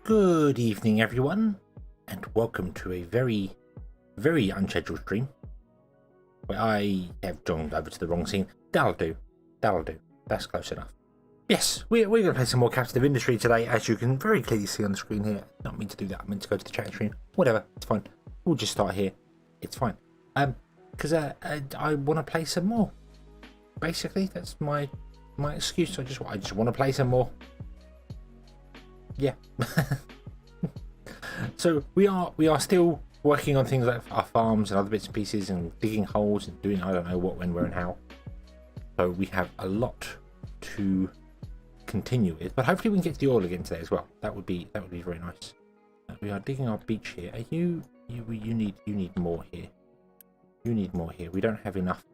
Good evening, everyone, and welcome to a very, very unscheduled stream where I have joined over to the wrong scene. That'll do. That's close enough. Yes, we're going to play some more Captain of Industry today, as you can very clearly see on the screen here. Not mean to do that. I meant to go to the chat screen. Whatever, it's fine. We'll just start here. It's fine. Because I want to play some more. Basically, that's my excuse. I just want to play some more. Yeah. So we are still working on things like our farms and other bits and pieces and digging holes and doing I don't know what, when, where and how. So we have a lot to continue with, but hopefully we can get to the oil again today as well. That would be very nice. We are digging our beach here. Are you need more here. You need more here. We don't have enough.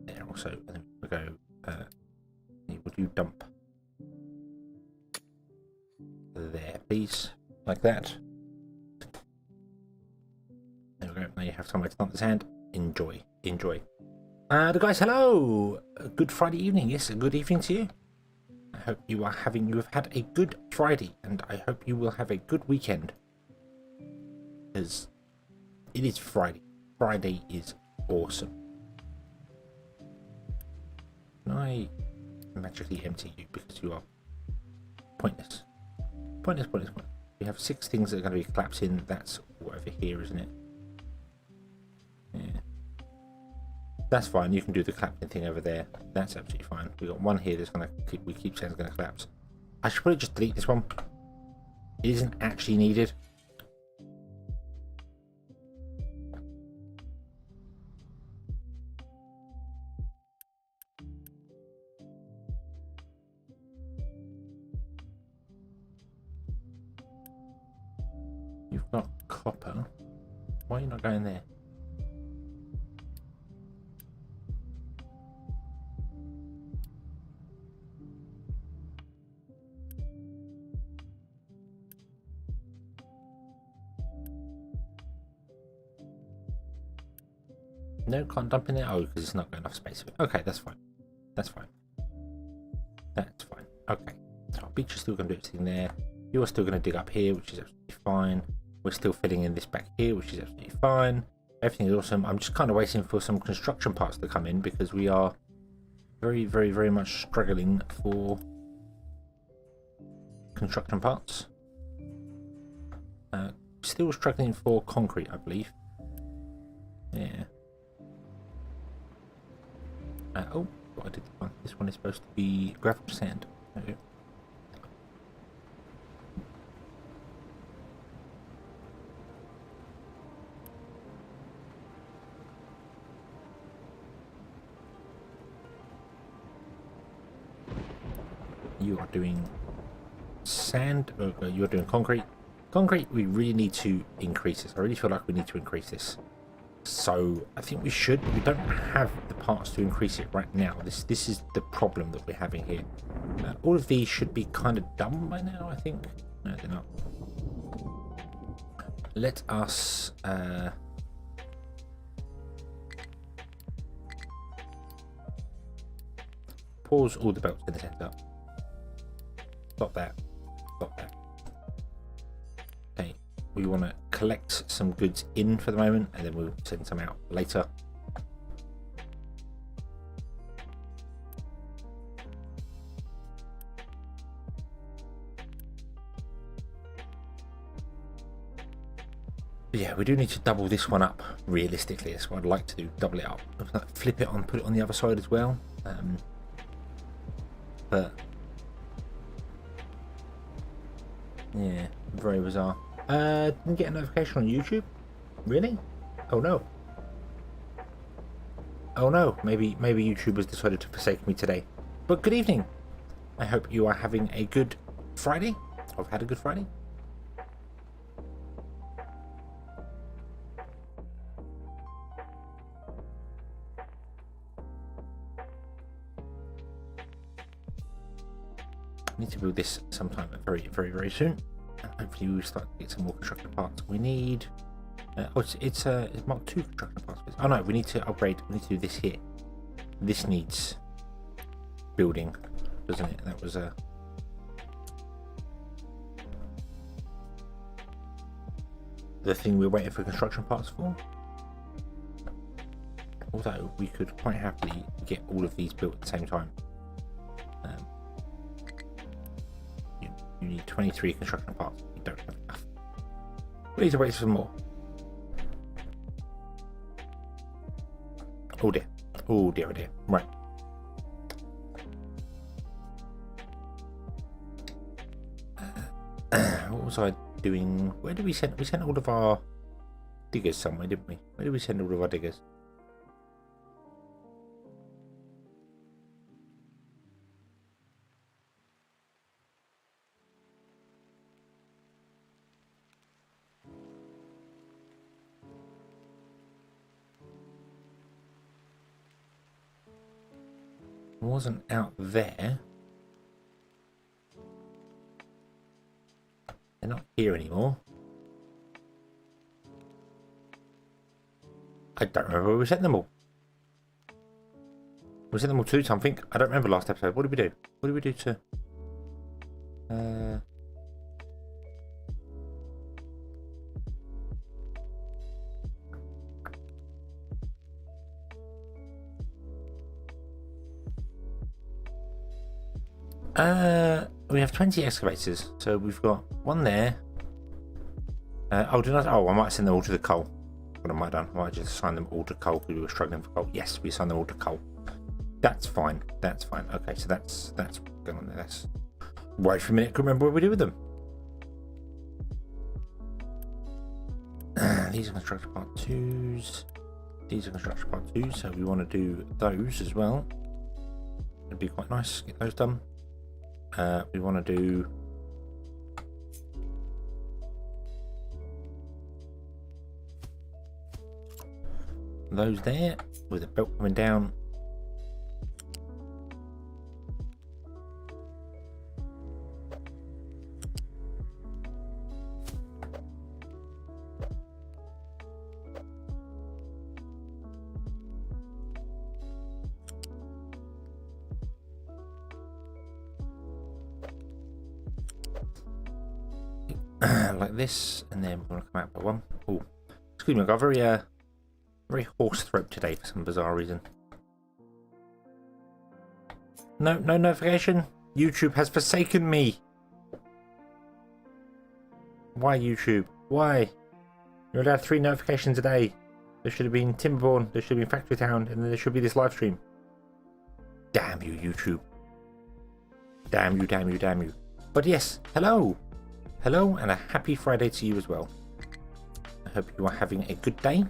There also, and then we'll go. Would you dump there, please, like that? There we go. Now you have somewhere to dump the sand. Enjoy. The guys, hello. Good Friday evening. Yes, a good evening to you. I hope you have had a good Friday, and I hope you will have a good weekend. Because it is Friday. Friday is awesome. Can I magically empty you because you are pointless? Pointless. We have 6 things that are going to be collapsing. That's over here, isn't it? Yeah. That's fine. You can do the collapsing thing over there. That's absolutely fine. We got one here that's going to we keep saying it's going to collapse. I should probably just delete this one. It isn't actually needed. You've got copper. Why are you not going there? No, can't dump in there. Oh, because it's not got enough space. Okay, that's fine. Okay, so our beach is still going to do its thing there. You are still going to dig up here, which is absolutely fine. We're still filling in this back here, which is absolutely fine. Everything is awesome. I'm just kind of waiting for some construction parts to come in because we are very much struggling for construction parts. Still struggling for concrete, I believe. Yeah. Oh, I did one. This one is supposed to be gravel sand. Okay. You are doing sand. You are doing concrete. Concrete, we really need to increase this. I really feel like we need to increase this. So I think we should. We don't have the parts to increase it right now. This is the problem that we're having here. All of these should be kind of done by now, I think. No, they're not. Let us pause all the belts in the center. Stop that. Okay, we want to collect some goods in for the moment, and then we'll send some out later. But yeah, we do need to double this one up realistically. That's what I'd like to do. Double it up. Flip it on, put it on the other side as well. But yeah, very bizarre. Didn't get a notification on YouTube? Really? Oh no. Maybe YouTube has decided to forsake me today. But good evening. I hope you are having a good Friday. I've had a good Friday. I need to build this sometime very soon. And hopefully we'll start to get some more construction parts. We need it's Mark 2 construction parts. Oh no, we need to upgrade. We need to do this here. This needs building, doesn't it? That was the thing we're waiting for construction parts for. Although we could quite happily get all of these built at the same time. You need 23 construction parts. You don't have enough. We need to wait for some more. Oh dear. Oh dear, oh dear. Right. What was I doing? Where did we send? We sent all of our diggers somewhere, didn't we? Where did we send all of our diggers? It wasn't out there. They're not here anymore. I don't remember where we sent them all. We sent them all to something. I don't remember last episode. What did we do? What did we do to... we have 20 excavators, so we've got one there. Oh, did I? Oh, I might send them all to the coal. What I might have done, I might just assign them all to coal because we were struggling for coal. Yes, we assigned them all to coal. That's fine. That's fine. Okay, so that's going on there. That's... Wait for a minute. Couldn't remember what we did with them. These are construction part 2s. These are construction part 2s, so we want to do those as well. It'd be quite nice to get those done. We want to do those there with the belt coming down. Like this, and then we're going to come out by one. Oh, excuse me, I got a very hoarse throat today for some bizarre reason. No notification. YouTube has forsaken me. Why, YouTube? Why? You're allowed 3 notifications a day. There should have been Timberborn, there should have been Factory Town, and then there should be this live stream. Damn you, YouTube. Damn you, damn you, damn you. But yes, hello. Hello, and a happy Friday to you as well. I hope you are having a good day.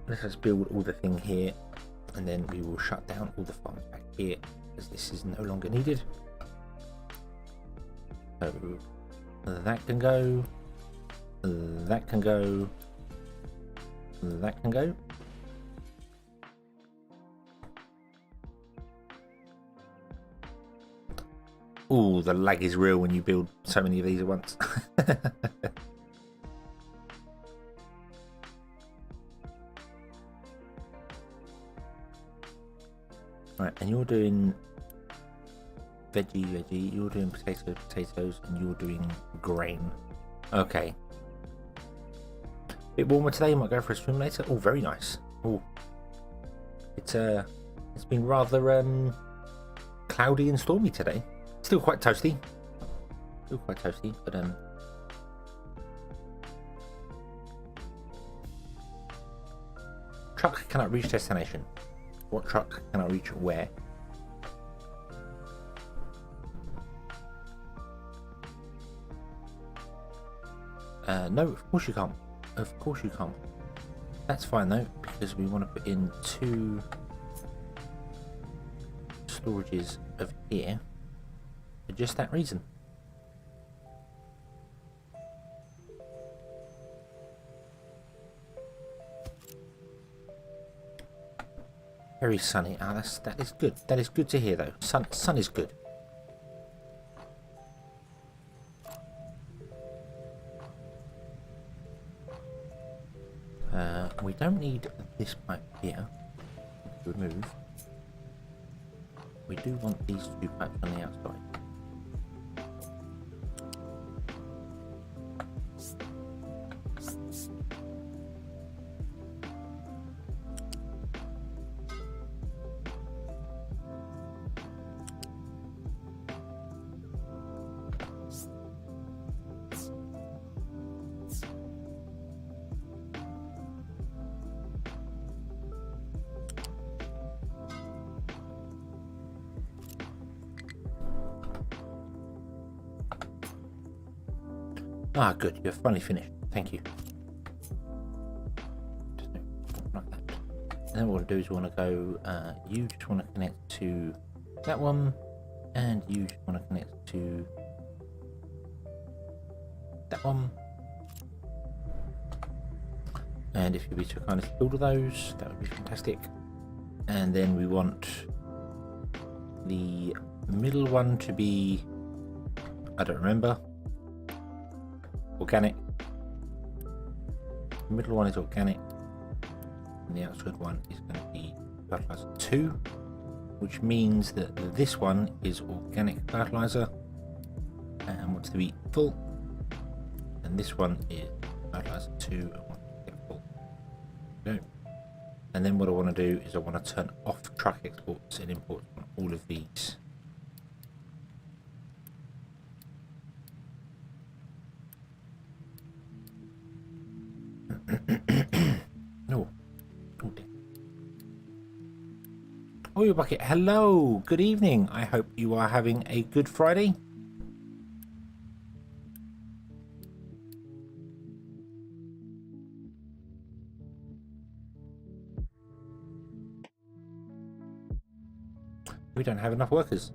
Let us build all the thing here, and then we will shut down all the farms back here, as this is no longer needed. So that can go, that can go, that can go. Ooh, the lag is real when you build so many of these at once. Right, and you're doing veggie, you're doing potatoes, and you're doing grain. Okay. Bit warmer today, might go for a swim later. Oh, very nice. Oh. It's been rather cloudy and stormy today. Still quite toasty. But truck cannot reach destination. What truck cannot reach where? No, of course you can't. Of course you can't. That's fine though, because we want to put in 2 storages of here for just that reason. Very sunny. Ah, that is good. That is good to hear, though. Sun is good. We don't need this pipe here to remove. We do want these two pipes on the outside. Ah, good. You're finally finished. Thank you. Like that. And then what we'll do is we want to go, you just want to connect to that one, and you just want to connect to that one. And if you'd be so kind as to build those, that would be fantastic. And then we want the middle one to be, I don't remember, organic. The middle one is organic, and the outside one is going to be fertilizer 2, which means that this one is organic fertilizer and wants to be full, and this one is fertilizer 2 and wants to get full. Go. And then what I want to do is I want to turn off truck exports and imports on all of these. No. Oh dear. Oh, your bucket. Hello. Good evening. I hope you are having a good Friday. We don't have enough workers.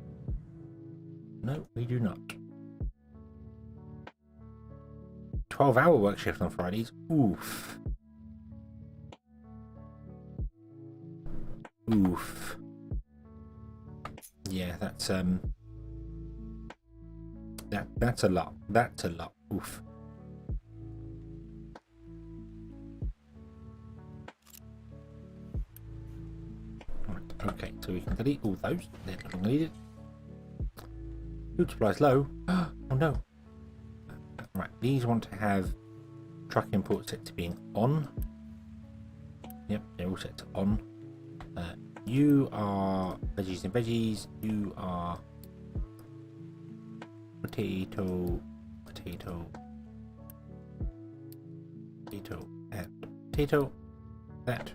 No, we do not. 12-hour work shift on Fridays. Oof. Oof. Yeah, that's that's a lot. That's a lot. Oof. Right, okay, so we can delete all those. They're not needed. Food supply's low. Oh no. Right, these want to have truck import set to being on. Yep, they're all set to on. You are veggies and veggies. You are potato, potato, potato, and potato. That.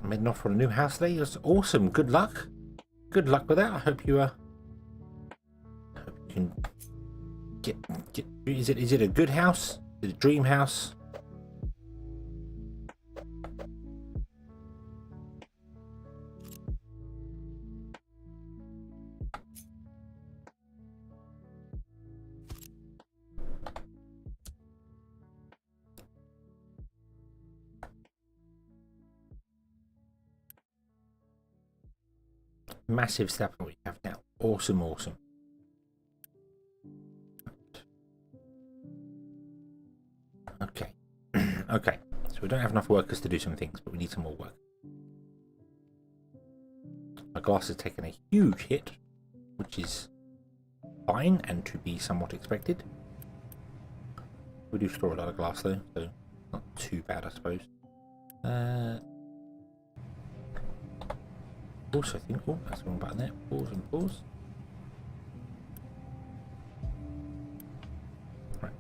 I'm heading off for a new house today. That's awesome. Good luck. Good luck with that. I hope you can get. Is it a good house? Is it a dream house? Massive step on what you have now. Awesome, awesome. Okay. Okay. So we don't have enough workers to do some things, but we need some more work. My glass has taken a huge hit, which is fine and to be somewhat expected. We do store a lot of glass though, so not too bad, I suppose. Also, I think, oh, that's the wrong button there. Pause and pause. Right.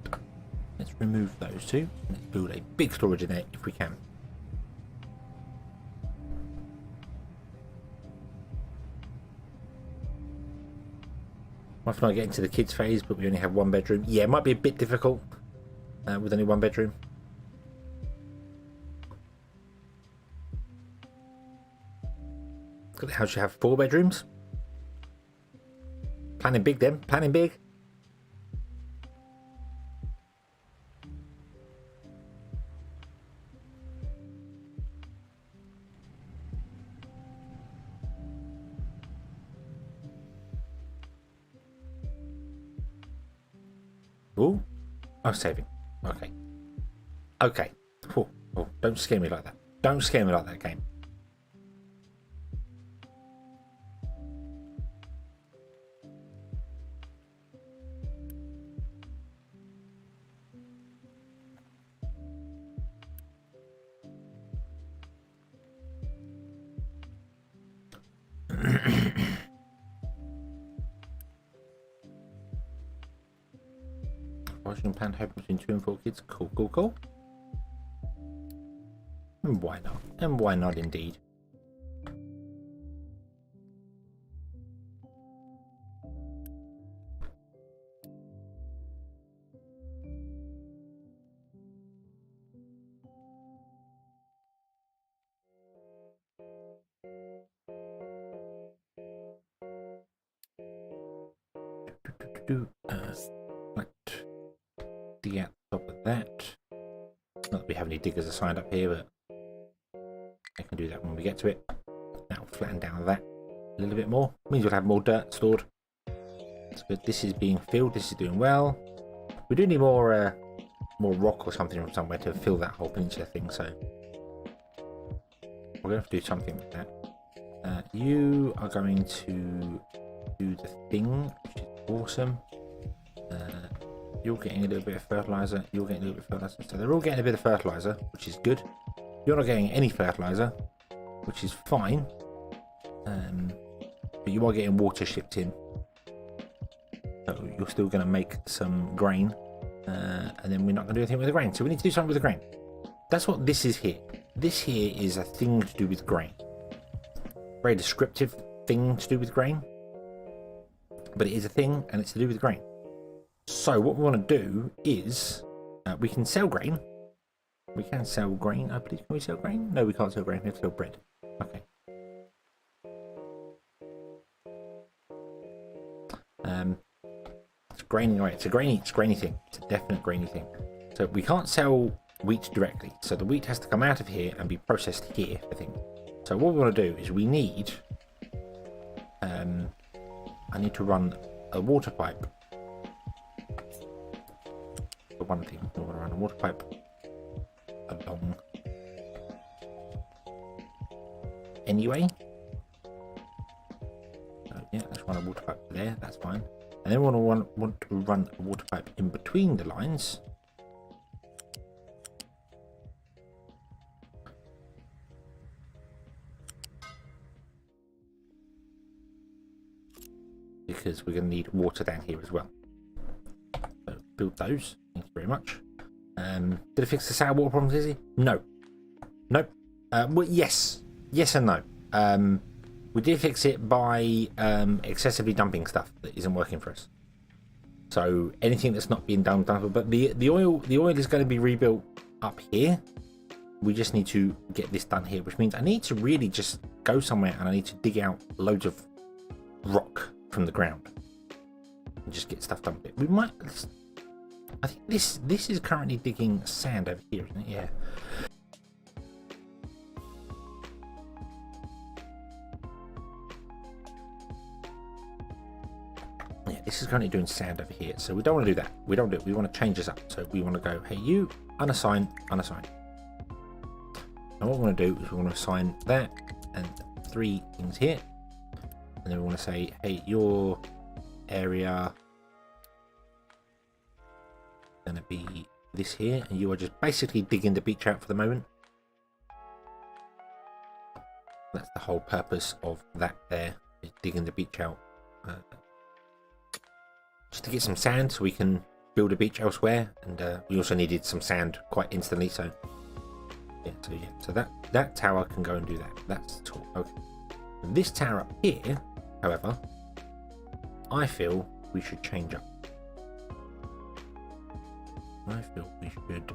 Let's remove those two. Let's build a big storage in there if we can. Might not get into the kids phase, but we only have one bedroom. Yeah, it might be a bit difficult with only one bedroom. Look at the house, you have 4 bedrooms. Planning big then, planning big. Oh, I'm saving. Okay. Okay. Oh, oh, don't scare me like that. Don't scare me like that, game. Washington plan home between 2 and 4 kids. Cool, cool, cool. And why not? And why not indeed? Right. Dig out the top of that. Not that we have any diggers assigned up here, but I can do that when we get to it. Now flatten down that a little bit more. Means we'll have more dirt stored. That's good. This is being filled. This is doing well. We do need more rock or something from somewhere to fill that whole peninsula thing. So we're going to have to do something with that. You are going to do the thing, which is awesome. You're getting a little bit of fertilizer. You're getting a little bit of fertilizer. So they're all getting a bit of fertilizer, which is good. You're not getting any fertilizer, which is fine. But you are getting water shipped in. So you're still going to make some grain. And then we're not going to do anything with the grain. So we need to do something with the grain. That's what this is here. This here is a thing to do with grain. Very descriptive thing to do with grain. But it is a thing, and it's to do with grain. So what we want to do is we can sell grain. We can sell grain, I believe. Can we sell grain? No, we can't sell grain. We have to sell bread. Okay. It's grainy, right? It's a grainy thing. It's a definite grainy thing. So we can't sell wheat directly. So the wheat has to come out of here and be processed here, I think. So what we want to do is we need I need to run a water pipe. For one thing, I want to run a water pipe along anyway. So yeah, let's run a water pipe there, that's fine. And then we want to run a water pipe in between the lines. Because we're going to need water down here as well. So build those. Thank you very much. Did it fix the sour water problems, Izzy? No. Nope. Well, yes. Yes and no. We did fix it by excessively dumping stuff that isn't working for us. So anything that's not being dumped, but the oil is going to be rebuilt up here. We just need to get this done here, which means I need to really just go somewhere and I need to dig out loads of rock from the ground and just get stuff done with it. We might. I think this is currently digging sand over here, isn't it? Yeah. Yeah, this is currently doing sand over here, so we don't want to do that. We don't do it. We want to change this up. So we want to go, hey, you unassign, unassign. And what we want to do is we want to assign that and 3 things here. And then we want to say, hey, your area is going to be this here, and you are just basically digging the beach out for the moment. That's the whole purpose of that there, is digging the beach out. Just to get some sand so we can build a beach elsewhere, and we also needed some sand quite instantly, so yeah, so that tower can go and do that. That's tall. Okay. And this tower up here, however, I feel we should change up. I feel we should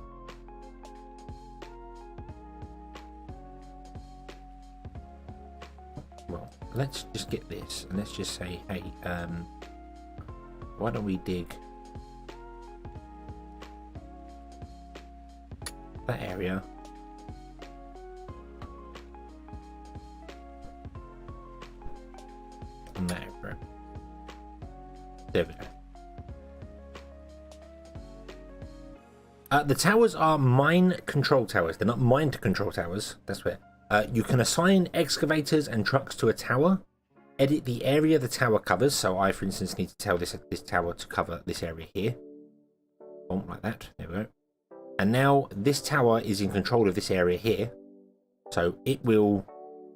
well, let's just get this and let's just say, hey, why don't we dig that area and that area. There we go. The towers are mine control towers. They're not mine control towers. That's where you can assign excavators and trucks to a tower. Edit the area the tower covers. So I, for instance, need to tell this tower to cover this area here. Boom, like that. There we go. And now this tower is in control of this area here. So it will,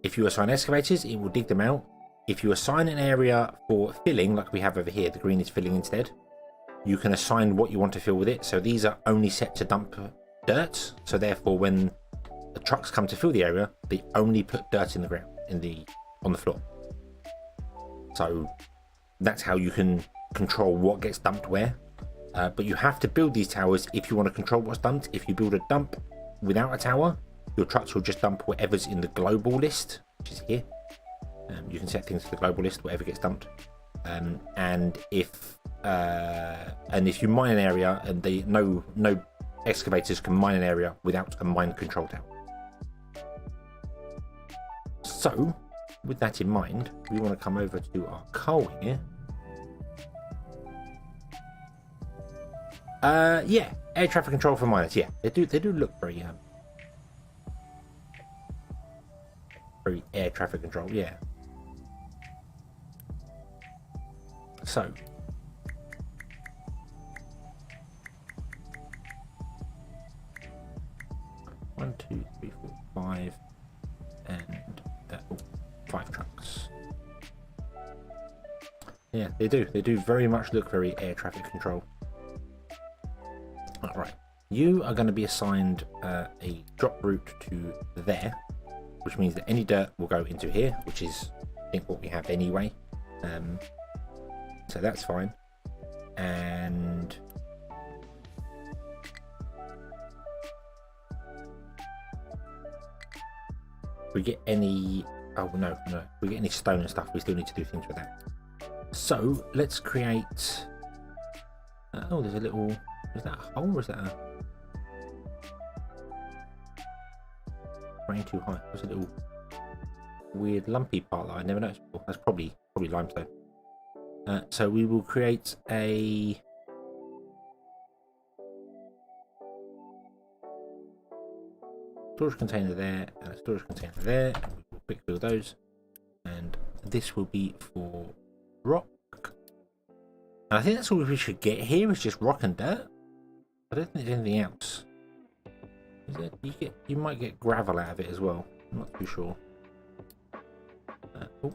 if you assign excavators, it will dig them out. If you assign an area for filling, like we have over here, the green is filling instead, you can assign what you want to fill with it. So these are only set to dump dirt. So therefore, when the trucks come to fill the area, they only put dirt in the ground, on the floor. So that's how you can control what gets dumped where. But you have to build these towers if you want to control what's dumped. If you build a dump without a tower, your trucks will just dump whatever's in the global list, which is here. You can set things to the global list, whatever gets dumped. And if you mine an area, and no excavators can mine an area without a mine control tower. So, with that in mind, we want to come over to our coal here. Yeah, air traffic control for miners. Yeah, they do look very air traffic control. Yeah. So. One, two, three, four, five, and 5 trucks. Yeah, they do. They do very much look very air traffic control. All right, you are going to be assigned a drop route to there, which means that any dirt will go into here, which is, I think, what we have anyway. So that's fine. And we get any, oh no, if we get any stone and stuff, we still need to do things with that. So let's create, oh, there's a little, is that a hole or is that a rain too high? There's a little weird lumpy part that I never noticed before. That's probably limestone. So we will create a storage container there and a storage container there. We'll quick fill those, and this will be for rock. And I think that's all we should get here is just rock and dirt. I don't think there's anything else. Is it? You might get gravel out of it as well. I'm not too sure. Oh.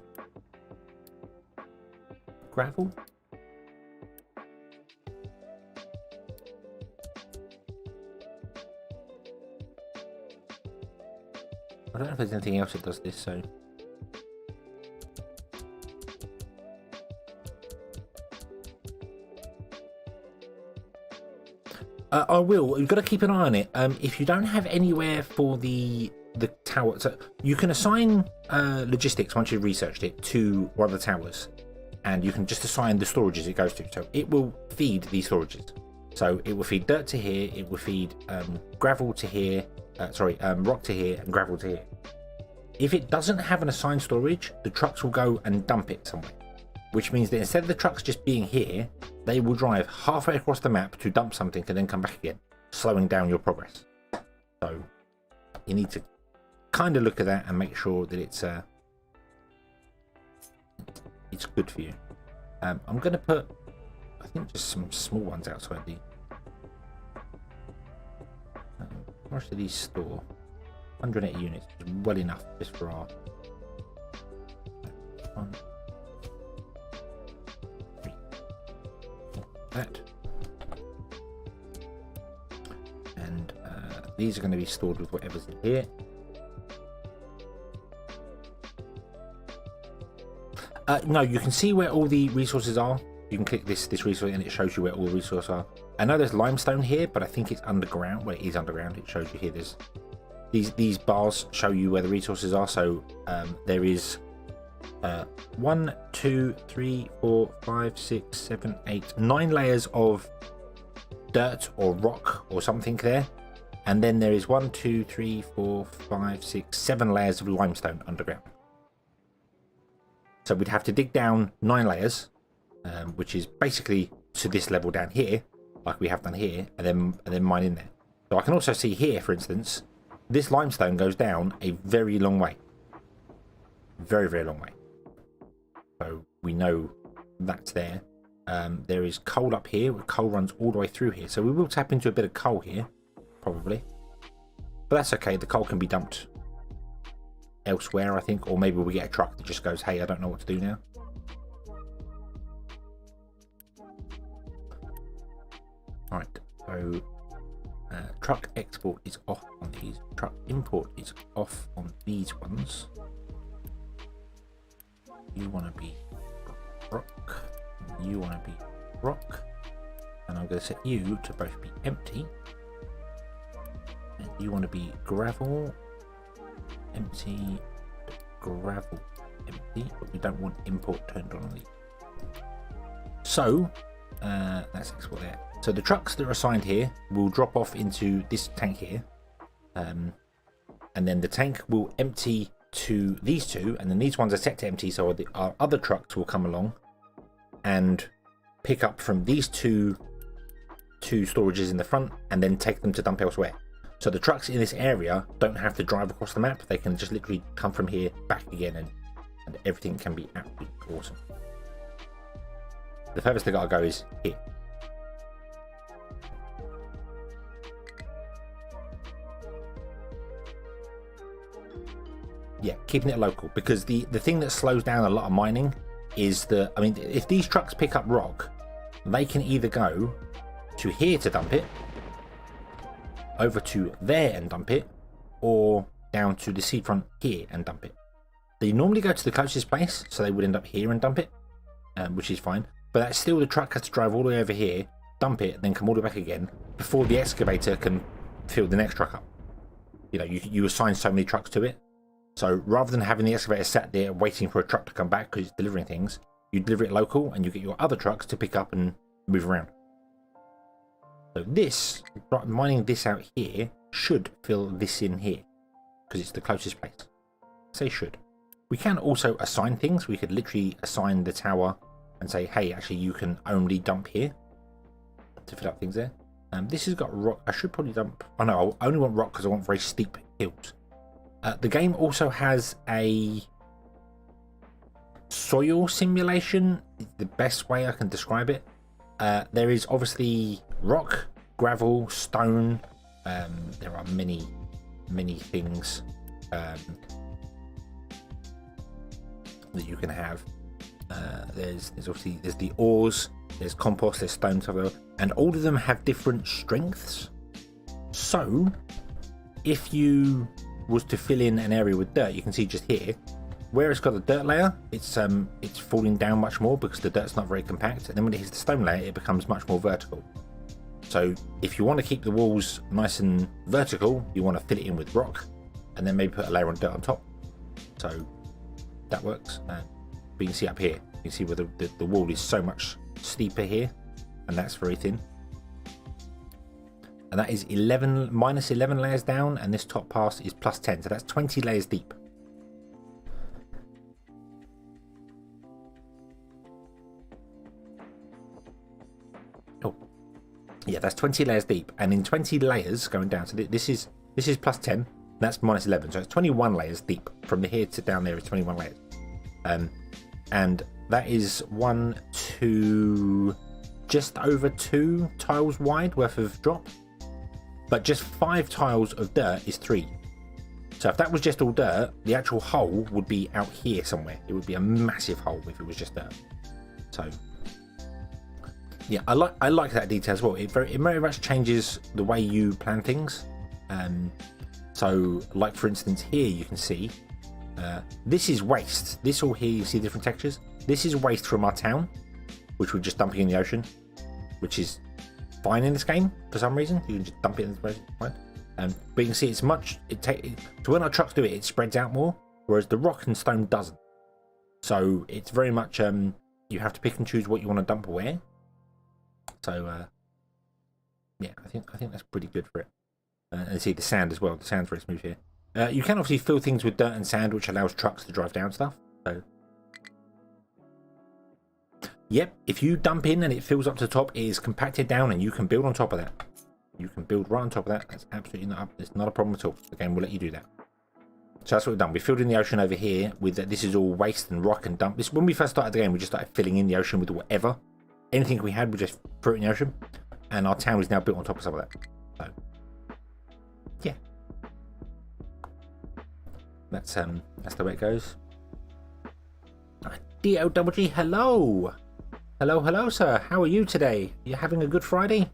Gravel? I don't know if there's anything else that does this, so. I will. You've got to keep an eye on it. If you don't have anywhere for the tower, so you can assign logistics once you've researched it to one of the towers, and you can just assign the storages it goes to. So it will feed these storages. So it will feed dirt to here. It will feed gravel to here. Rock to here and gravel to here. If it doesn't have an assigned storage, the trucks will go and dump it somewhere. Which means that instead of the trucks just being here, they will drive halfway across the map to dump something and then come back again, slowing down your progress. So you need to kind of look at that and make sure that it's good for you. I'm going to put, I think, just some small ones outside the. How much do these store? 180 units is well enough just for our. 1, 3, that. And these are going to be stored with whatever's in here. No, you can see where all the resources are. You can click this resource and it shows you where all the resources are. I know there's limestone here, but I think it's underground. Well, it is underground. It shows you here. There's these bars show you where the resources are. So there is 1, 2, 3, 4, 5, 6, 7, 8, 9 layers of dirt or rock or something there. And then there is 1, 2, 3, 4, 5, 6, 7 layers of limestone underground. So we'd have to dig down 9 layers, which is basically to this level down here, like we have done here, and then mine in there. So I can also see here, for instance, this limestone goes down a very long way. Very, very long way. So we know that's there. There is coal up here. Coal runs all the way through here. So we will tap into a bit of coal here, probably. But that's okay. The coal can be dumped elsewhere, I think. Or maybe we get a truck that just goes, hey, I don't know what to do now. Right. So truck export is off on these. Truck import is off on these ones. You want to be rock. You want to be rock. And I'm going to set you to both be empty. And you want to be gravel, empty, gravel, empty. But we don't want import turned on these. So let's export there. So the trucks that are assigned here will drop off into this tank here. And then the tank will empty to these two, and then these ones are set to empty, so our other trucks will come along and pick up from these two storages in the front and then take them to dump elsewhere. So the trucks in this area don't have to drive across the map. They can just literally come from here back again, and everything can be absolutely awesome. The furthest they gotta go is here. Yeah, keeping it local, because the thing that slows down a lot of mining is I mean, if these trucks pick up rock, they can either go to here to dump it, over to there and dump it, or down to the seafront here and dump it. They normally go to the closest place, so they would end up here and dump it, which is fine. But that's still, the truck has to drive all the way over here, dump it, then come all the way back again before the excavator can fill the next truck up. You know, you assign so many trucks to it. So rather than having the excavator sat there waiting for a truck to come back because it's delivering things, you deliver it local and you get your other trucks to pick up and move around. So this, mining this out here, should fill this in here because it's the closest place. Say should. We can also assign things. We could literally assign the tower and say, hey, actually you can only dump here to fill up things there. This has got rock. I should probably dump. Oh no, I only want rock because I want very steep hills. The game also has a soil simulation, the best way I can describe it. There is obviously rock, gravel, stone. There are many things that you can have. There's obviously the ores, there's compost, there's stone, and all of them have different strengths. So if you was to fill in an area with dirt, you can see just here where it's got a dirt layer, it's falling down much more because the dirt's not very compact, and then when it hits the stone layer it becomes much more vertical. So if you want to keep the walls nice and vertical, you want to fill it in with rock and then maybe put a layer of dirt on top. So that works. But you can see up here, you can see where the wall is so much steeper here, and that's very thin. And that is minus 11 layers down, and this top pass is plus 10, so that's 20 layers deep. Oh, yeah, that's 20 layers deep, and in 20 layers going down. So this is plus 10, that's minus 11, so it's 21 layers deep. From here to down there is 21 layers, and that is just over 2 tiles wide worth of drop. But just 5 tiles of dirt is 3. So if that was just all dirt, the actual hole would be out here somewhere. It would be a massive hole if it was just dirt. So yeah, I like that detail as well. It very much changes the way you plan things. So like for instance here you can see this is waste. This all here you see different textures. This is waste from our town, which we're just dumping in the ocean, which is fine in this game for some reason. You can just dump it in the ocean, fine. But you can see it's so when our trucks do it, it spreads out more, whereas the rock and stone doesn't. So it's very much you have to pick and choose what you want to dump where. So yeah, I think that's pretty good for it. And see the sand as well. The sand's very smooth here. You can obviously fill things with dirt and sand, which allows trucks to drive down stuff. So Yep, if you dump in and it fills up to the top, it is compacted down and you can build on top of that. You can build right on top of that. That's absolutely not, it's not a problem at all. The game will let you do that. So that's what we've done. We filled in the ocean over here with this is all waste and rock and dump. This when we first started the game, we just started filling in the ocean with whatever. Anything we had, we just threw it in the ocean. And our town is now built on top of some of that. So yeah. That's the way it goes. D-O-double-G, hello! Hello, sir. How are you today? You having a good Friday?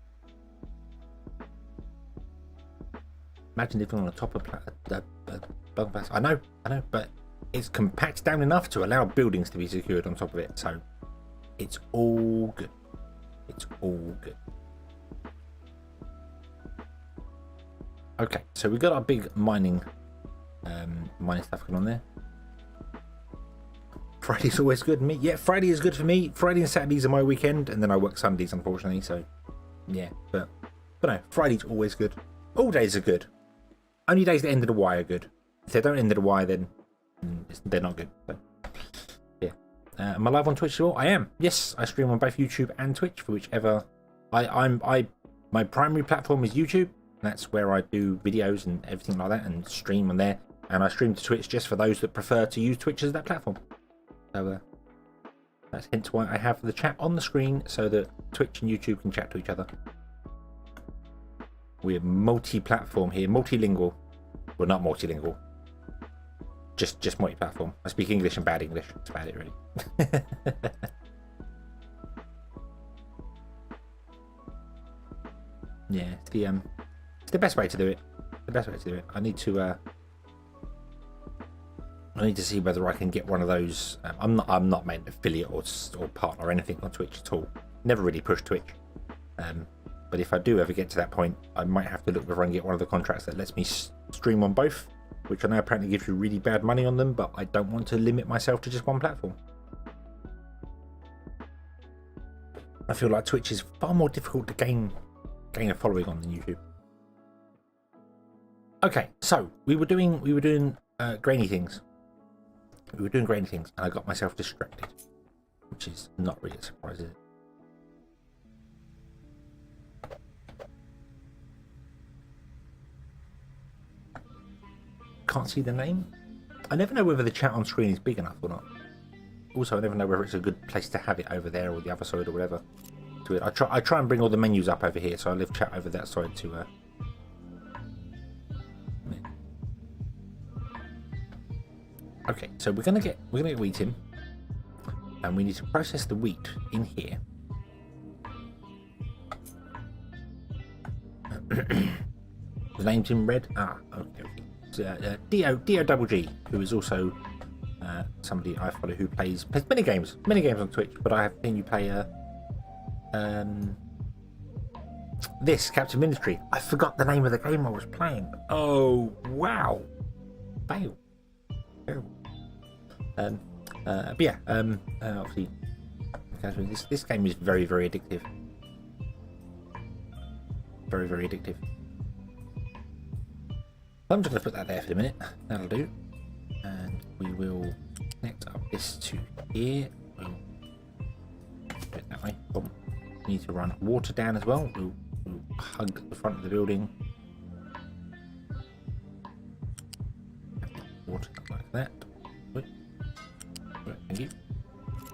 Imagine living on the top of bunk pass. I know, but it's compact down enough to allow buildings to be secured on top of it. So it's all good. It's all good. Okay, so we've got our big mining stuff going on there. Friday's always good for me. Yeah, Friday is good for me. Friday and Saturdays are my weekend, and then I work Sundays, unfortunately. So, yeah, but no, Friday's always good. All days are good. Only days that end of the Y are good. If they don't end of the Y, then they're not good. So, yeah. Am I live on Twitch as well? I am. Yes, I stream on both YouTube and Twitch for whichever. My primary platform is YouTube. That's where I do videos and everything like that, and stream on there. And I stream to Twitch just for those that prefer to use Twitch as that platform. So that's hence why I have the chat on the screen so that Twitch and YouTube can chat to each other. We're multi-platform here, multilingual. Well, not multilingual. Just multi-platform. I speak English and bad English. That's about it, really. Yeah, it's the best way to do it. The best way to do it. I need to see whether I can get one of those. I'm not made an affiliate or partner or anything on Twitch at all. Never really pushed Twitch. But if I do ever get to that point, I might have to look whether I can get one of the contracts that lets me stream on both, which I know apparently gives you really bad money on them, but I don't want to limit myself to just one platform. I feel like Twitch is far more difficult to gain a following on than YouTube. Okay, so we were doing grainy things. We were doing grainy things, and I got myself distracted, which is not really a surprise, is it? Can't see the name. I never know whether the chat on screen is big enough or not. Also, I never know whether it's a good place to have it over there or the other side or whatever. To it, I try and bring all the menus up over here, so I leave chat over that side to. Okay, so we're gonna get wheat in, and we need to process the wheat in here. The name's in red. Okay. D-O-double-G, who is also somebody I follow who plays many games on Twitch, but I have seen you play this Captain Ministry. I forgot the name of the game I was playing. Oh wow, fail. But yeah, obviously, this game is very, very addictive. Very, very addictive. I'm just going to put that there for a minute. That'll do. And we will connect up this to here. We'll do it that way. Boom. We need to run water down as well. We'll hug the front of the building. Water like that. Thank you.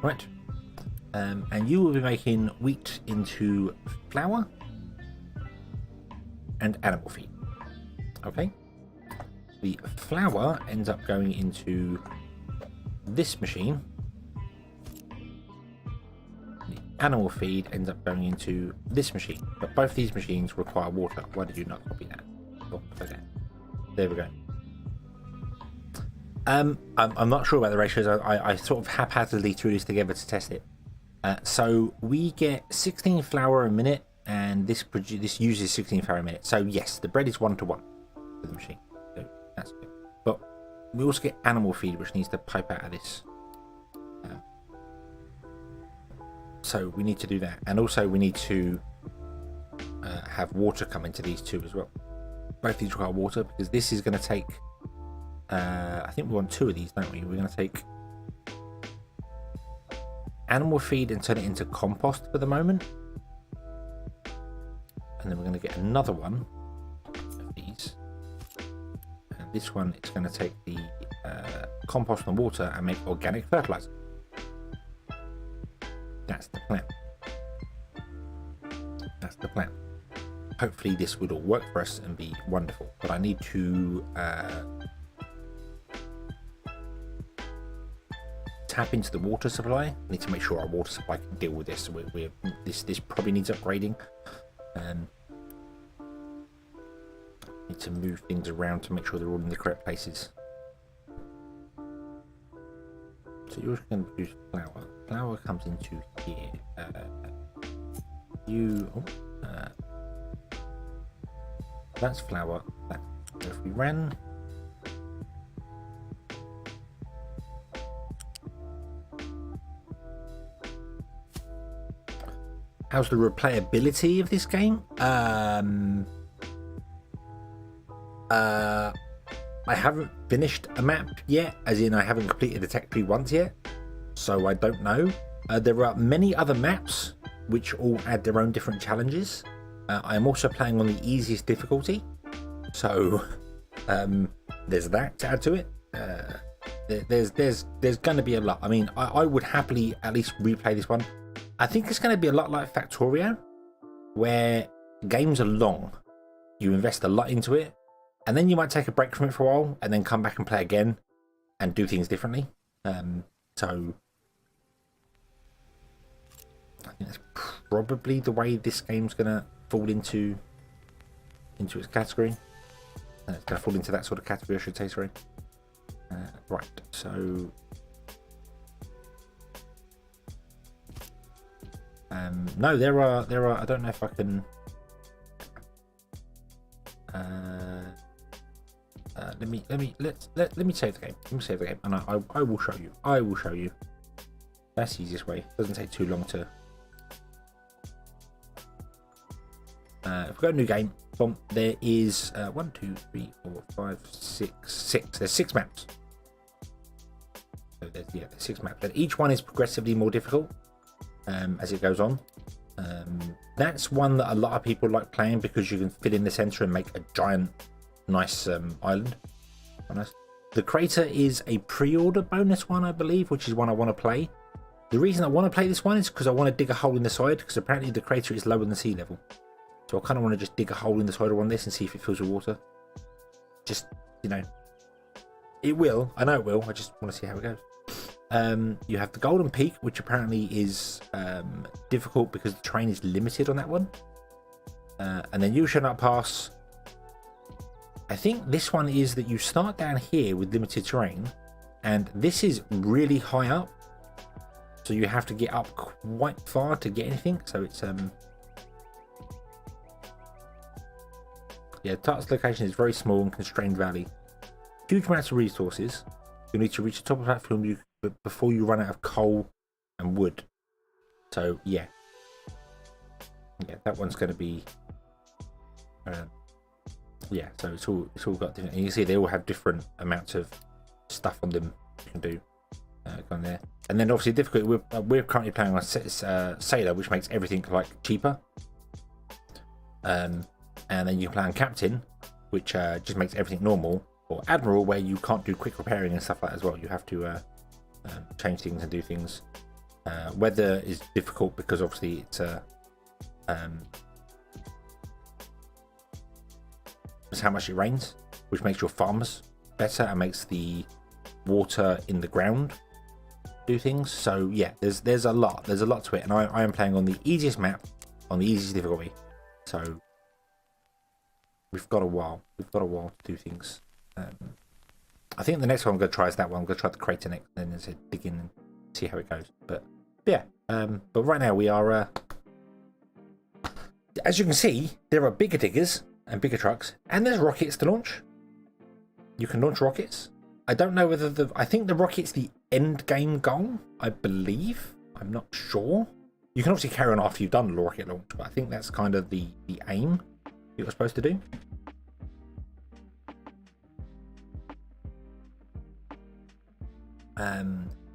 Right. And you will be making wheat into flour and animal feed. Okay. The flour ends up going into this machine. The animal feed ends up going into this machine. But both these machines require water. Why did you not copy that? Oh, okay. There we go. I'm not sure about the ratios. I sort of haphazardly threw this together to test it. So we get 16 flour a minute, and this uses 16 flour a minute. So yes, the bread is 1-to-1 for the machine. So that's good. But we also get animal feed, which needs to pipe out of this. So we need to do that, and also we need to have water come into these two as well. Both these require water because this is going to take. I think we want 2 of these, don't we? We're going to take animal feed and turn it into compost for the moment. And then we're going to get another one of these. And this one is going to take the compost and water and make organic fertilizer. That's the plan. That's the plan. Hopefully this would all work for us and be wonderful. But I need to tap into the water supply. I need to make sure our water supply can deal with this. This probably needs upgrading. Need to move things around to make sure they're all in the correct places. So you're going to produce flour. Flour comes into here. That's flour. So if we ran. How's the replayability of this game? I haven't finished a map yet, as in I haven't completed the tech tree once yet, so I don't know. There are many other maps which all add their own different challenges. I am also playing on the easiest difficulty, so there's that to add to it. There's going to be a lot. I mean, I would happily at least replay this one. I think it's going to be a lot like Factorio, where games are long. You invest a lot into it, and then you might take a break from it for a while, and then come back and play again, and do things differently. So I think that's probably the way this game's going to fall into its category. It's going to fall into that sort of category, I should say. Sorry. Right. So. No, there are. I don't know if I can. Let me save the game. Let me save the game, and I will show you. I will show you. That's the easiest way. Doesn't take too long to. If we go to new game, boom, there is 1, 2, 3, 4, 5, 6. There's 6 maps. So there's 6 maps, and each one is progressively more difficult. As it goes on. That's one that a lot of people like playing because you can fill in the center and make a giant nice island. Nice. The crater is a pre-order bonus one, I believe, which is one I want to play. The reason I want to play this one is because I want to dig a hole in the side, because apparently the crater is lower than sea level. So I kind of want to just dig a hole in the side of one of this and see if it fills with water. Just, you know, it will. I know it will. I just want to see how it goes. You have the Golden Peak, which apparently is difficult because the terrain is limited on that one. And then you shall not pass. I think this one is that you start down here with limited terrain, and this is really high up, so you have to get up quite far to get anything. So it's yeah, Tart's location is very small and constrained valley. Huge amounts of resources. You need to reach the top of the platform before you run out of coal and wood. So yeah, that one's going to be yeah. So it's all got different. And you can see they all have different amounts of stuff on them you can do on there. And then obviously difficult. We're currently playing on Sailor, which makes everything like cheaper. And then you play on Captain, which just makes everything normal. Or Admiral, where you can't do quick repairing and stuff like that as well. You have to change things and do things. Weather is difficult because obviously it's how much it rains, which makes your farmers better and makes the water in the ground do things. So yeah, there's a lot to it, and I am playing on the easiest map on the easiest difficulty. So we've got a while to do things. I think the next one I'm going to try is that one. I'm going to try the crater next, and then dig in and see how it goes. But yeah, but right now we are, as you can see, there are bigger diggers and bigger trucks, and there's rockets to launch. You can launch rockets. I don't know whether I think the rocket's the end game goal, I believe. I'm not sure. You can obviously carry on after you've done the rocket launch, but I think that's kind of the aim you're supposed to do.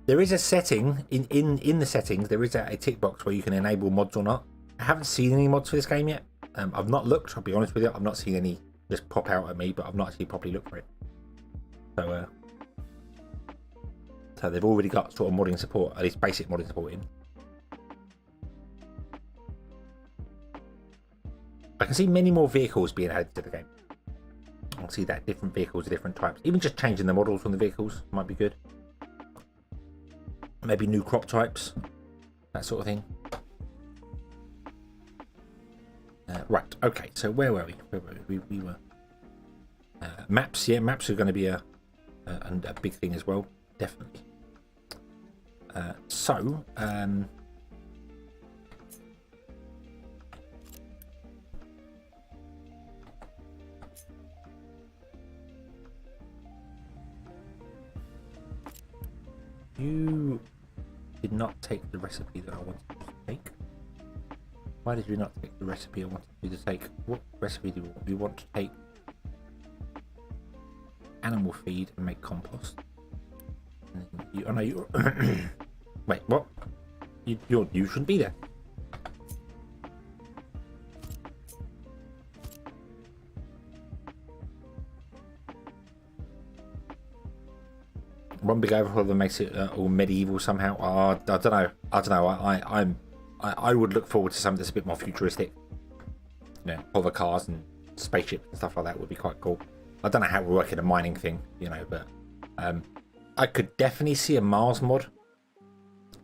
There is a setting in the settings. There is a tick box where you can enable mods or not. I haven't seen any mods for this game yet. I've not looked. I'll be honest with you. I've not seen any just pop out at me, but I've not actually properly looked for it. So they've already got sort of modding support, at least basic modding support in. I can see many more vehicles being added to the game. I can see that different vehicles of different types. Even just changing the models on the vehicles might be good. Maybe new crop types, that sort of thing. Right, okay, so where were we? We were... maps, yeah, maps are going to be a big thing as well, definitely. You did not take the recipe that I wanted you to take. Why did you not take the recipe I wanted you to take? What recipe do you want? You want to take animal feed and make compost. Oh no, you... Wait, what? You shouldn't be there. One big overhaul that makes it all medieval somehow. I don't know. I would look forward to something that's a bit more futuristic. You know, hover cars and spaceships and stuff like that would be quite cool. I don't know how it would work in a mining thing, you know, but I could definitely see a Mars mod.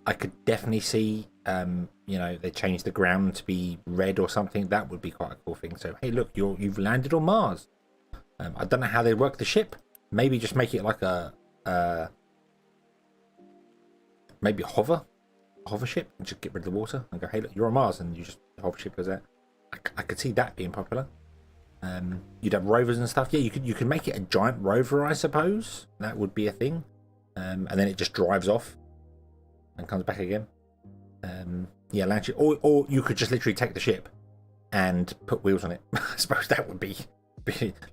I could definitely see, you know, they change the ground to be red or something. That would be quite a cool thing. So, hey, look, you've landed on Mars. I don't know how they work the ship. Maybe just make it like maybe a hover ship and just get rid of the water and go, hey, look, you're on Mars, and you just hover ship goes there. I could see that being popular. You'd have rovers and stuff. Yeah, you could make it a giant rover, I suppose. That would be a thing. And then it just drives off and comes back again. Yeah, launch it. Or you could just literally take the ship and put wheels on it. I suppose that would be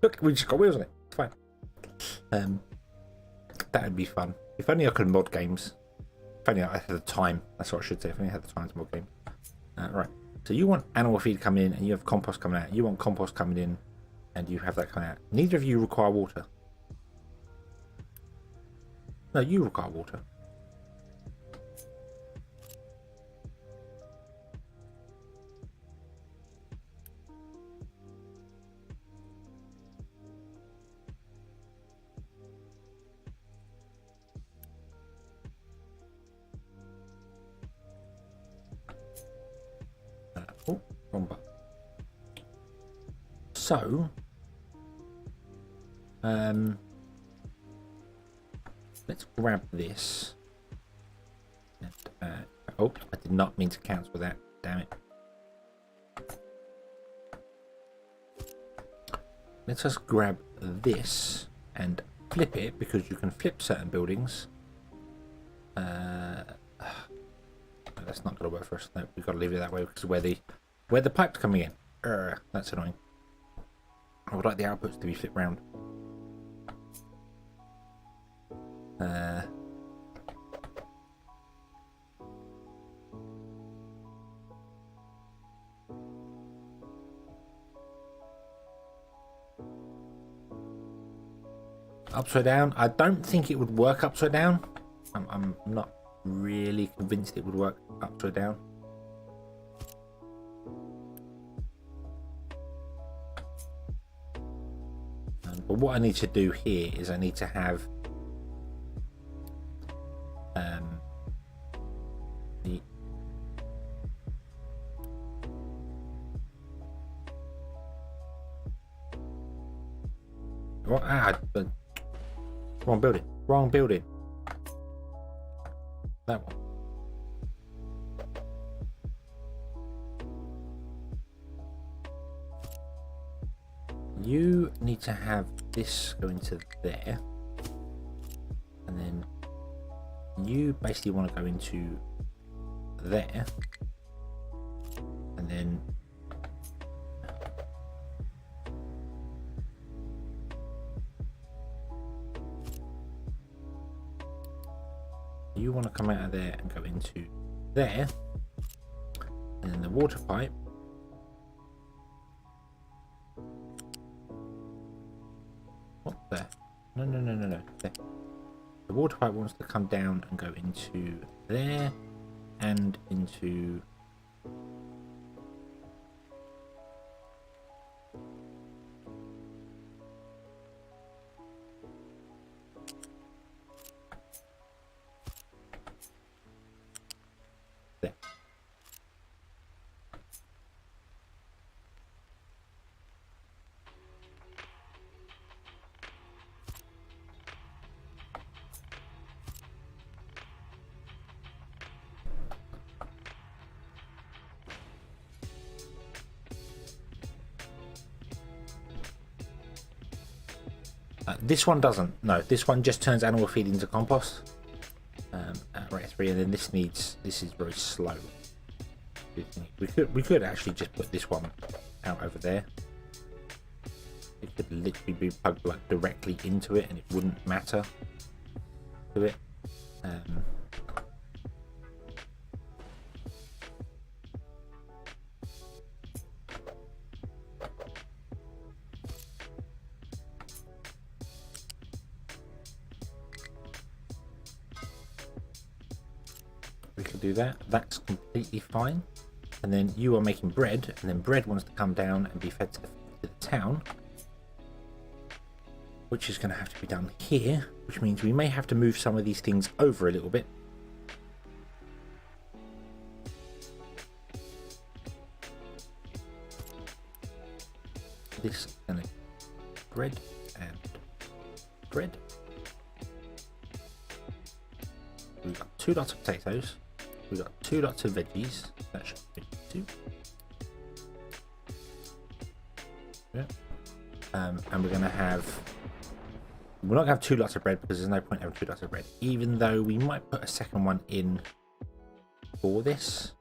look, we just got wheels on it. It's fine. That would be fun. If only I could mod games. If only I had the time. That's what I should say. If only I had the time to mod games. Right. So you want animal feed coming in and you have compost coming out. You want compost coming in and you have that coming out. Neither of you require water. No, you require water. Wrong button. So, let's grab this. And, oh, I did not mean to cancel that. Damn it. Let's just grab this and flip it, because you can flip certain buildings. That's not going to work for us. No, we've got to leave it that way because where the pipe's coming in. That's annoying. I would like the outputs to be flipped round. Upside down. I don't think it would work upside down. I'm not really convinced it would work upside down. But what I need to do here is I need to have the wrong building. Wrong building. That one. You need to have this go into there, and then you basically want to go into there, and then you want to come out of there and go into there, and then the water pipe. What the? No. There. The water pipe wants to come down and go into there and into there. This one doesn't. No, this one just turns animal feed into compost at rate 3, and then this is very slow. We could actually just put this one out over there. It could literally be plugged like directly into it, and it wouldn't matter to it. We could do that. That's completely fine. And then you are making bread, and then bread wants to come down and be fed to the town, which is going to have to be done here, which means we may have to move some of these things over a little bit. This is going to bread and bread. We've got 2 lots of potatoes. We've got 2 lots of veggies. That should be 2. Yeah. And we're going to have... We're not going to have 2 lots of bread because there's no point having 2 lots of bread. Even though we might put a second one in for this.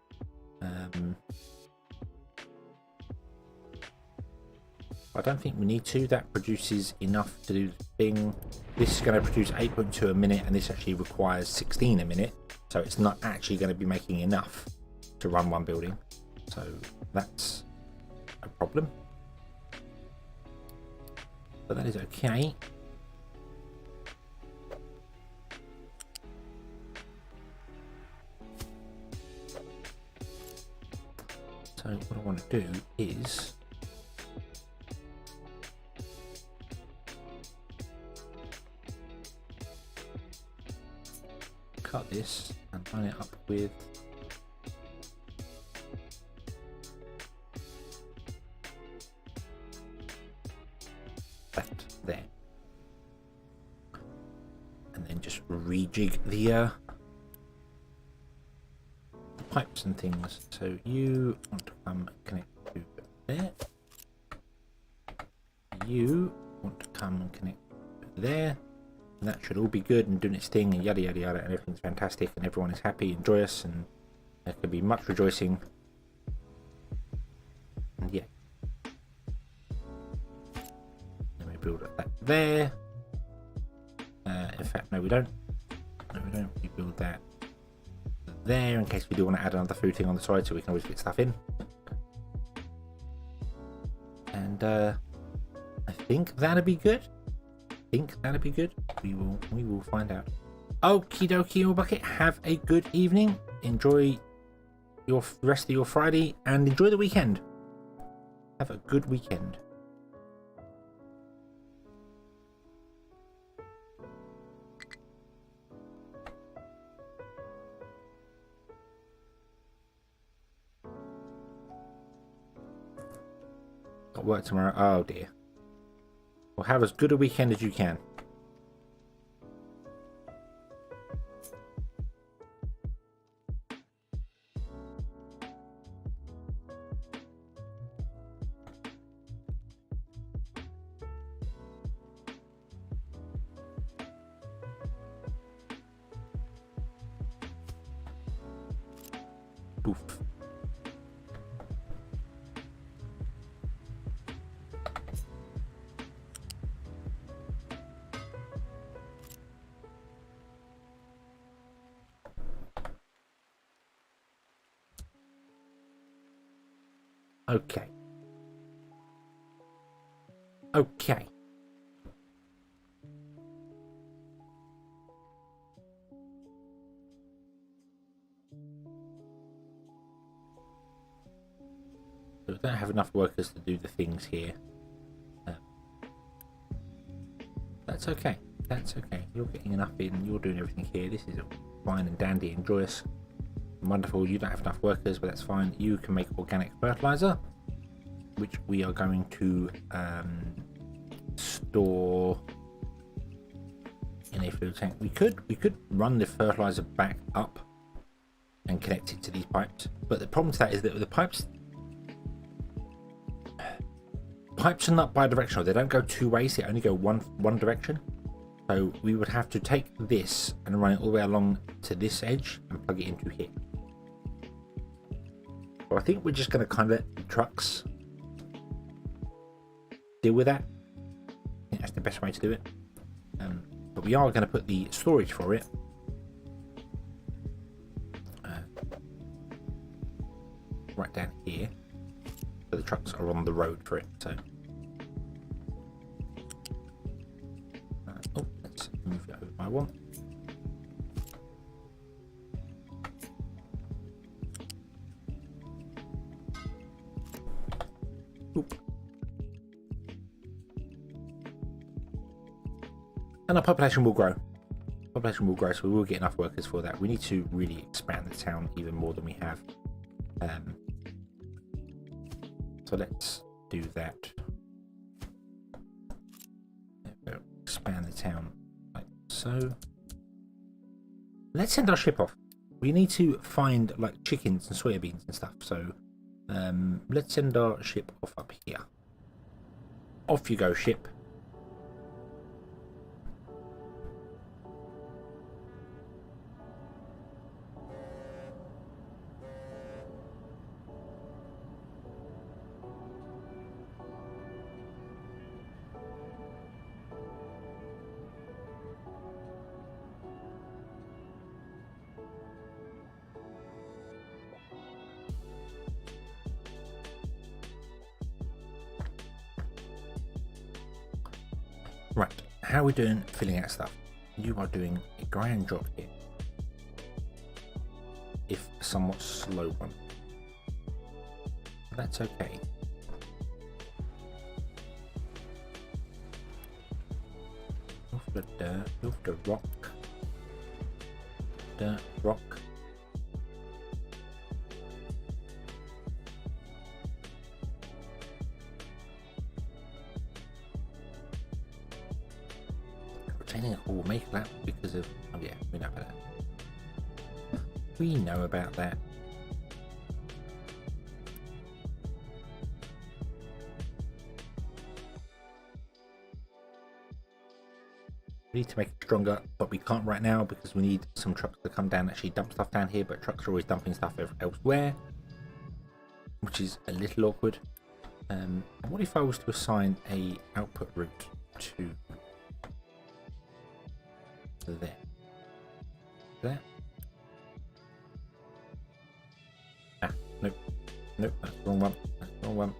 I don't think we need to. That produces enough to do the thing. This is going to produce 8.2 a minute, and this actually requires 16 a minute. So it's not actually going to be making enough to run one building. So that's a problem. But that is okay. So what I want to do is cut this and line it up with that there, and then just rejig the pipes and things. So you want to come connect to there, you want to come and connect to there. And that should all be good and doing its thing and yada yada yada, and everything's fantastic and everyone is happy and joyous, and there could be much rejoicing. And yeah. Then we build that there. In fact, no we don't. No we don't. We build that there in case we do want to add another food thing on the side so we can always fit stuff in. And I think that'll be good. We will find out. Okie dokie, all bucket. Have a good evening. Enjoy your rest of your Friday and enjoy the weekend. Have a good weekend. Got work tomorrow. Oh dear. Well, have as good a weekend as you can. Poof. Okay. Okay. So we don't have enough workers to do the things here. That's okay. That's okay. You're getting enough in. You're doing everything here. This is fine and dandy and joyous. Wonderful. You don't have enough workers, but that's fine. You can make organic fertilizer, which we are going to store in a fluid tank. We could run the fertilizer back up and connect it to these pipes, but the problem to that is that the pipes are not bidirectional. They don't go two ways. They only go one direction. So we would have to take this and run it all the way along to this edge and plug it into here. So I think we're just going to kind of let the trucks deal with that. I think that's the best way to do it. But we are going to put the storage for it right down here, so the trucks are on the road for it. So let's move it over by one. Oop. And our population will grow. Population will grow, so we will get enough workers for that. We need to really expand the town even more than we have. So let's do that. Expand the town like so. Let's send our ship off. We need to find like chickens and soybeans and stuff. So let's send our ship off up here. Off you go, ship. Right, how are we doing filling out stuff? You are doing a grand job here. If a somewhat slow one. That's okay. Off the dirt, off the rock. Dirt, rock. We'll make that because of, oh yeah, we know about that. We know about that. We need to make it stronger, but we can't right now because we need some trucks to come down and actually dump stuff down here, but trucks are always dumping stuff elsewhere, which is a little awkward. What if I was to assign a output route to there? There? Ah, nope. Nope, that's the wrong one. That's the wrong one.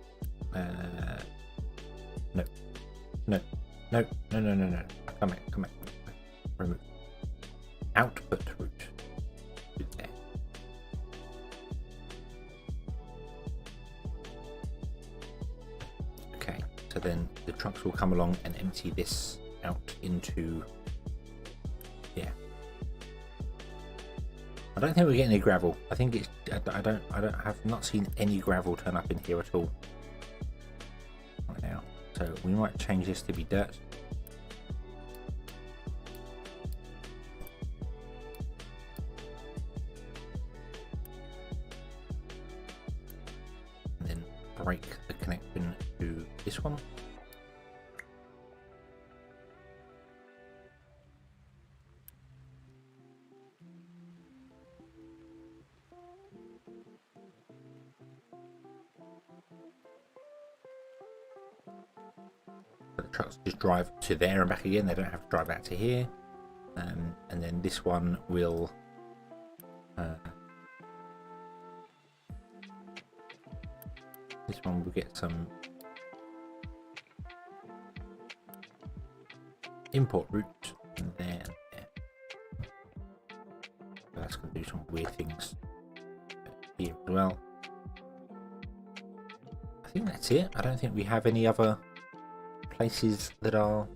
No. No. No. No, no, no, no. Come here, come here. Remove. Output route. There. Okay, so then the trucks will come along and empty this out into. Yeah. I don't think we're getting any gravel. I think it's. I have not seen any gravel turn up in here at all. Right now. So we might change this to be dirt. And then break the connection to this one. The trucks just drive to there and back again. They don't have to drive out to here. And then this one will This one will get some import routes and there. That's going to do some weird things here as well. I think that's it. I don't think we have any other places that are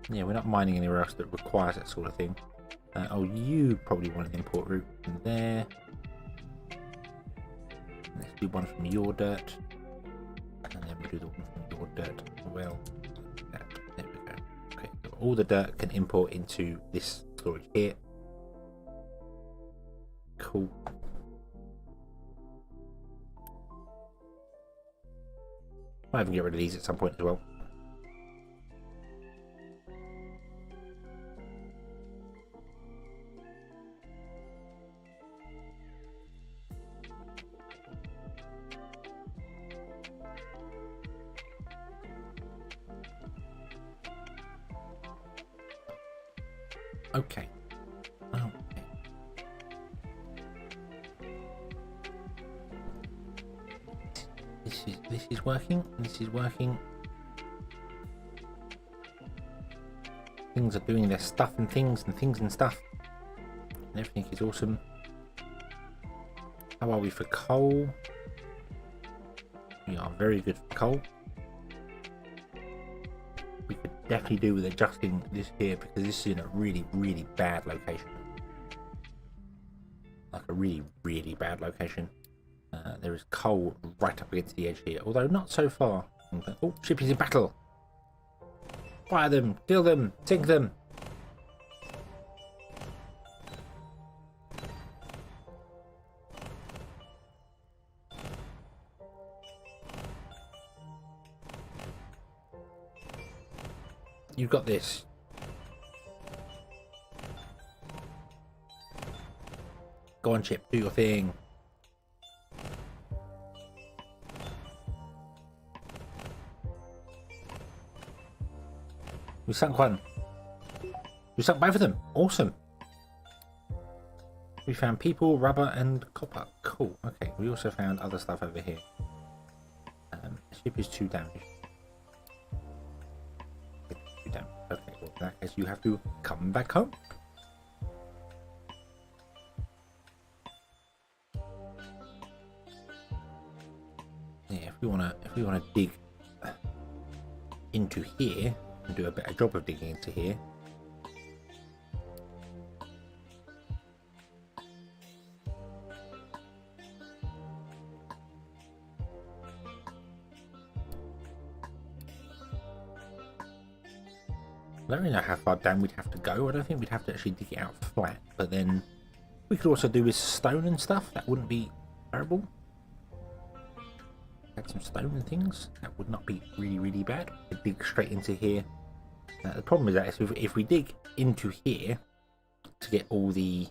we're not mining anywhere else that requires that sort of thing. Oh, you probably want an import route from there. Let's do one from your dirt, and then we'll do the one from your dirt as well. There we go. Okay, so all the dirt can import into this storage here. Cool. Might even get rid of these at some point as well. Okay. Okay. This is working. This is working. Things are doing their stuff and things and stuff. And everything is awesome. How are we for coal? We are very good for coal. We could definitely do with adjusting this here because this is in a really, really bad location. Like a really, really bad location. There is coal right up against the edge here, although not so far. Oh, ship is in battle. Fire them, kill them, sink them. You've got this. Go on, ship, do your thing. We sunk one. We sunk both of them. Awesome. We found people, rubber, and copper. Cool. Okay, we also found other stuff over here. The ship is 2 damage. 2 damage. Okay, well, in that case, you have to come back home. Yeah, if we wanna dig into here and do a better job of digging into here. I don't really know how far down we'd have to go. I don't think we'd have to actually dig it out flat, but then we could also do with stone and stuff. That wouldn't be terrible. Add some stone and things. That would not be really, really bad. We could dig straight into here. The problem is that if we dig into here to get all the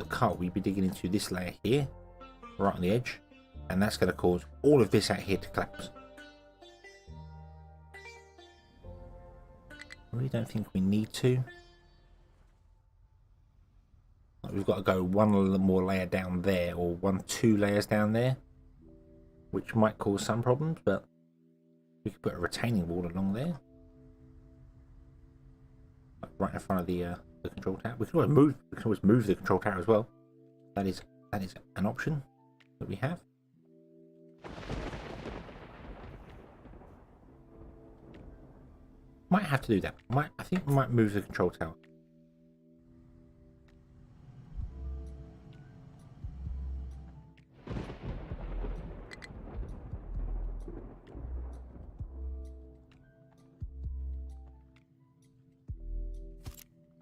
coal, we'd be digging into this layer here, right on the edge, and that's going to cause all of this out here to collapse. I really don't think we need to. Like, we've got to go one more layer down there, or 2 layers down there, which might cause some problems, but we could put a retaining wall along there, like right in front of the control tower. We can always move the control tower as well. That is an option that we have. Might have to do that. I think we might move the control tower.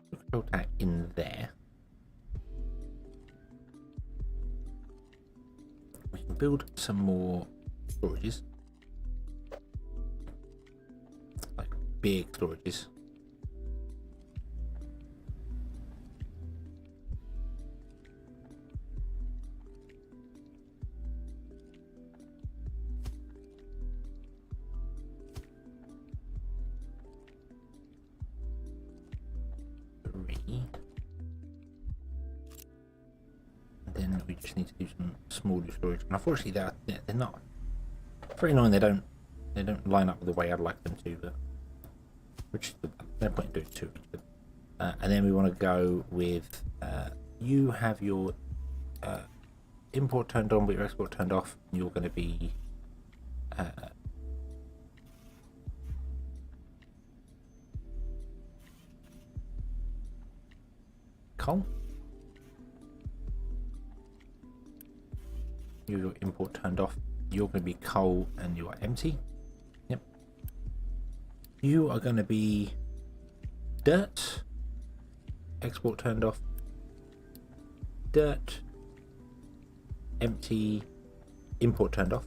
Control tower in there. We can build some more storages. Big storages. then we just need to do some smaller storage. And unfortunately, they're not very annoying. They don't line up with the way I'd like them to. But which is no point in doing two. And then we want to go with you have your import turned on, but your export turned off. And you're going to be coal. Your import turned off. You're going to be coal, and you are empty. Yep. You are going to be dirt. Export turned off. Dirt. Empty. Import turned off.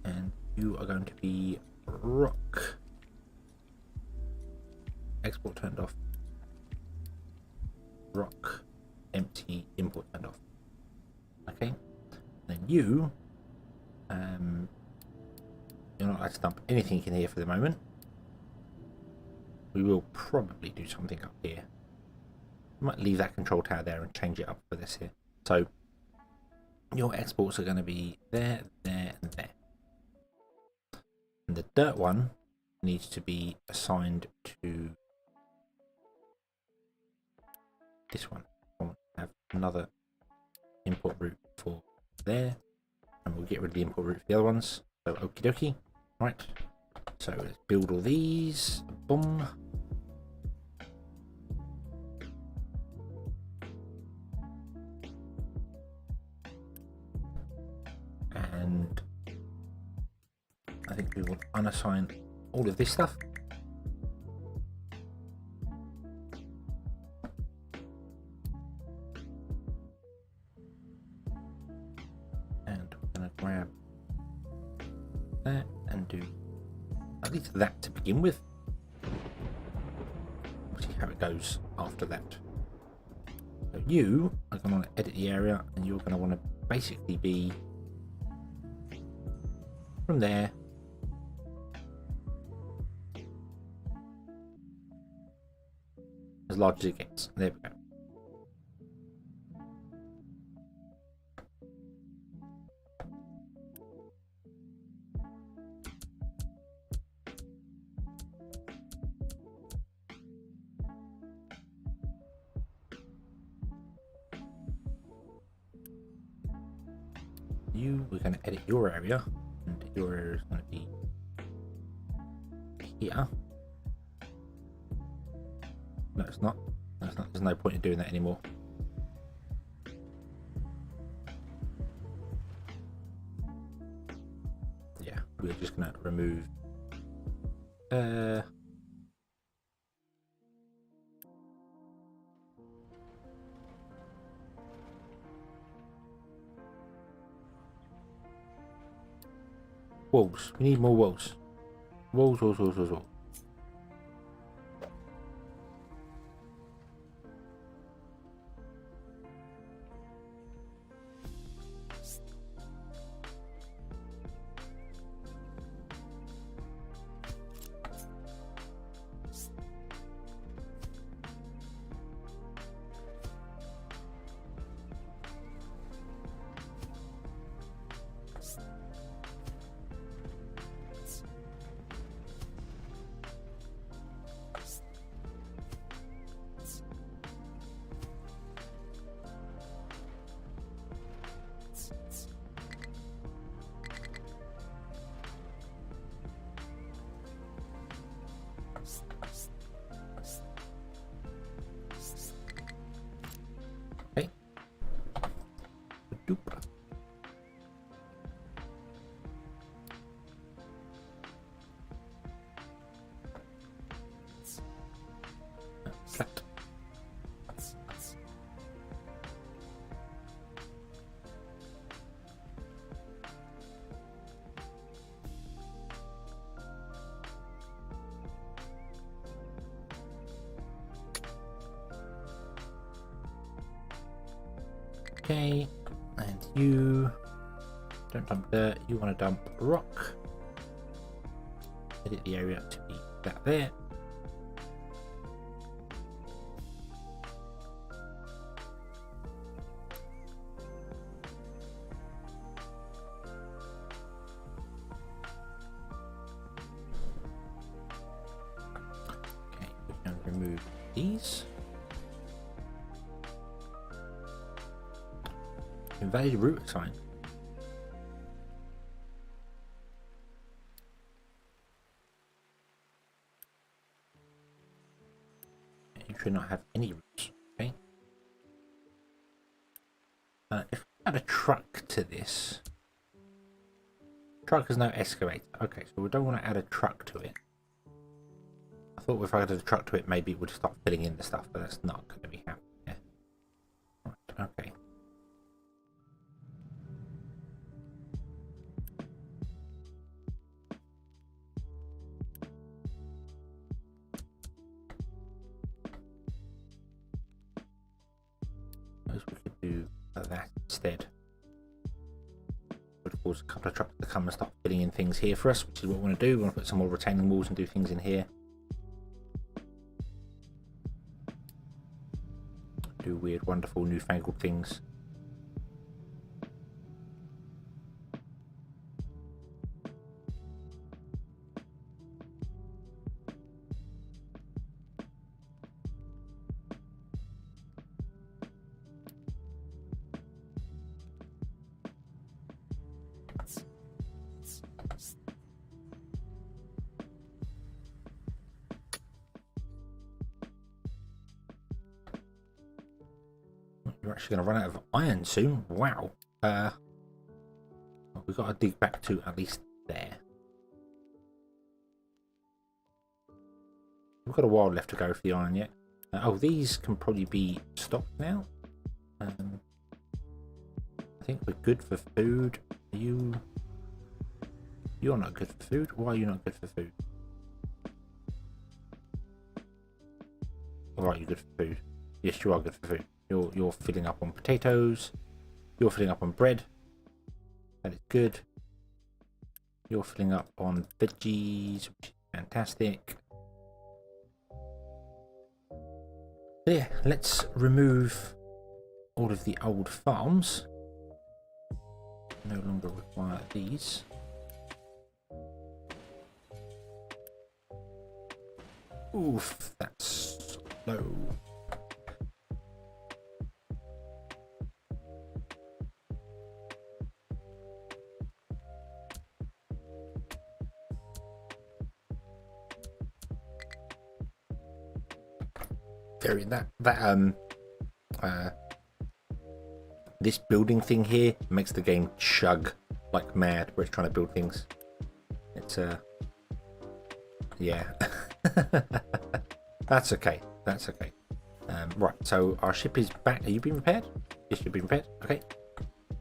And you are going to be rock. Export turned off. Rock. Empty. Import turned off. Okay. Then you're not allowed to dump anything in here for the moment. We will probably do something up here. I might leave that control tower there and change it up for this here. So your exports are going to be there, there, and there. And the dirt one needs to be assigned to this one. We'll have another import route for there, and we'll get rid of the import route for the other ones. So okie dokie. Right, so let's build all these. Boom. And I think we will unassign all of this stuff. And we're going to grab that and do at least that to begin with. We'll see how it goes after that. So you are going to want to edit the area, and you're going to want to basically be from there as large as it gets. There we go. We're going to edit your area, and your area is going to be here. No, it's not. No, it's not. There's no point in doing that anymore. Yeah, we're just going to remove walls. We need more walls. Walls. Vtuber. Flat. Okay, and you don't dump dirt, you want to dump rock. Edit the area to be that there. remove these. Invalid route assigned. You should not have any routes. Okay. If we add a truck to this, truck has no excavator. Okay, so we don't want to add a truck to it. I thought if I added a truck to it, maybe it would start filling in the stuff, but that's not going to be happening. Yeah. Right, okay. Suppose we could do that instead. Would cause a couple of trucks to come and start filling in things here for us, which is what we want to do. We want to put some more retaining walls and do things in here. Do weird, wonderful, newfangled things. We're actually going to run out of iron soon. Wow. We've got to dig back to at least there. We've got a while left to go for the iron yet. Oh, these can probably be stocked now. I think we're good for food. Are you... You're not good for food? Why are you not good for food? Alright, you're good for food. Yes, you are good for food. You're filling up on potatoes. You're filling up on bread. That is good. You're filling up on veggies, which is fantastic. So yeah, let's remove all of the old farms. No longer require these. Oof, that's slow. Very this building thing here makes the game chug like mad where it's trying to build things. It's yeah. That's okay. That's okay. Right, so our ship is back. Are you being repaired? Yes, you've been repaired. Okay.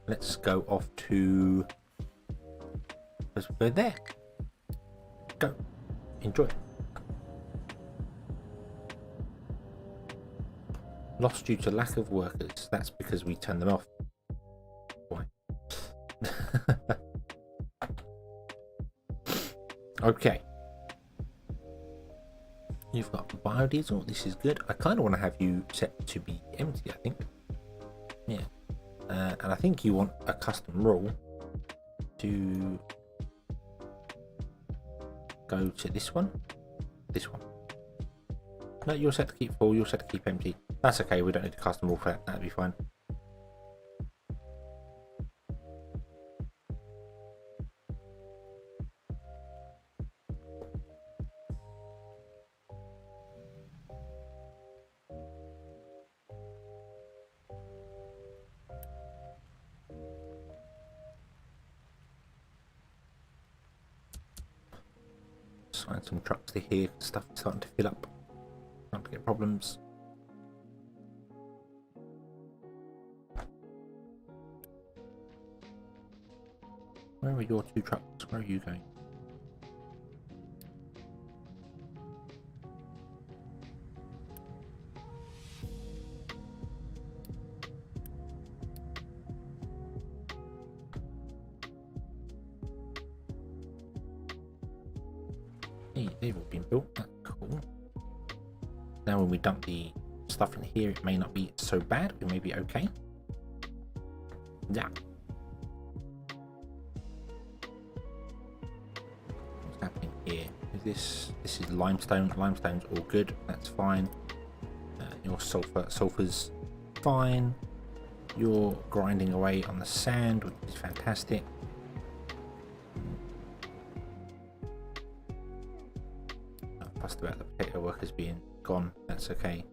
Let's go off to... Let's go there. Go. Enjoy. Lost due to lack of workers. That's because we turned them off. Why? Okay. You've got biodiesel. This is good. I kind of want to have you set to be empty, I think. Yeah. And I think you want a custom rule to go to this one. This one. No, you're set to keep full. You're set to keep empty. That's okay. We don't need a custom rule for that. That'd be fine. Assign some trucks to here. Stuff is starting to fill up. Starting to get problems. Where are your two trucks? Where are you going? Hey, they've all been built. That's cool. Now when we dump the stuff in here, it may not be so bad. We may be okay. Yeah. Happening here? This is limestone. Limestone's all good. That's fine. Your sulfur's fine. You're grinding away on the sand, which is fantastic. Not fussed about the potato workers being gone. That's okay.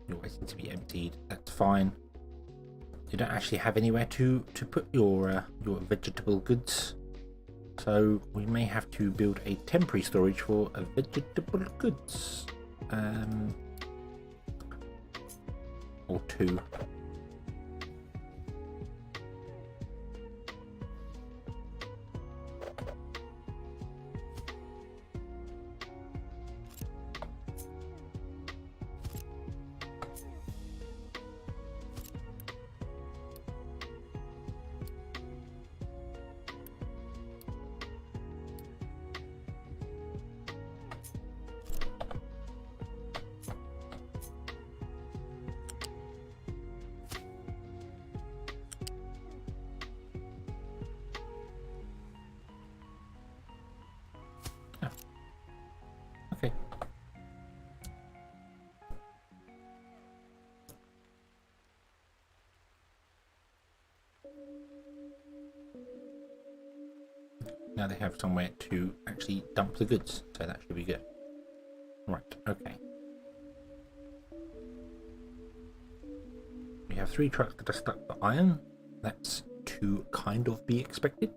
You're waiting to be emptied. That's fine. You don't actually have anywhere to put your vegetable goods, so we may have to build a temporary storage for vegetable goods, or two. Okay. Now they have somewhere to actually dump the goods, so that should be good. Right, okay. We have 3 trucks that are stuck for iron. That's to kind of be expected.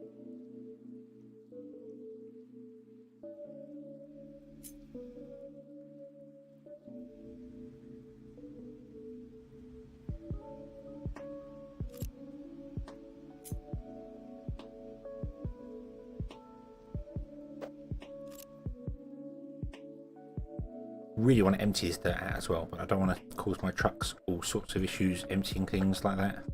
Really want to empty this dirt out as well, but I don't want to cause my trucks all sorts of issues emptying things like that.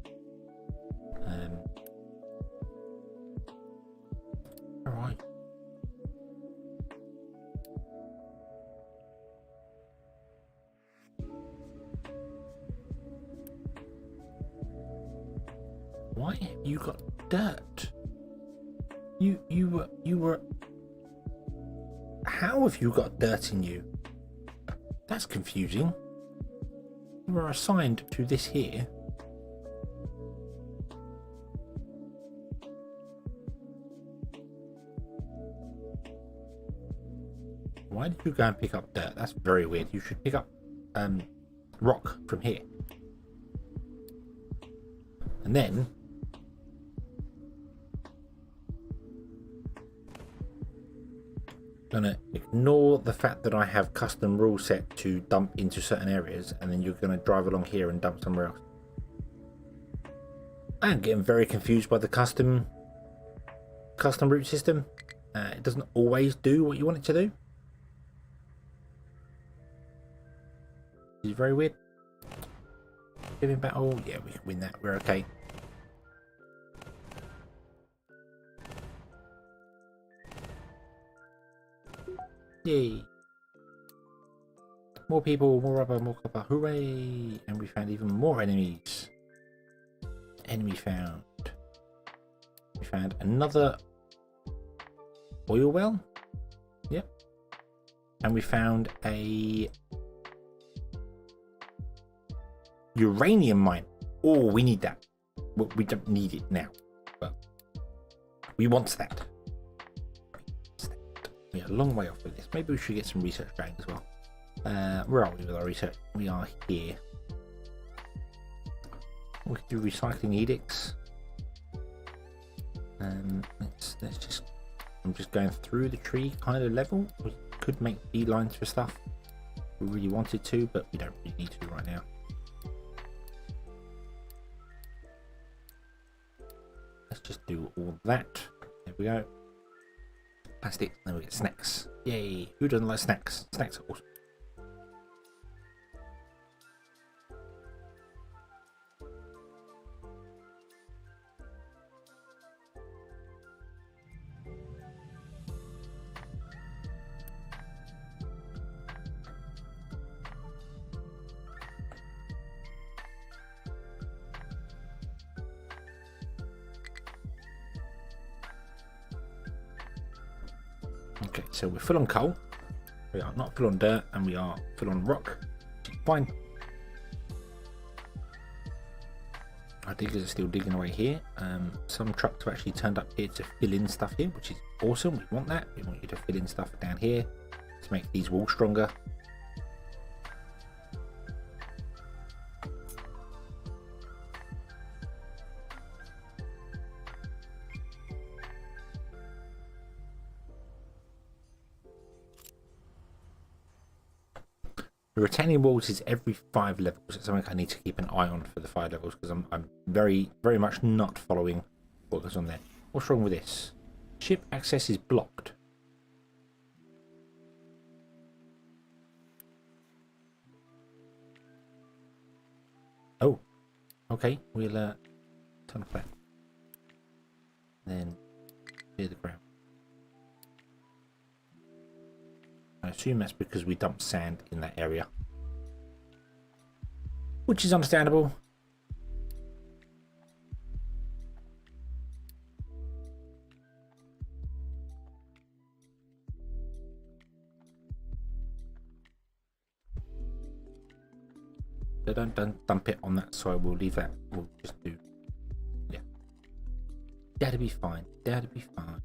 Alright. Why have you got dirt? You were. How have you got dirt in you? That's confusing. You were assigned to this here. Why did you go and pick up dirt? That's very weird. You should pick up rock from here. And then gonna ignore the fact that I have custom rules set to dump into certain areas, and then you're gonna drive along here and dump somewhere else. I am getting very confused by the custom route system. It doesn't always do what you want it to do. It's very weird. Giving battle, yeah, we can win that. We're okay. Yay! More people, more rubber, more copper. Hooray! And we found even more enemies. Enemy found. We found another oil well. Yep. And we found a uranium mine. Oh, we need that. Well, we don't need it now, but we want that. We are a long way off with this. Maybe we should get some research going as well. Where are we with our research? We are here. We can do recycling edicts. Let's just. I'm just going through the tree kind of level. We could make beelines for stuff if we really wanted to, but we don't really need to right now. Let's just do all that. There we go. Plastic, then we get snacks. Yay! Who doesn't like snacks? Snacks are awesome. Okay, so we're full on coal. We are not full on dirt, and we are full on rock. Fine. Our diggers are still digging away here. Some trucks have actually turned up here to fill in stuff here, which is awesome. We want that. We want you to fill in stuff down here to make these walls stronger. The retaining walls is every 5 levels. It's something I need to keep an eye on for the 5 levels because I'm very much not following what goes on there. What's wrong with this? Ship access is blocked. Oh, okay. We'll turn off that. Then clear the ground. I assume that's because we dumped sand in that area, which is understandable. So don't dump it on that side. We'll leave that. We'll just do, yeah. That'll be fine. That'll be fine.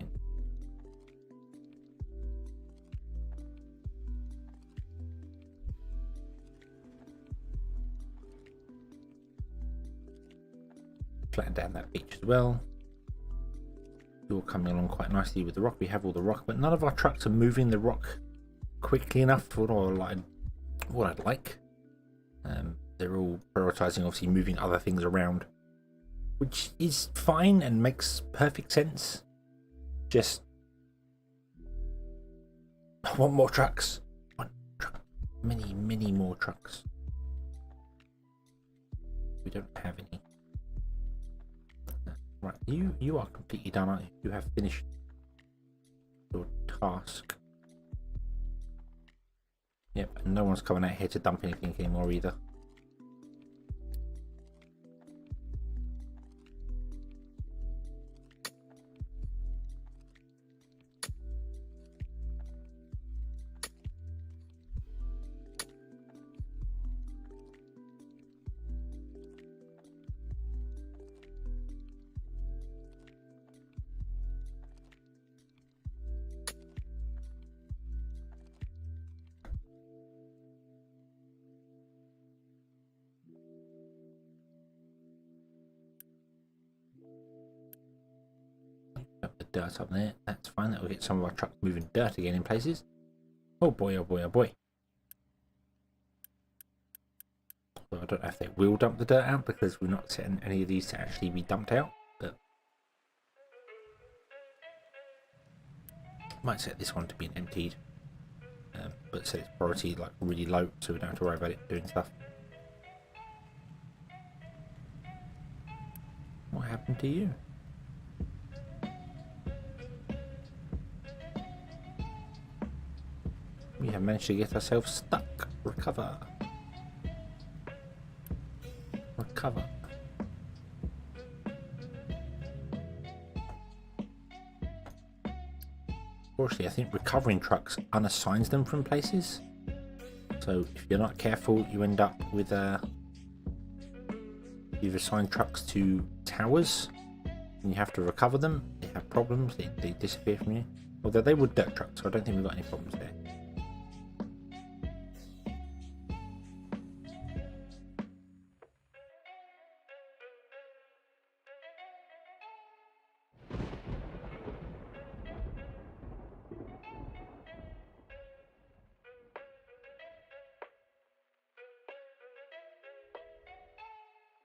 Flatten down that beach as well. You're coming along quite nicely with the rock. We have all the rock, but none of our trucks are moving the rock quickly enough for what I'd like. They're all prioritizing, obviously, moving other things around, which is fine and makes perfect sense. Just, I want more trucks. Many more trucks. We don't have any. Right, you are completely done, aren't you? You have finished your task. Yep, and no one's coming out here to dump anything anymore either. The dirt up there, that's fine. That will get some of our trucks moving dirt again in places. Oh boy, oh boy, oh boy. Well, I don't know if they will dump the dirt out because we're not setting any of these to actually be dumped out, but might set this one to be emptied, but set its priority like really low so we don't have to worry about it doing stuff. What happened to you? We have managed to get ourselves stuck. Recover. Recover. Unfortunately, I think recovering trucks unassigns them from places. So if you're not careful, you end up with you've assigned trucks to towers and you have to recover them. They have problems, they disappear from you. Although they were dirt trucks, so I don't think we've got any problems there.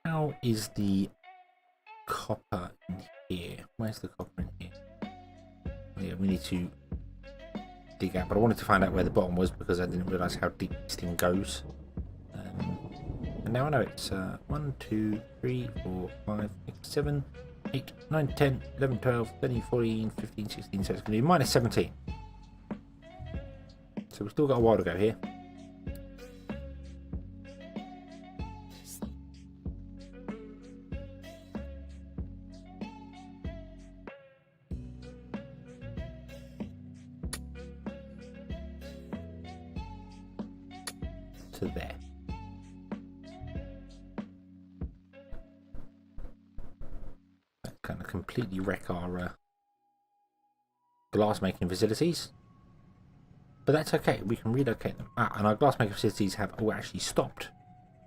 How is the copper in here? Where's the copper in here? Yeah, we need to dig out, but I wanted to find out where the bottom was because I didn't realise how deep this thing goes. And now I know it's 1, 2, 3, 4, 5, 6, 7, 8, 9, 10, 11, 12, 13, 14, 15, 16, so it's going to be minus 17. So we've still got a while to go here. to there. That kind of completely wreck our glass making facilities. But that's okay, we can relocate them. And our glass making facilities have all actually stopped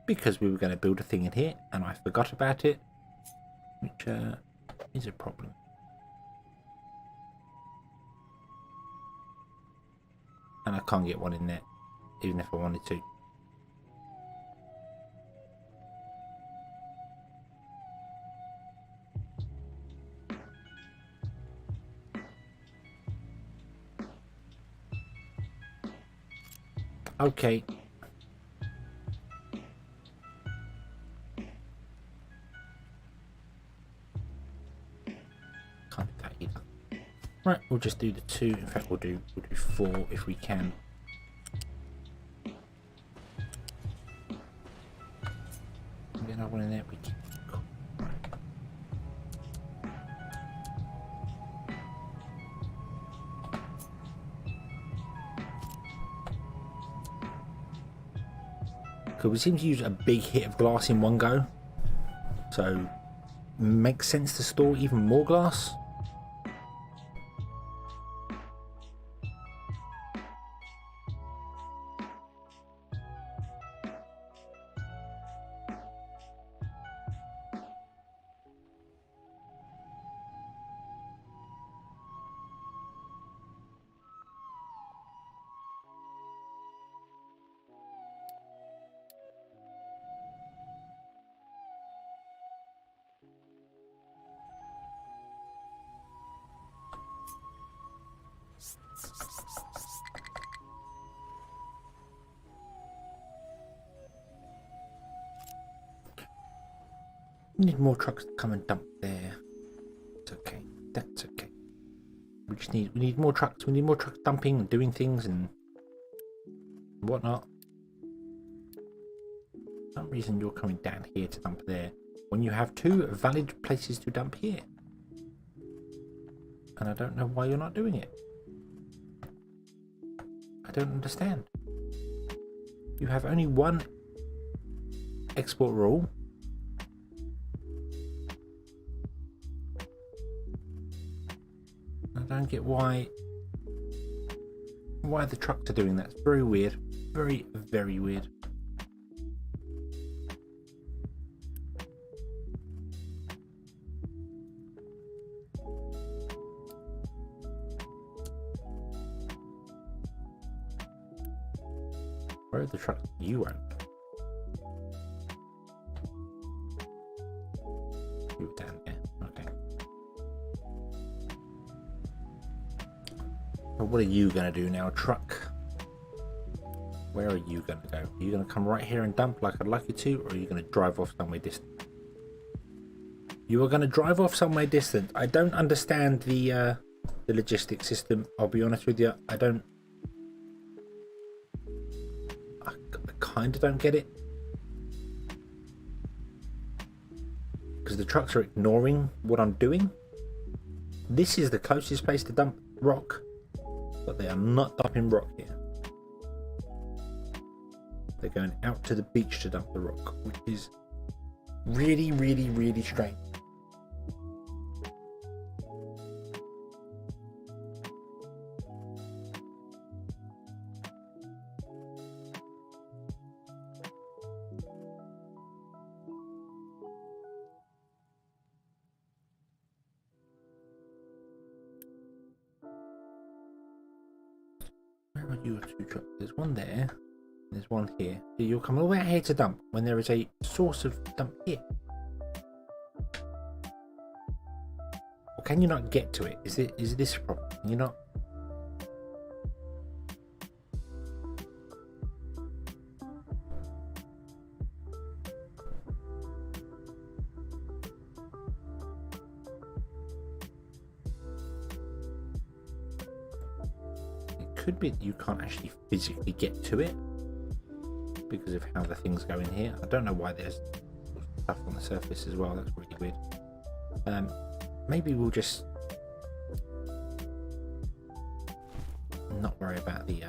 because we were going to build a thing in here and I forgot about it, which is a problem. And I can't get one in there, even if I wanted to. Okay. Can't do that either. Right, we'll just do the 2. In fact, we'll do 4 if we can. Get another one in there. We can. Cool. Cool. We seem to use a big hit of glass in one go, so makes sense to store even more glass. We need more trucks to come and dump there. It's okay. That's okay. We need more trucks. We need more trucks dumping and doing things and whatnot. For some reason you're coming down here to dump there when you have 2 valid places to dump here. And I don't know why you're not doing it. I don't understand. You have only 1 export rule. I don't get why the trucks are doing that. It's very weird. Very, very weird. Where are the trucks you own? You were down there. Okay. But what are you going to do now, truck? Where are you going to go? Are you going to come right here and dump like I'd like you to, or are you going to drive off somewhere distant? You are going to drive off somewhere distant. I don't understand the logistics system. I'll be honest with you. I kind of don't get it. Because the trucks are ignoring what I'm doing. This is the closest place to dump rock, but they are not dumping rock here. They're going out to the beach to dump the rock, which is really, really, really strange. Where are your 2 trucks? There's one there. There's one here. So you'll come all the way out here to dump when there is a source of dump here. Or can you not get to it? Is this a problem? Can you not? It could be that you can't actually physically get to it because of how the things go in here. I don't know why there's stuff on the surface as well. That's really weird. Maybe we'll just not worry about the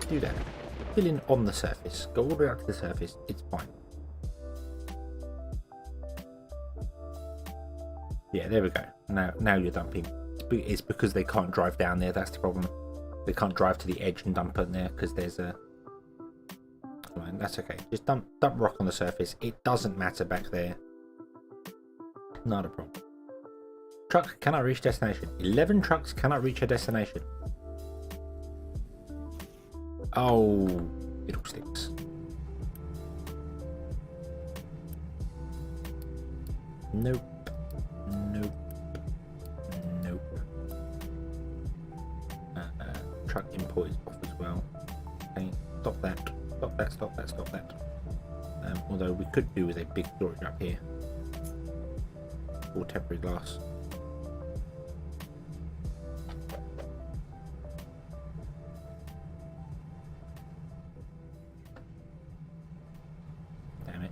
Do that. Fill in on the surface. Go all the way out to the surface. It's fine. Yeah, there we go. Now you're dumping. It's because they can't drive down there. That's the problem. They can't drive to the edge and dump in there because there's a... Fine, that's okay. Just dump rock on the surface. It doesn't matter back there. Not a problem. Truck cannot reach destination. 11 trucks cannot reach a destination. Oh, fiddlesticks. Nope. Nope. Nope. Truck import is off as well. Okay, stop that. Stop that, stop that, stop that. Although we could do with a big storage up here. Or temporary glass. Damn it.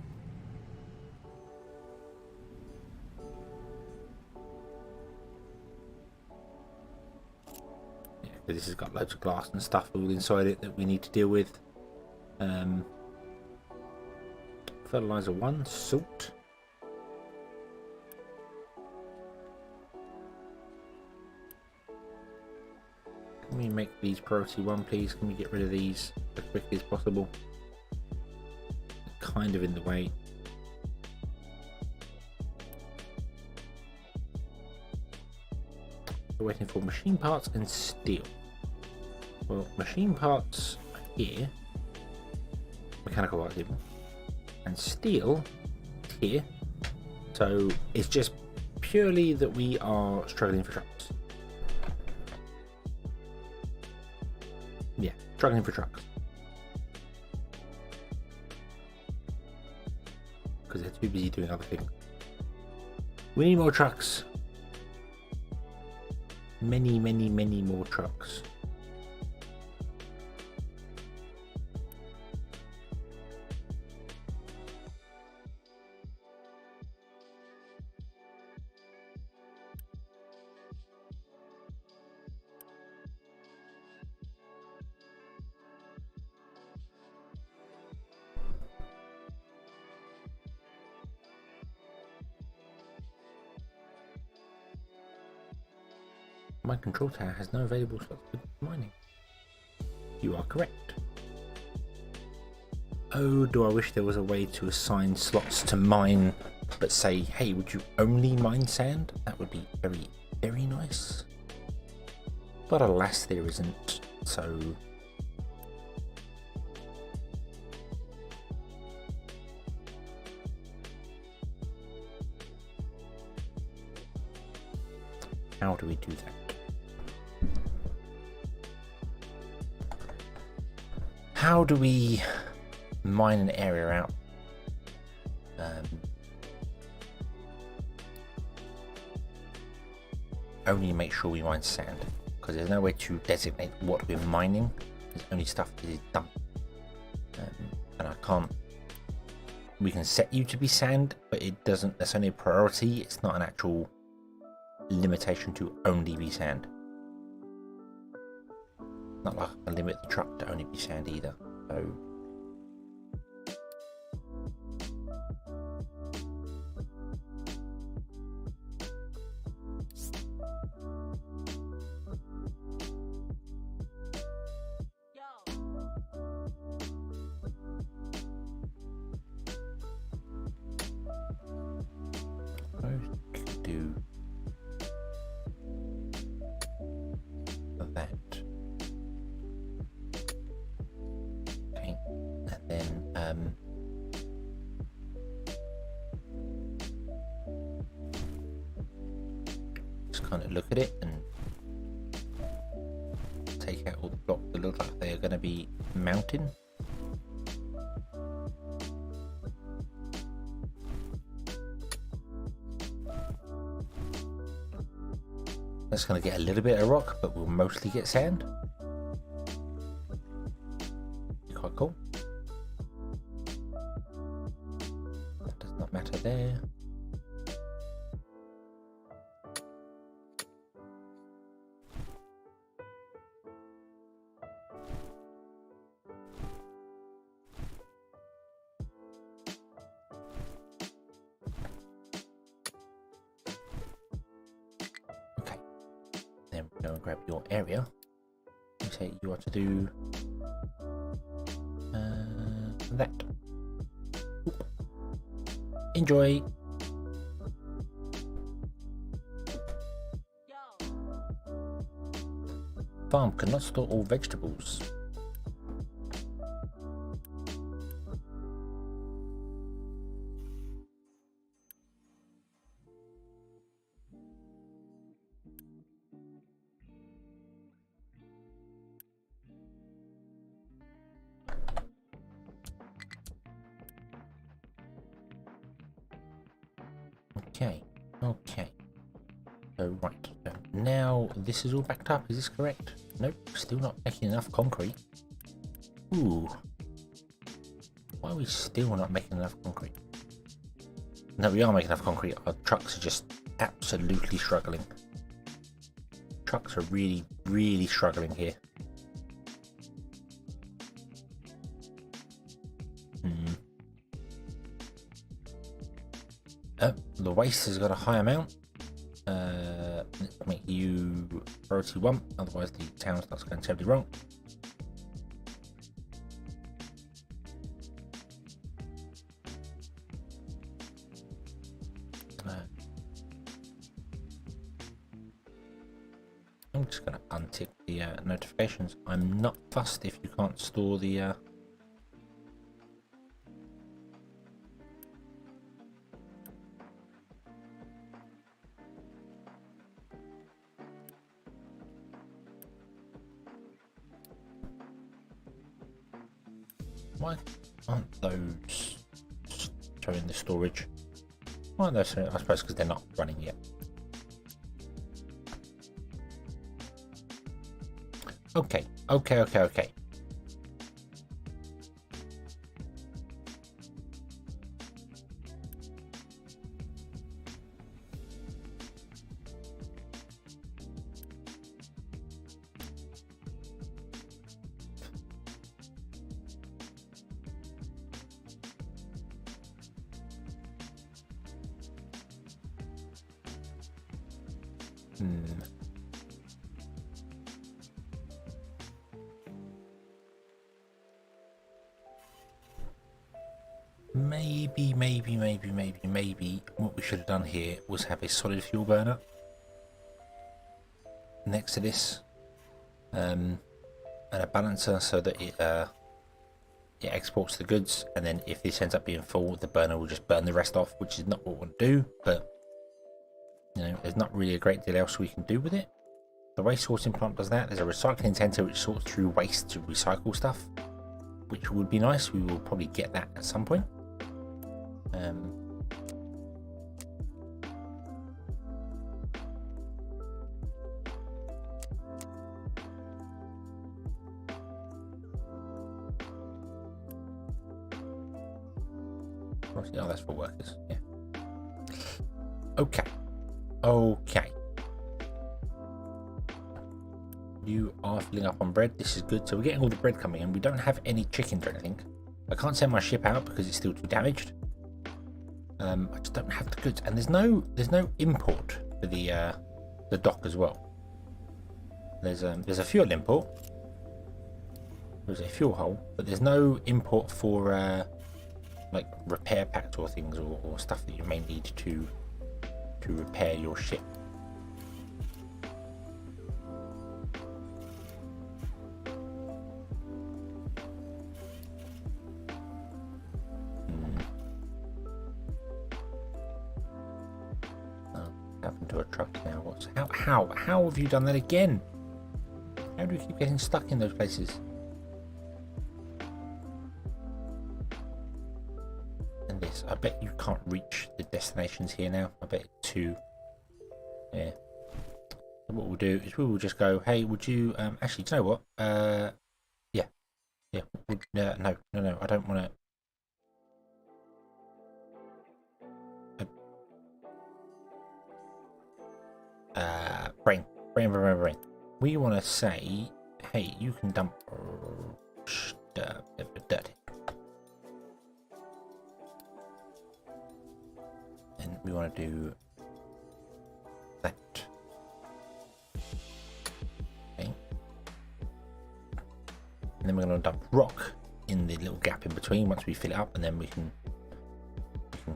Yeah, this has got loads of glass and stuff all inside it that we need to deal with. Fertilizer 1, salt. Can we make these priority 1, please? Can we get rid of these as quickly as possible? They're kind of in the way. We're waiting for machine parts and steel. Well, machine parts are here. Mechanical parts even. And steel here. So it's just purely that we are struggling for trucks. Yeah, struggling for trucks. Because they're too busy doing other things. We need more trucks. Many, many, many more trucks. My control tower has no available slots for mining. You are correct. Oh, do I wish there was a way to assign slots to mine, but say, hey, would you only mine sand? That would be very, very nice. But alas, there isn't, so... How do we do that? How do we mine an area out? Only make sure we mine sand, because there's no way to designate what we're mining. There's only stuff that is done, and I can't. We can set you to be sand, but it doesn't. That's only a priority. It's not an actual limitation to only be sand. Not like I limit the truck to only be sand either. So do that. Okay, and then just kind of look at it and take out all the blocks that look like they're going to be mounting. That's going to get a little bit of rock, but we'll mostly get sand. Quite cool. That does not matter there. grab your area. You say you are to do that. Oop. Enjoy. Farm cannot store all vegetables. Okay. So right, so now this is all backed up, is this correct? Nope, still not making enough concrete. Ooh. Why are we still not making enough concrete? No, we are making enough concrete. Our trucks are just absolutely struggling. Trucks are really, really struggling here. The waste has got a high amount. Let's make you priority 1, otherwise the town starts going terribly wrong. I'm just going to untick the notifications. I'm not fussed if you can't store the why aren't those showing the storage? Why aren't those showing? I suppose because they're not running yet. Okay. Maybe what we should have done here was have a solid fuel burner next to this, and a balancer so that it exports the goods, and then if this ends up being full, the burner will just burn the rest off, which is not what we want to do, but you know, there's not really a great deal else we can do with it. The waste sorting plant does that. There's a recycling centre which sorts through waste to recycle stuff, which would be nice. We will probably get that at some point. Oh, that's for workers. Yeah. Okay. You are filling up on bread. This is good. So we're getting all the bread coming in. We don't have any chickens or anything. I can't send my ship out because it's still too damaged. I just don't have the goods, and there's no import for the dock as well. There's a fuel import. There's a fuel hole, but there's no import for like repair packs or things or stuff that you may need to repair your ship. Happened to a truck now? How have you done that again? How do you keep getting stuck in those places? And this, I bet you can't reach the destinations here now. I bet it's too. Yeah. So what we'll do is we will just go. Hey, would you actually? Do you know what? Yeah. No. I don't want to. Brain. We want to say, hey, you can dump dirt. And we want to do that. in the little gap in between once we fill it up, and then we can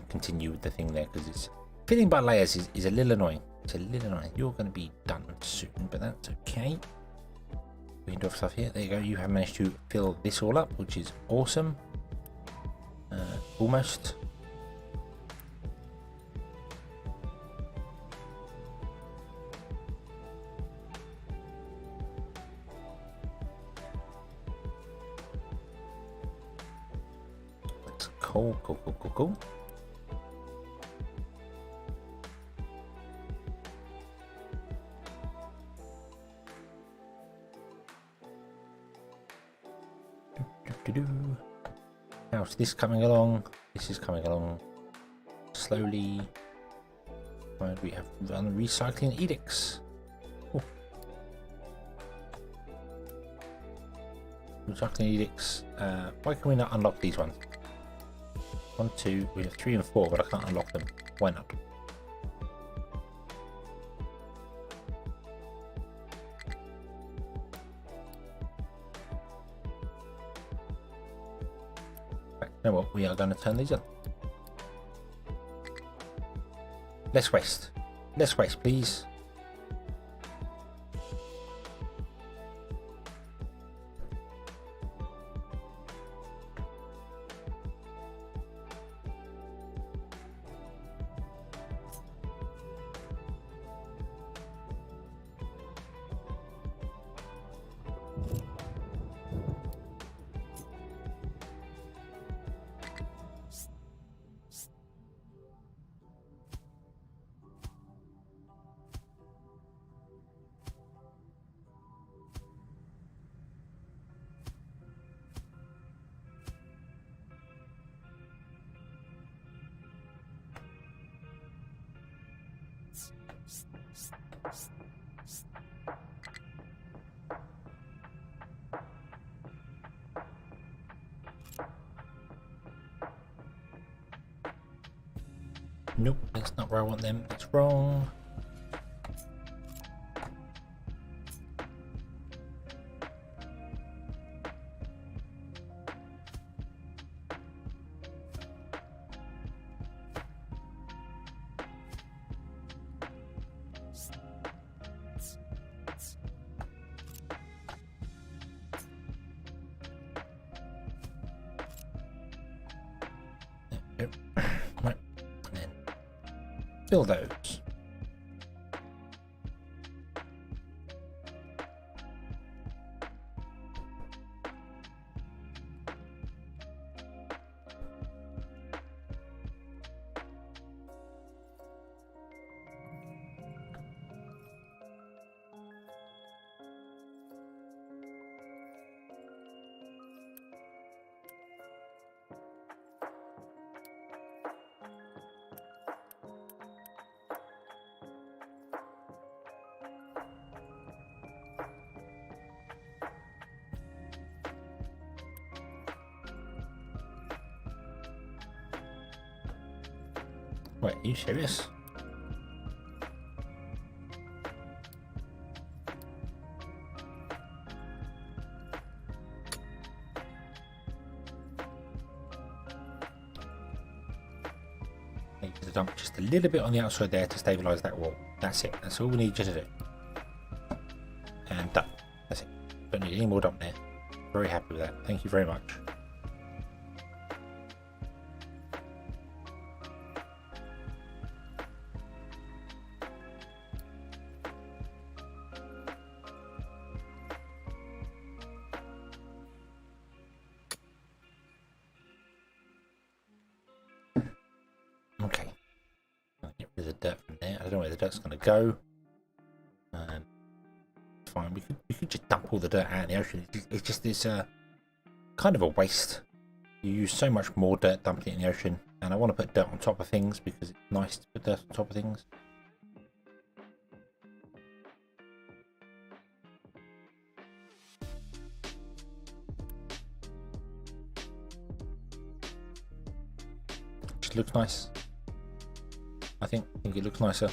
continue with the thing there, because it's filling by layers is a little annoying. It's a little annoying. You're going to be done soon, but that's okay. We can do stuff here. There you go. You have managed to fill this all up, which is awesome. Almost. That's cool. Cool. How's this coming along? This is coming along slowly. Right, we have run recycling edicts. Ooh. Recycling edicts. Why can we not unlock these ones? 1, 2, we have 3 and 4, but I can't unlock them. Why not? You know what? We are going to turn these on. Less waste. Less waste, please. Nope, that's not where I want them. That's wrong. Right. And then fill those. Wait, are you serious? Need to dump just a little bit on the outside there to stabilise that wall. That's it. That's all we need you to do. And done. That's it. Don't need any more dump there. Very happy with that. Thank you very much. Okay, I'll get rid of the dirt from there. I don't know where the dirt's going to go. Fine, we could just dump all the dirt out in the ocean. It's just this kind of a waste. You use so much more dirt dumping it in the ocean, and I want to put dirt on top of things because it's nice to put dirt on top of things. Just looks nice. I think it looks nicer.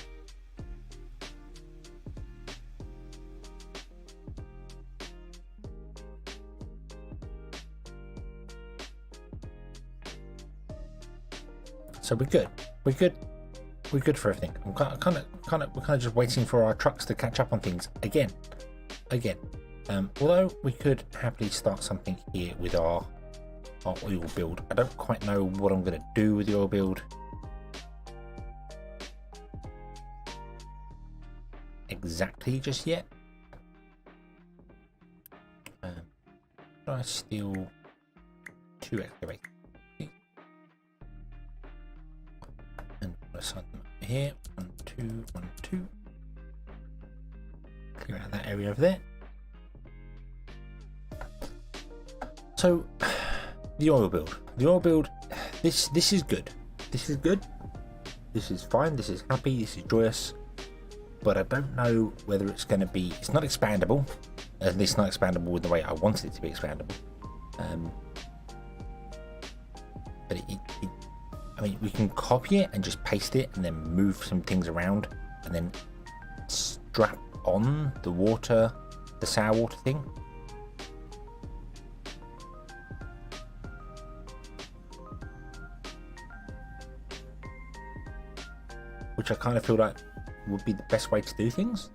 So we're good. We're good. We're good for everything. We're kind of just waiting for our trucks to catch up on things again. Although we could happily start something here with our oil build. I don't quite know what I'm going to do with the oil build exactly just yet. Should I steal 2 excavators? And assign them over here. 1, 2, 1, 2. Clear out that area over there. So the oil build. The oil build. This is good. This is good. This is fine. This is happy. This is joyous. But I don't know whether it's going to be. It's not expandable. At least not expandable in the way I wanted it to be expandable. But I mean, we can copy it and just paste it and then move some things around and then strap on the water, the sour water thing. Which I kind of feel like would be the best way to do things.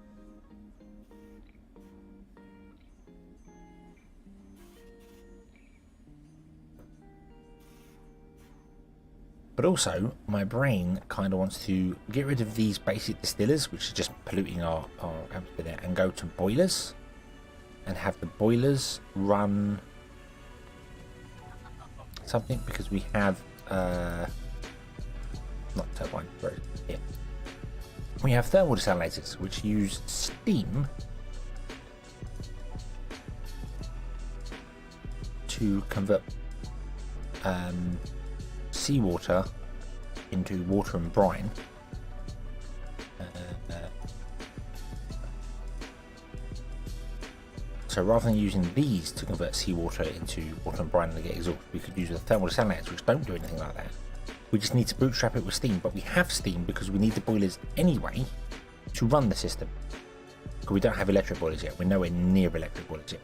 But also, my brain kind of wants to get rid of these basic distillers, which are just polluting our atmosphere there, and go to boilers, and have the boilers run something, because we have not turbine, but yeah, we have thermal desalinators which use steam to convert seawater into water and brine. So rather than using these to convert seawater into water and brine and get exhaust, we could use the thermal desalinators, which don't do anything like that. We just need to bootstrap it with steam, but we have steam because we need the boilers anyway to run the system. Because we don't have electric boilers yet. We're nowhere near electric boilers yet.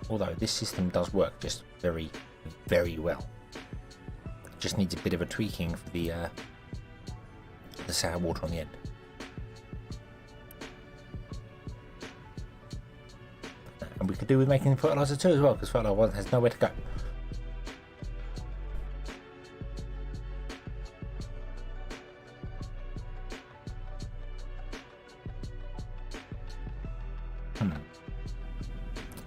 Although this system does work just very, very well. It just needs a bit of a tweaking for the sour water on the end. And we could do with making fertilizer too as well, because fertilizer has nowhere to go.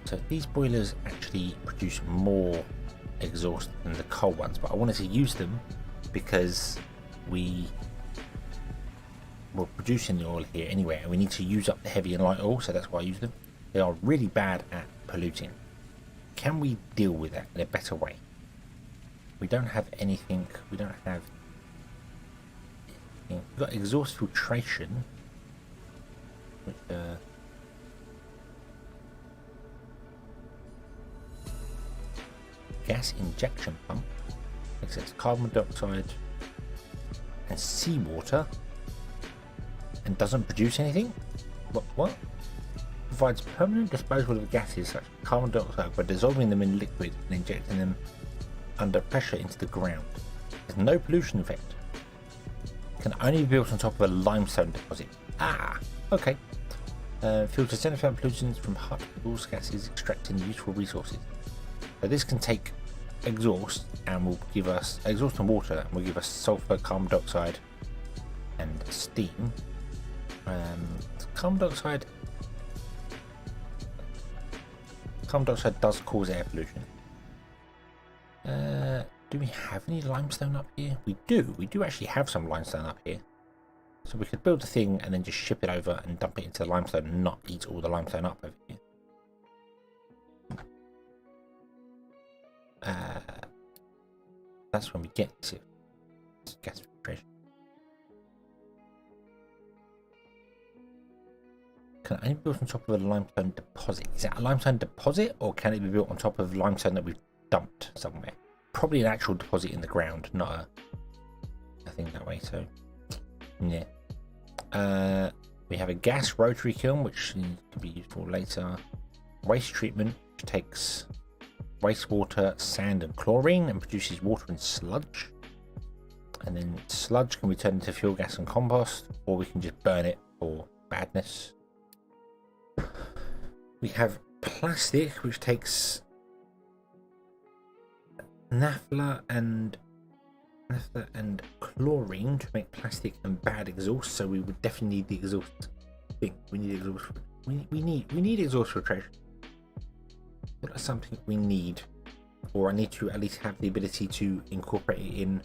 So these boilers actually produce more exhaust than the coal ones, but I wanted to use them because we were producing the oil here anyway, and we need to use up the heavy and light oil, so that's why I use them. They are really bad at polluting. Can we deal with that in a better way? We don't have anything. We don't have anything. We've got exhaust filtration, which gas injection pump accepts carbon dioxide and seawater and doesn't produce anything. What? Provides permanent disposal of gases such as carbon dioxide by dissolving them in liquid and injecting them under pressure into the ground. There's no pollution effect. Can only be built on top of a limestone deposit. Okay. Filters 10% pollutants from hot exhaust gases, extracting useful resources. So this can take exhaust and will give us exhaust and water, and will give us sulfur, carbon dioxide, and steam. Carbon dioxide does cause air pollution. Do we have any limestone up here? We do actually have some limestone up here. So we could build a thing and then just ship it over and dump it into the limestone and not eat all the limestone up over here. That's when we get to gas filtration. Can it only be built on top of a limestone deposit? Is that a limestone deposit, or can it be built on top of limestone that we've dumped somewhere? Probably an actual deposit in the ground, not a thing that way. So yeah, We have a gas rotary kiln, which can be used for later. Waste treatment, which takes wastewater, sand, and chlorine and produces water and sludge. And then sludge can be turned into fuel gas and compost, or we can just burn it for badness. We have plastic, which takes naphtha and chlorine to make plastic and bad exhaust. So we would definitely need the exhaust thing. We need exhaust. We need exhaust filtration. But that's something we need, or I need to at least have the ability to incorporate it in.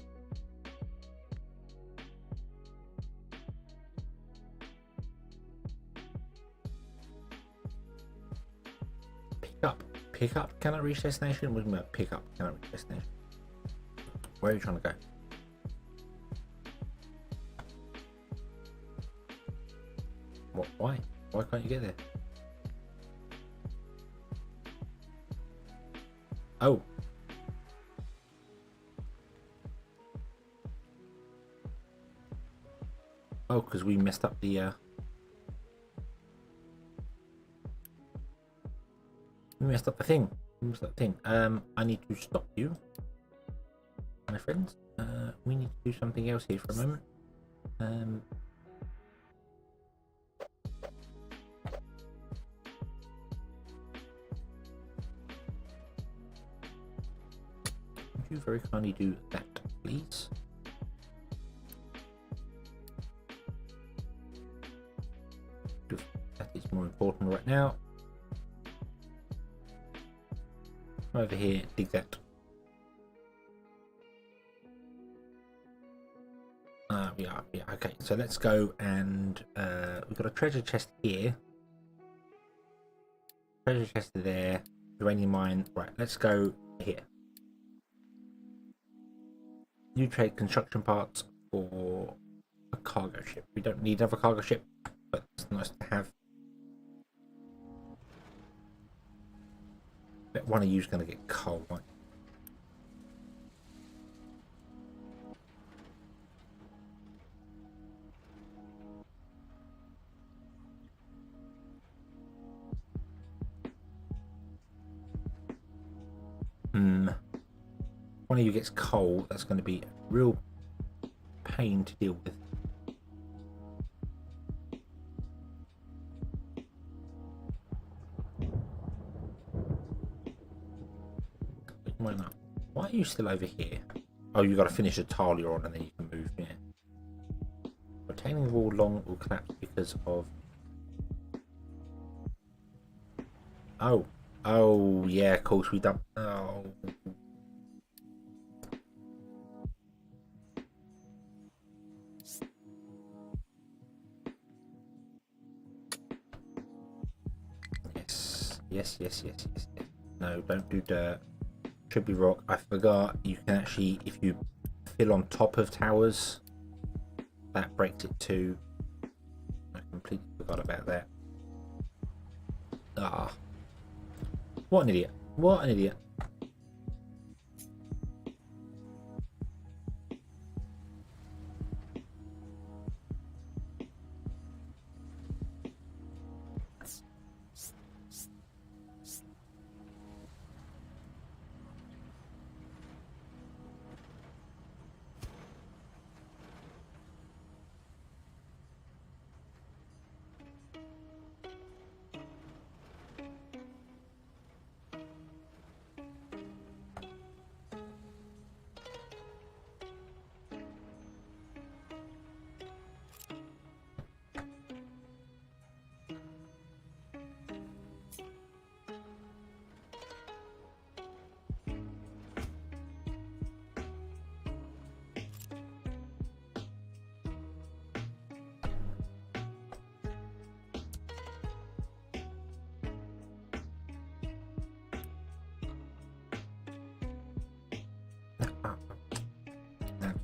Pick up cannot reach destination. What do you mean pick up cannot reach destination? Where are you trying to go? What? Why can't you get there? Oh, because we messed up the thing. I need to stop you, my friends. We need to do something else here for a moment. Would you very kindly do that, please? That is more important right now. Come over here, dig that. Yeah, okay, so let's go and we've got a treasure chest here. Treasure chest there, uranium mine. Right, let's go here. You trade construction parts for a cargo ship. We don't need another cargo ship, but it's nice to have. Bet one of you's going to get coal, right? One of you gets coal. That's going to be a real pain to deal with. Why are you still over here? Oh, you got to finish the tile you're on and then you can move. Yeah. Retaining wall long will collapse because of. Oh yeah, of course we done. Oh. Yes. No, don't do dirt. Should be rock. I forgot. You can actually, if you fill on top of towers, that breaks it too. I completely forgot about that. Ah. What an idiot. What an idiot.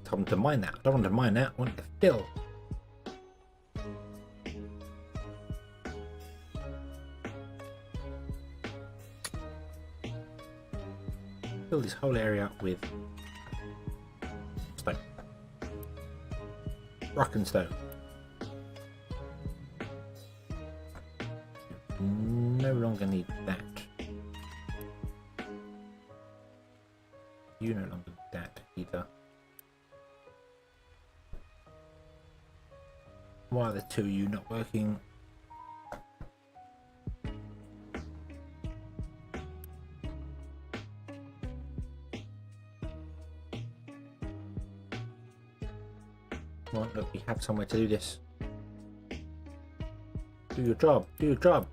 I want to mine that. I don't want to mine that. I want to fill. Fill this whole area with stone. Rock and stone. longer need that. You no longer need that either. Why are the two of you not working? Well, look, we have somewhere to do this. Do your job. Do your job.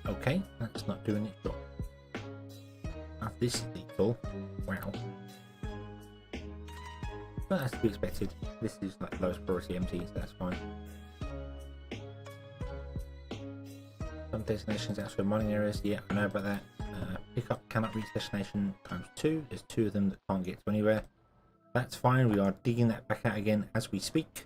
Okay, that's not doing its job. This is lethal. Wow. But that's to be expected. This is like lowest priority MT, so that's fine. Some destinations outside mining areas, yeah, I know about that. Pickup cannot reach destination ×2. There's 2 of them that can't get to anywhere. That's fine, we are digging that back out again as we speak.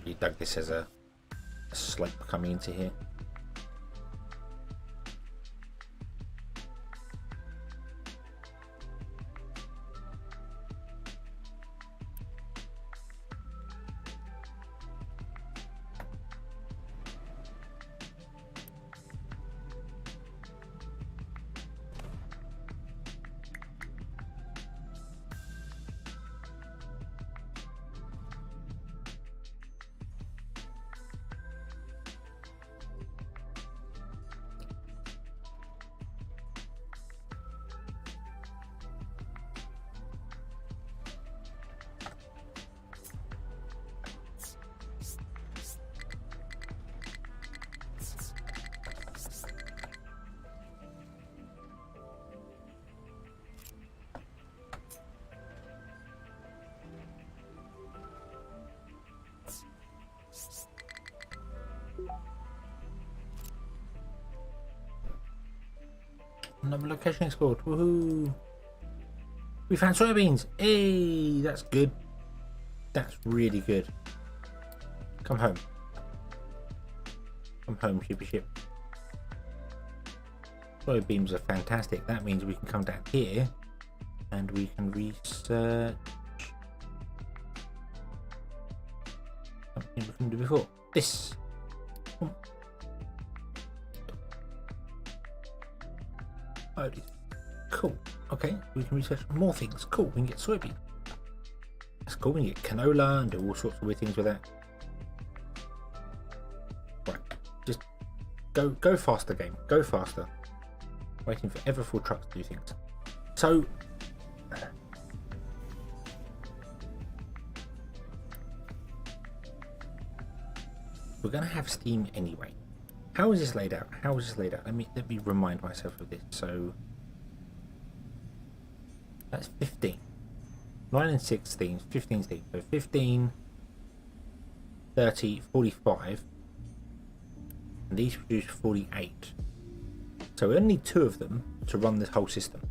We dug this as a slope coming into here. Another location explored. Woohoo! We found soybeans. Hey, that's good. That's really good. Come home. Come home, shippy ship. Soybeans are fantastic. That means we can come down here and we can research something we couldn't do before. This. Cool. Okay, we can research more things. Cool. We can get soybean. That's cool. We can get canola and do all sorts of weird things with that. Right. Just go faster, game. Go faster. Waiting for ever full trucks to do things. So we're gonna have steam anyway. How is this laid out? How is this laid out? Let me remind myself of this. So that's 15. 9 and 16, 15 steam. So 15, 30, 45. And these produce 48. So we only need 2 of them to run this whole system.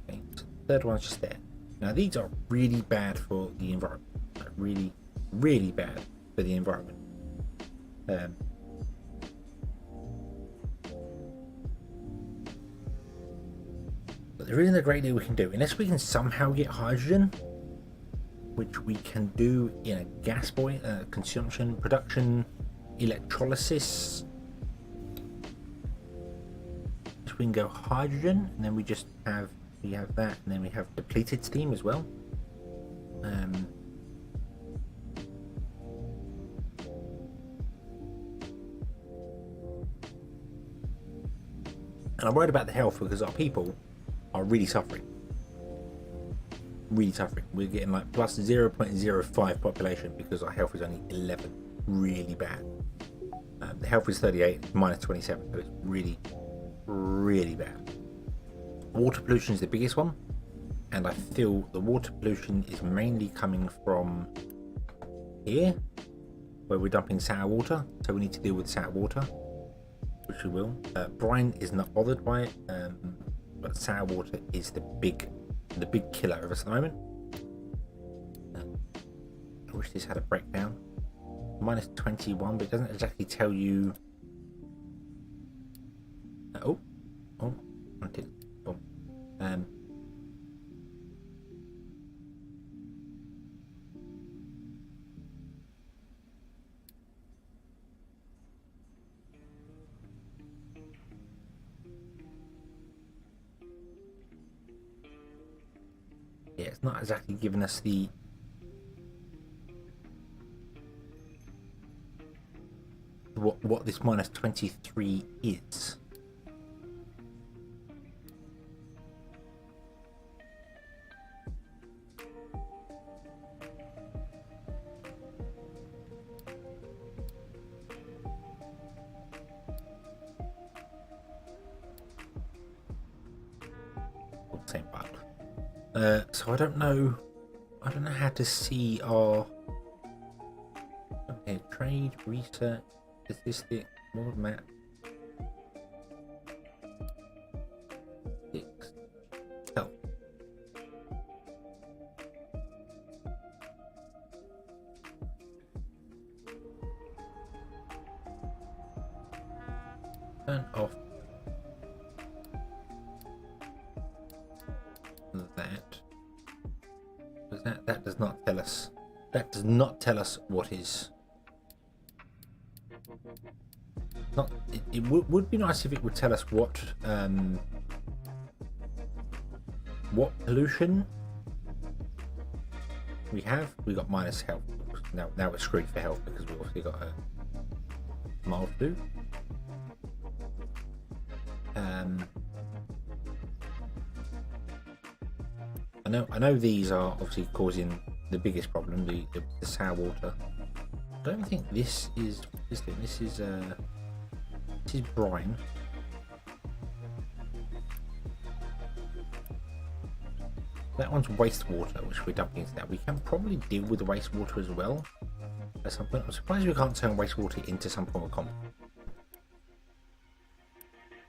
Okay, so the third one's just there. Now these are really bad for the environment. Like really bad for the environment. But there isn't a great deal we can do unless we can somehow get hydrogen, which we can do in a gas consumption, production, electrolysis. So we can go hydrogen, and then we have that, and then we have depleted steam as well. And I'm worried about the health because our people are really suffering. Really suffering. We're getting like plus 0.05 population because our health is only 11. Really bad. The health is 38, minus 27, so it's really bad. Water pollution is the biggest one, and I feel the water pollution is mainly coming from here, where we're dumping sour water, so we need to deal with sour water. which we will. Brine is not bothered by it, but sour water is the big killer of us at the moment. I wish this had a breakdown. Minus 21, but it doesn't exactly tell you. Yeah, it's not exactly giving us what this minus 23 is. Same button. So I don't know how to see our trade, research, statistics, world map, health. Turn off that does not tell us. That does not tell us what is. Not. It would be nice if it would tell us what pollution we have. We got minus health. Now we're screwed for health because we've obviously got a mild flu. I know these are obviously causing the biggest problem, the sour water. I don't think this is this is brine. That one's wastewater, which we're dumping into that. We can probably deal with the wastewater as well at some point. I'm surprised we can't turn wastewater into some form of compost.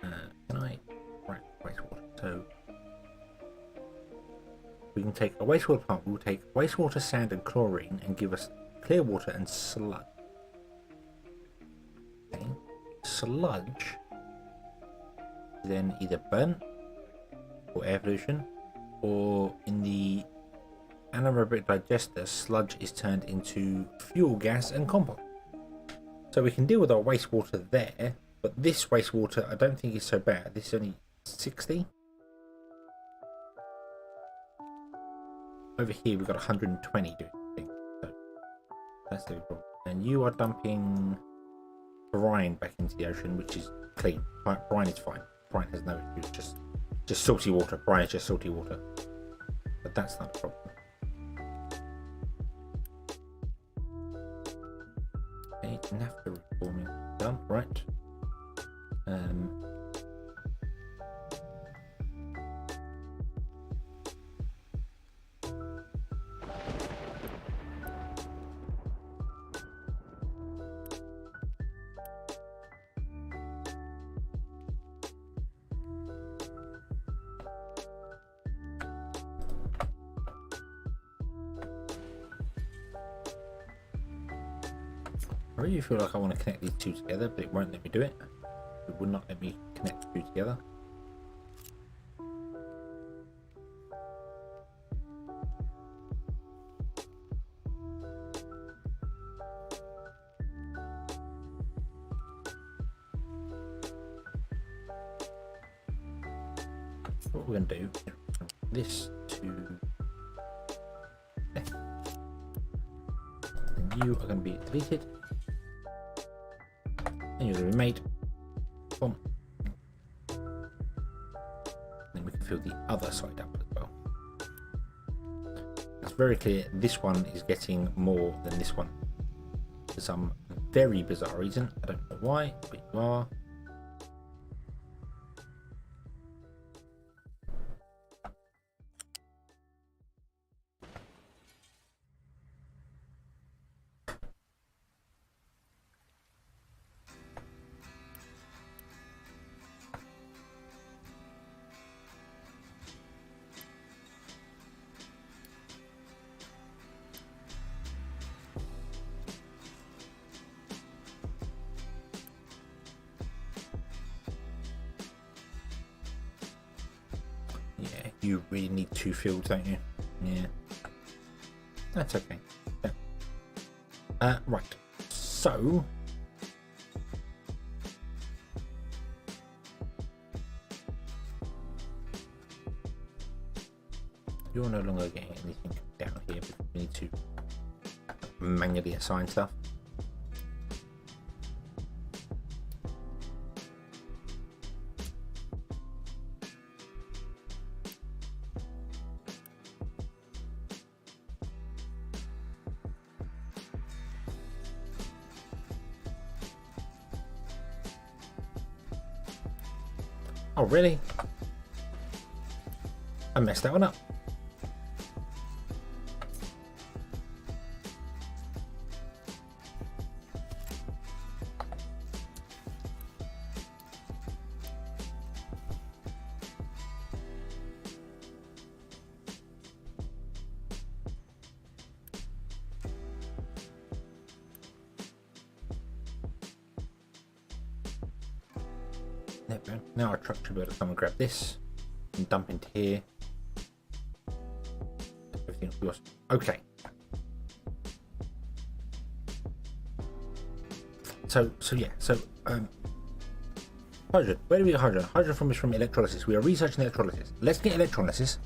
Can I? Right, wastewater. So we can take a wastewater plant. We'll take wastewater, sand, and chlorine, and give us clear water and sludge. Okay. Sludge then either burnt or air pollution, or in the anaerobic digester, sludge is turned into fuel gas and compost. So we can deal with our wastewater there, but this wastewater I don't think is so bad. This is only 60. Over here we've got 120 doing things. So that's the problem. And you are dumping brine back into the ocean, which is clean. Brine is fine. Brine has no issues. Just salty water. Brine is just salty water. But that's not a problem. Okay, naphtha reforming done, right? I really feel like I want to connect these two together, but it won't let me do it. It would not let me connect the two together. What we're going to do is this to there. And you are going to be deleted. And you're going to be made. Boom. Then we can fill the other side up as well. It's very clear this one is getting more than this one for some very bizarre reason. I don't know why, but you are. You really need 2 fields, don't you? Yeah. That's okay. Yeah. Right. So... You're no longer getting anything down here because we need to manually assign stuff. Oh, really? I messed that one up. There we go. Now our truck should be able to come and grab this and dump into here. Everything will be awesome. Okay. So hydrogen. Where do we get hydrogen? Hydrogen from is from electrolysis. We are researching electrolysis. Let's get electrolysis,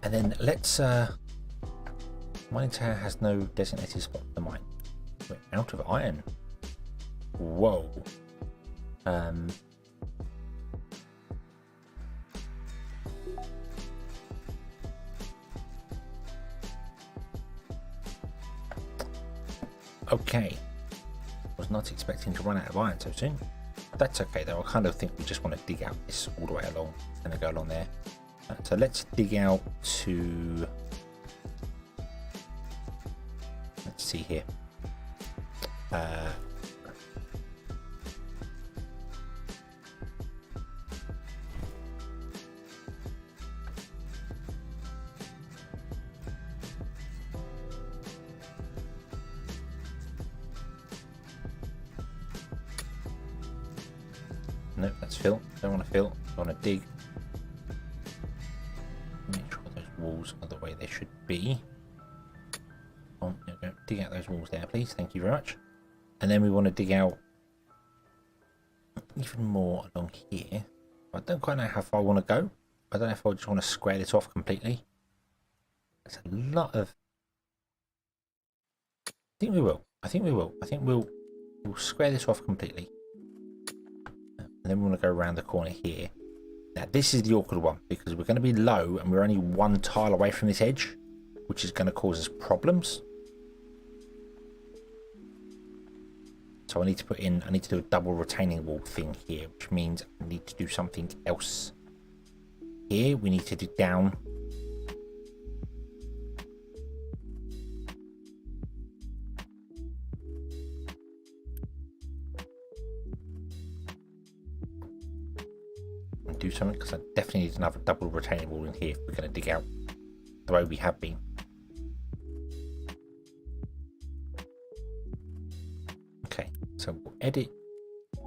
and then let's. Mining tower has no designated spot for the mine. We're out of iron. Whoa. Okay. Was not expecting to run out of iron so soon. That's okay though. I kind of think we just want to dig out this all the way along and then go along there. So let's dig out to. Let's see here. Nope, that's fill. Don't want to fill. I want to dig. Make sure those walls are the way they should be. Oh, there we go. Dig out those walls there, please. Thank you very much. And then we want to dig out even more along here. I don't quite know how far I want to go. I don't know if I just want to square this off completely. It's a lot of... I think we will. I think we'll square this off completely. And then we want to go around the corner here. Now this is the awkward one because we're going to be low and we're only 1 tile away from this edge, which is going to cause us problems. So I need to do a double retaining wall thing here, which means I need to do something else. Here we need to dig down. And do something because I definitely need another double retaining wall in here if we're going to dig out the way we have been. Okay, so we'll edit.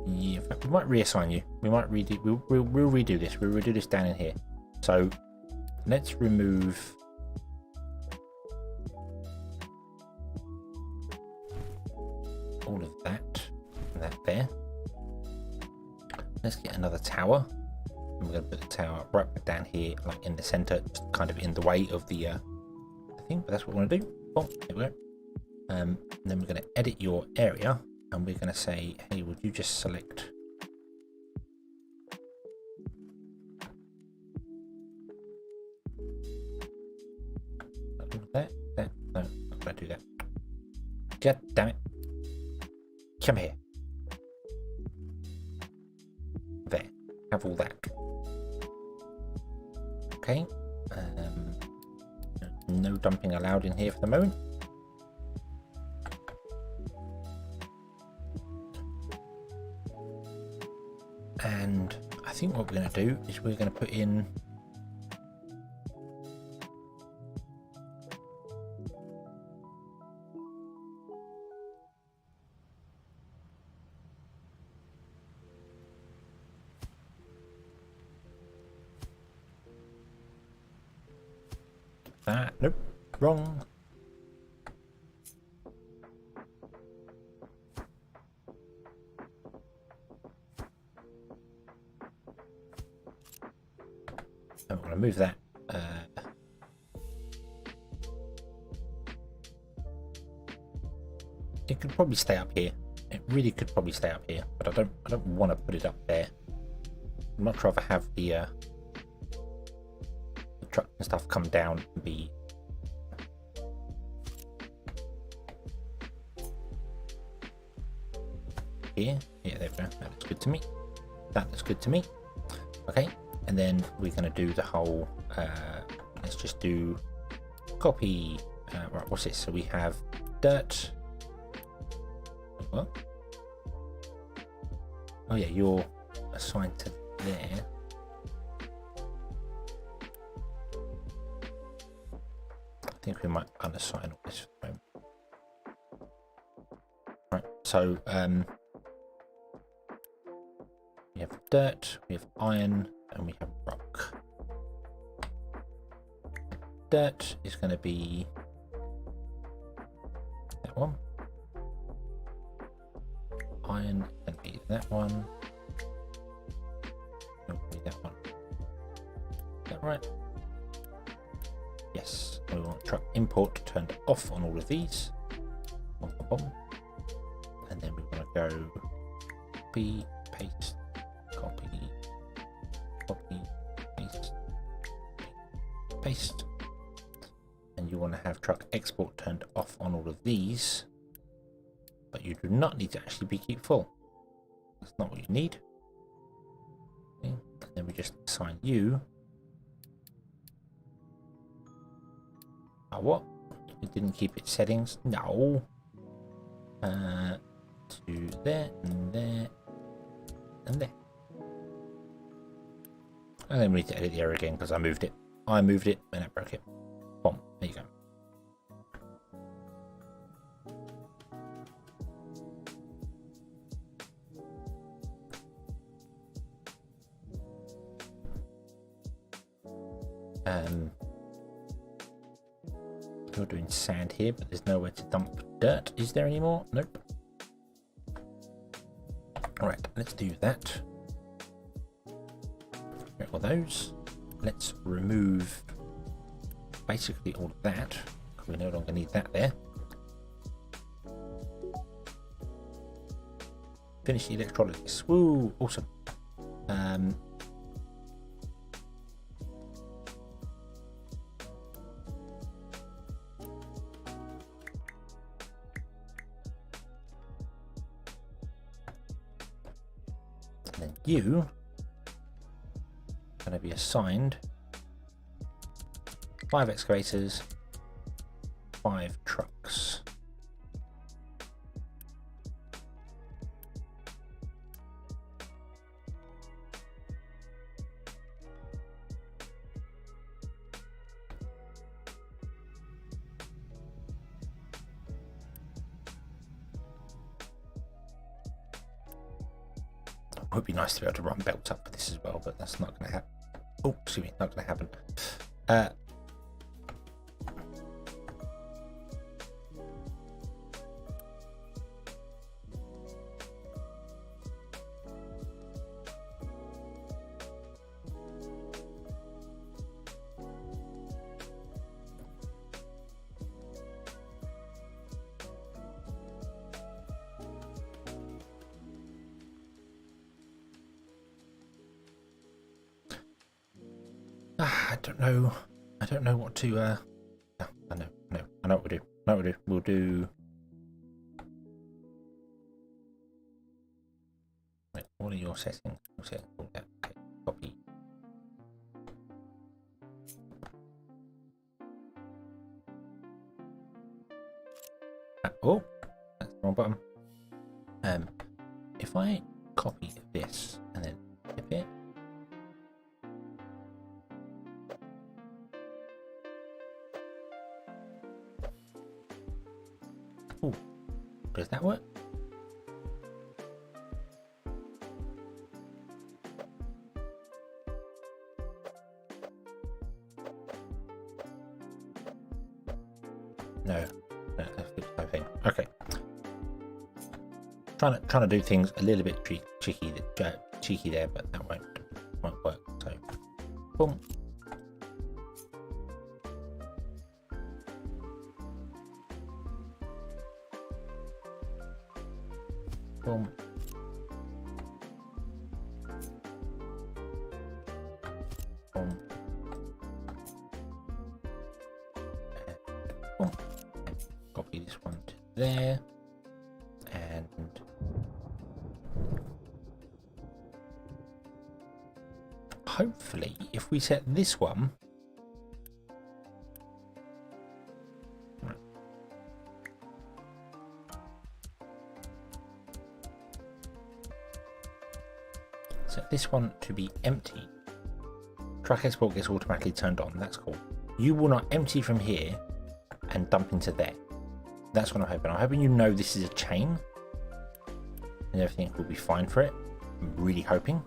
Yeah, in fact, we might reassign you. We might redo. We'll redo this. We'll redo this down in here. So let's remove all of that and that there. Let's get another tower. And we're going to put the tower right back down here, like in the center, just kind of in the way of the thing. But that's what we want to do. Oh, there we go. And then we're going to edit your area, and we're going to say, hey, would you just select that? No, I'm going to do that. God damn it. Come here. There. Have all that. Okay. No dumping allowed in here for the moment. And I think what we're going to do is we're going to put in that. Nope, wrong. I'm going to move that. It could probably stay up here. It really could probably stay up here, but I don't want to put it up there. I'd much rather have the truck and stuff come down and be here. Yeah, there we go. That looks good to me. That looks good to me. Okay, and then we're going to do the whole. Let's just do copy. Right, what's this? So we have dirt. What? Oh yeah, you're assigned to there. I think we might unassign all this for the moment. Right, so we have dirt, we have iron, and we have rock. Dirt is going to be that one. Iron is going to be that one. Be that one. Is that right? Yes. We want truck import turned off on all of these. And then we want to go copy, paste, copy, copy, paste, paste. And you want to have truck export turned off on all of these. But you do not need to actually be keep full. That's not what you need. Okay. And then we just assign you. What? It didn't keep its settings. No. To there and there and there. And then we need to edit the error again because I moved it. I moved it and it broke it. Boom. There you go. You're doing sand here, but there's nowhere to dump dirt. Is there anymore? Nope. Alright, let's do that. Get all those. Let's remove basically all of that. We no longer need that there. Finish the electrolysis. Woo! Awesome. You are going to be assigned 5 excavators, 5 trucks. It would be nice to be able to run belts up for this as well, but that's not going to happen. Oh, excuse me, not going to happen. I don't know what to no, I know what we'll do. We'll do wait, what are your settings? We'll set all that. Okay, copy. Oh, that's the wrong button. If I copy this and then flip it. Oh, does that work? Okay. Trying to do things a little bit cheeky there, but that won't work. So, boom. Boom. Boom. Boom. Copy this one to there. And hopefully, if we set this one, set this one to be empty, track export gets automatically turned on. That's cool. You will not empty from here and dump into there. That's what I'm hoping. I'm hoping you know this is a chain and everything will be fine for it. I'm really hoping.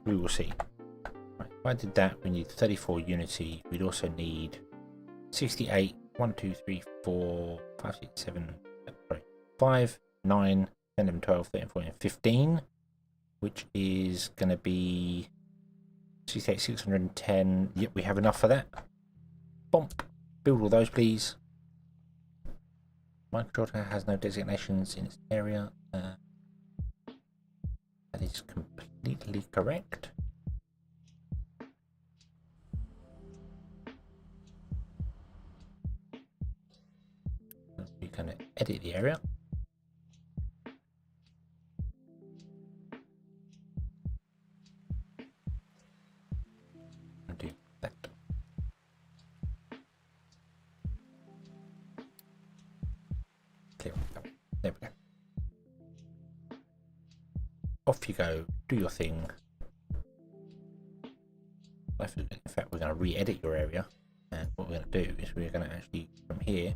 We will see. Right, if I did that, we need 34 unity. We'd also need 68, 1, 2, 3, 4, 5, 6, 7, sorry, 5, 9, 10, 11, 12, 13, 14, 15, which is going to be 68, 610. Yep, we have enough for that. Bump. Build all those, please. My control tower has no designations in its area. That is completely correct. We're going to edit the area. And do that. Clear. There we go. Off you go, do your thing. In fact, we're going to re-edit your area, and what we're going to do is we're going to actually, from here,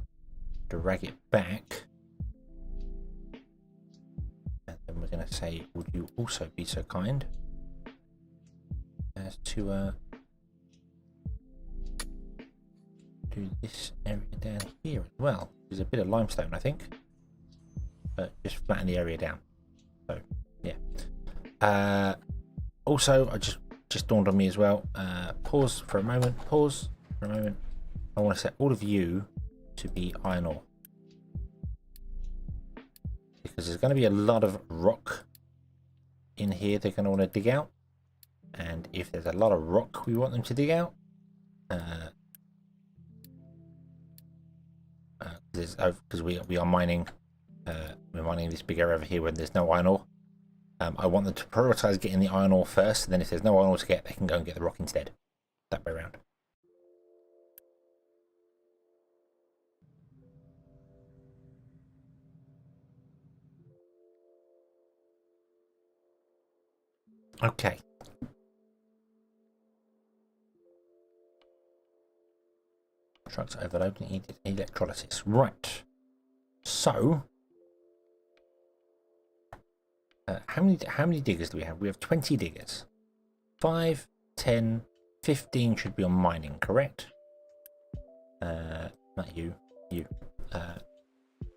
drag it back, and then we're going to say, would you also be so kind as to do this area down here as well. There's a bit of limestone, I think, but just flatten the area down. So yeah. Also, I just dawned on me as well. Pause for a moment. Pause for a moment. I want to set all of you to be iron ore, because there's going to be a lot of rock in here they're going to want to dig out, and if there's a lot of rock we want them to dig out, because we are mining, we're mining this big area over here when there's no iron ore. I want them to prioritize getting the iron ore first, and then if there's no iron ore to get, they can go and get the rock instead. That way around. Okay. Trucks overloading electrolysis. Right. So, how many diggers do we have? We have 20 diggers. 5, 10, 15 should be on mining, correct? Not you. You.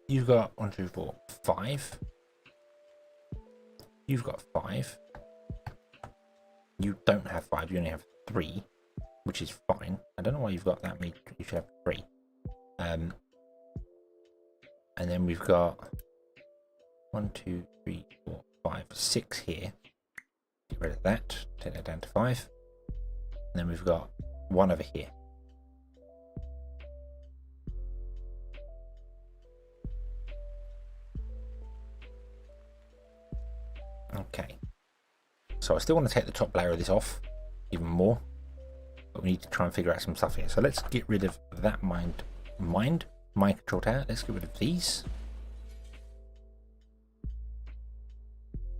You've got 1, 2, 4, 5. You've got 5. You don't have 5. You only have 3, which is fine. I don't know why you've got that many. You should have 3. And then we've got 1, 2, 3, 4, 5, 6 here. Get rid of that. Take that down to 5. And then we've got 1 over here. Okay. So I still want to take the top layer of this off even more, but we need to try and figure out some stuff here. So let's get rid of that mine control tower. Let's get rid of these.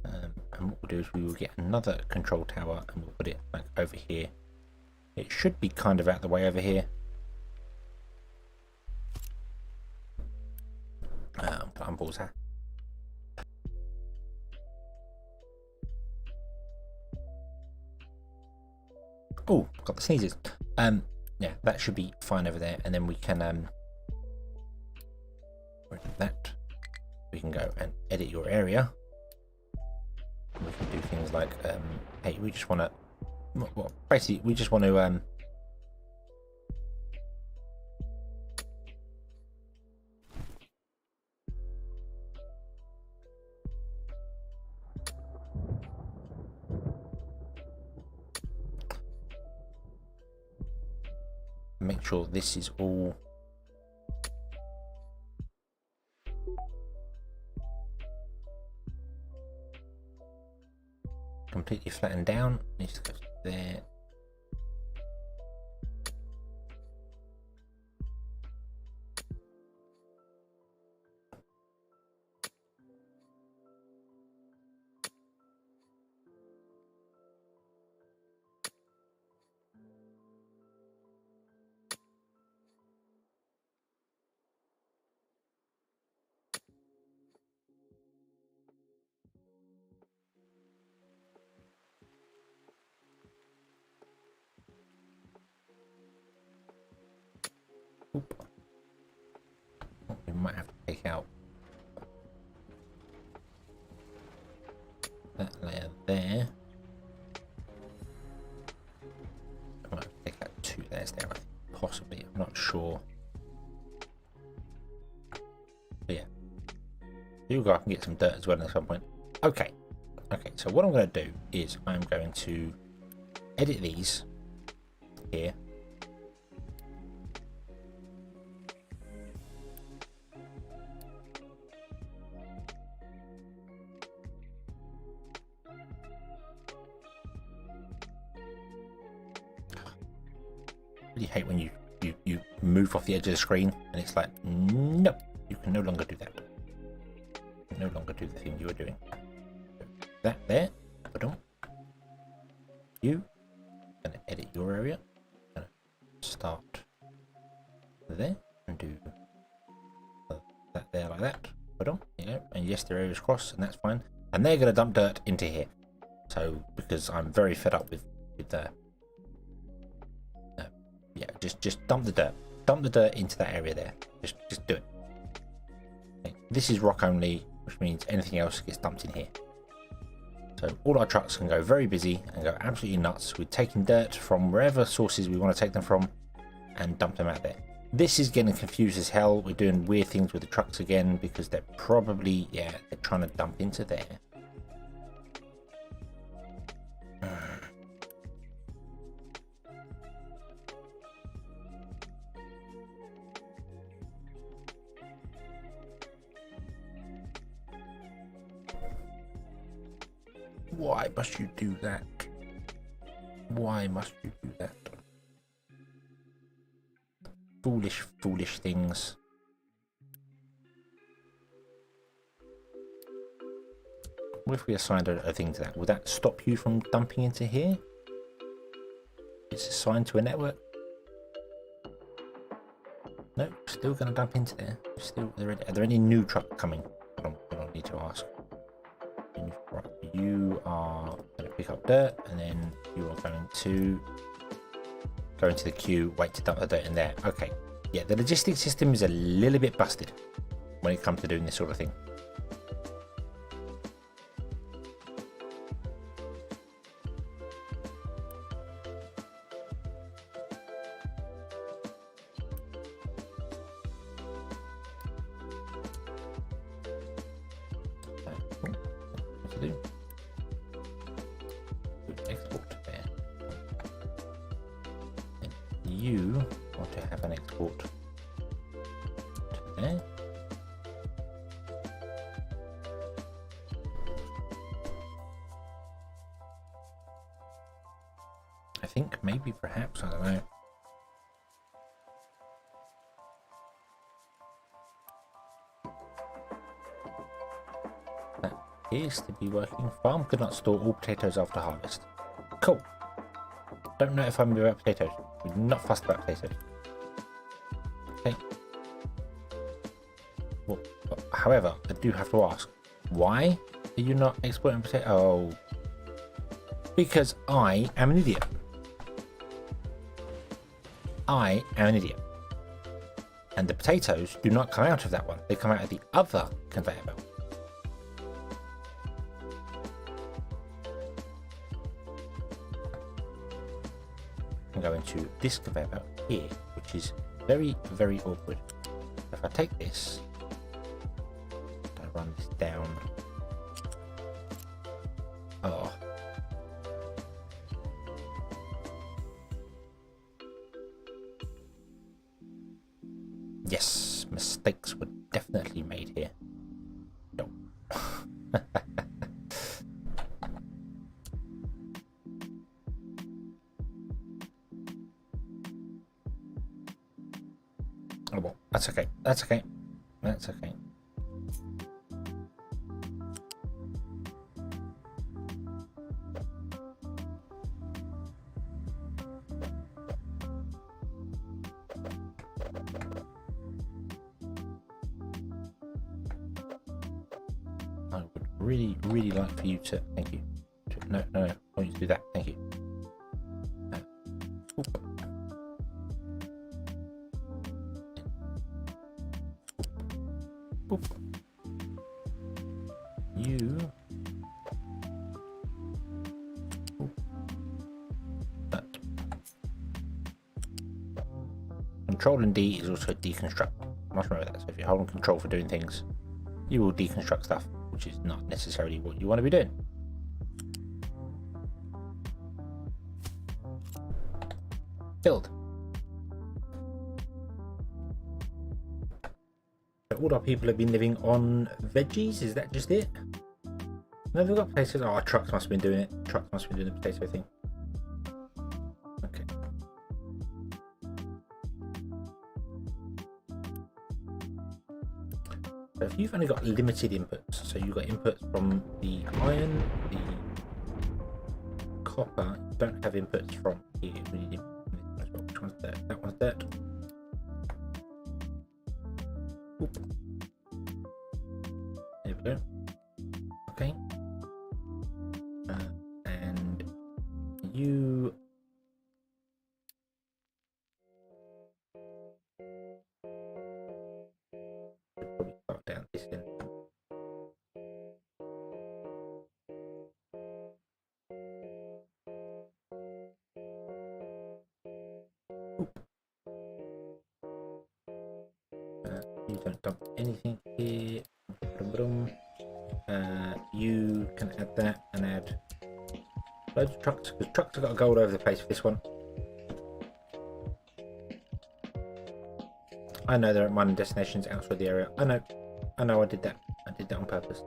And what we'll do is we will get another control tower and we'll put it like over here. It should be kind of out the way over here. Unpause that. Oh, got the sneezes. Yeah, that should be fine over there, and then we can where is that? We can go and edit your area. We can do things like hey, we just want to, well, basically we just want to make sure this is all completely flattened down. Needs to go there. Oop. We might have to take out that layer there. I might have to take out 2 layers there, I think, possibly. I'm not sure. But yeah, you guys can get some dirt as well at some point. Okay, so what I'm going to do is I'm going to edit these here. Really hate when you move off the edge of the screen and it's like, no, you can no longer do that. You can no longer do the thing you were doing. That there, but don't. You gonna edit your area. Gonna start there and do that there like that. But on, you know, and yes, their areas cross, and that's fine. And they're gonna dump dirt into here. So because I'm very fed up with yeah, just dump the dirt into that area there. Just do it. Okay. This is rock only, which means anything else gets dumped in here. So all our trucks can go very busy and go absolutely nuts with taking dirt from wherever sources we want to take them from and dump them out there. This is getting confused as hell. We're doing weird things with the trucks again because they're probably, yeah, they're trying to dump into there. Why must you do that? Why must you do that? Foolish, foolish things. What if we assigned a thing to that? Would that stop you from dumping into here? It's assigned to a network. Nope, still going to dump into there. Still, are there any new trucks coming? I don't need to ask. Right, you are going to pick up dirt, and then you are going to go into the queue, wait to dump the dirt in there. Okay, yeah, the logistics system is a little bit busted when it comes to doing this sort of thing. Export there. And you want to have an export to there. I think maybe perhaps, I don't know. Appears to be working. Farm could not store all potatoes after harvest. Cool. Don't notify me about potatoes. We're not fussed about potatoes. Okay. Well, however, I do have to ask, why are you not exporting potatoes? Oh, because I am an idiot. I am an idiot. And the potatoes do not come out of that one. They come out of the other conveyor belt. I'm going to this conveyor belt here, which is very, very awkward. If I take this, I run this down. Oh. Yes, mistakes were definitely made here. No. Oh well, that's okay. That's okay. That's okay. I would really, really like for you to. Thank you. No, no, no. I want you to do that. Thank you. Oop. Oop. You. Oop. That. Control and D is also deconstruct. I must remember that. So if you hold on control for doing things, you will deconstruct stuff, which is not necessarily what you want to be doing. Filled. So all our people have been living on veggies, is that just it? No, they've got potatoes. Oh, trucks must have been doing it. Trucks must have been doing the potato thing. Okay. So if you've only got limited inputs, so you've got inputs from the iron, the copper, you don't have inputs from here. We need inputs as well. Which one's dirt? That one's dirt. Oop. There we go. Okay. And you. Probably start down this end. You don't dump anything here. You can add that and add loads of trucks, because trucks have got to go all over the place for this one. I know there are mining destinations outside the area. I know I did that. I did that on purpose.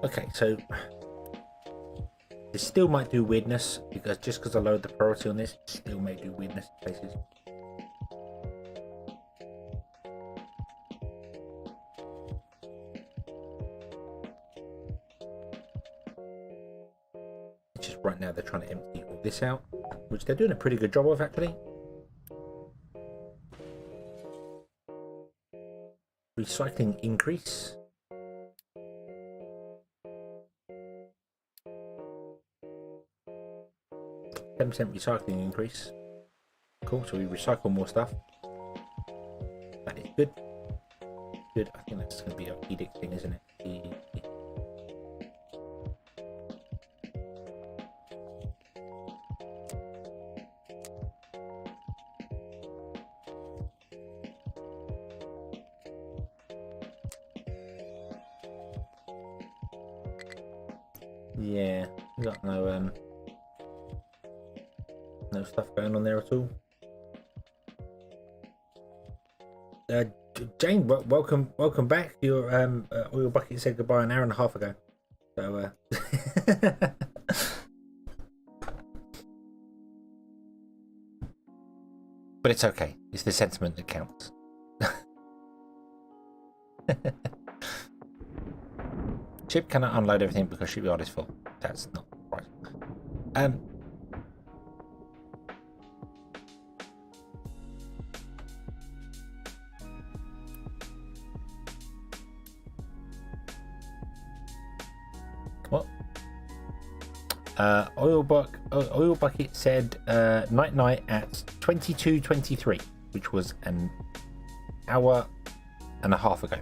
Okay, so this still might do weirdness, because just because I lowered the priority on this, it still may do weirdness in places. It's just right now they're trying to empty all this out, which they're doing a pretty good job of actually. Recycling increase. %10 recycling increase. Cool, so we recycle more stuff. That is good. Good, I think that's going to be an edict thing, isn't it? Yeah, we got no stuff going on there at all. Jane, welcome back. Your oil bucket said goodbye an hour and a half ago. So but it's okay. It's the sentiment that counts. Ship cannot unload everything because shipyard is full. That's not right. Oil bucket said night night at 22:23, which was an hour and a half ago.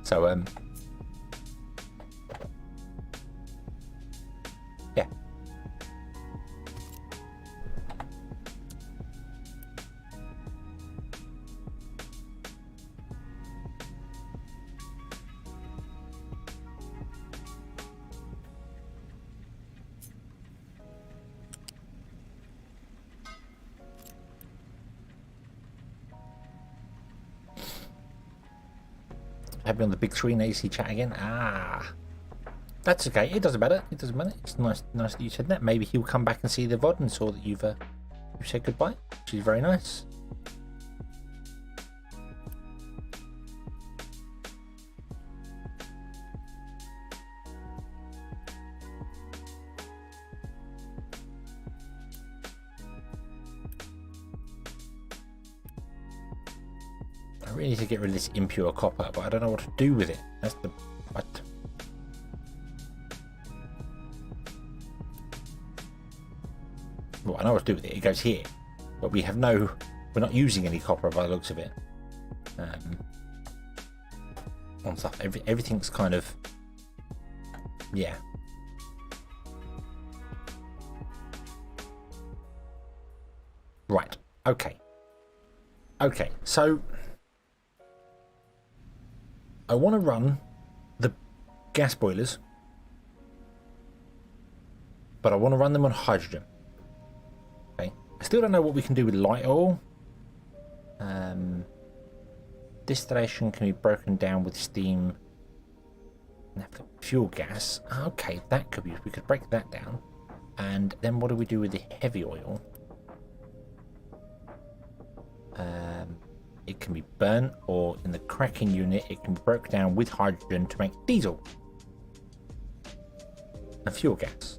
So yeah. Have me on the big screen AC chat again. That's okay. It doesn't matter. It doesn't matter. It's nice that you said that. Maybe he'll come back and see the VOD and saw that you've said goodbye, which is very nice. I really need to get rid of this impure copper, but I don't know what to do with it. That's the what. Well, I know what to do with it. It goes here, but we're not using any copper by the looks of it. On stuff, everything's kind of, yeah. Right. Okay. So I want to run the gas boilers, but I want to run them on hydrogen. Okay. I still don't know what we can do with light oil. Distillation can be broken down with steam. Fuel gas. Okay, that could be. We could break that down. And then what do we do with the heavy oil? It can be burnt, or in the cracking unit, it can be broken down with hydrogen to make diesel and fuel gas.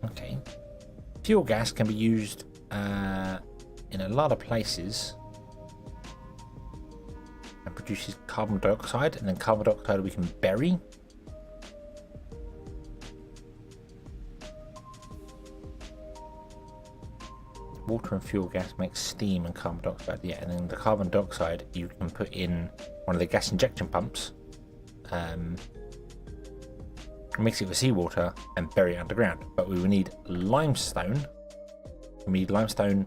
Okay, fuel gas can be used in a lot of places and produces carbon dioxide, and then carbon dioxide we can bury. Water and fuel gas makes steam and carbon dioxide, yeah, and then the carbon dioxide you can put in one of the gas injection pumps, mix it with seawater and bury it underground. But we will need limestone. We need limestone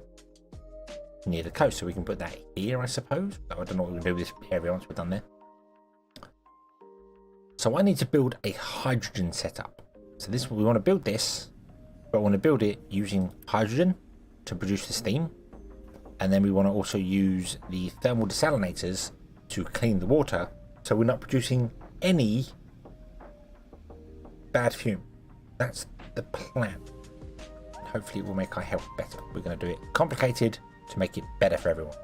near the coast, so we can put that here, I suppose. I don't know what we're going to do with this area once we're done there. So I need to build a hydrogen setup. So this, we want to build this, but I want to build it using hydrogen to produce the steam, and then we want to also use the thermal desalinators to clean the water, so we're not producing any bad fume. That's the plan. Hopefully it will make our health better. We're going to do it complicated to make it better for everyone.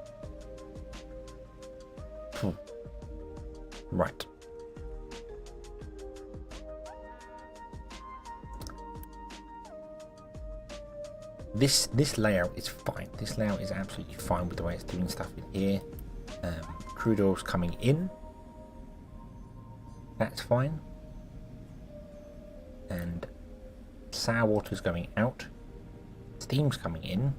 Right. This layout is fine. This layout is absolutely fine with the way it's doing stuff in here. Crude oil's coming in. That's fine. And sour water's going out. Steam's coming in.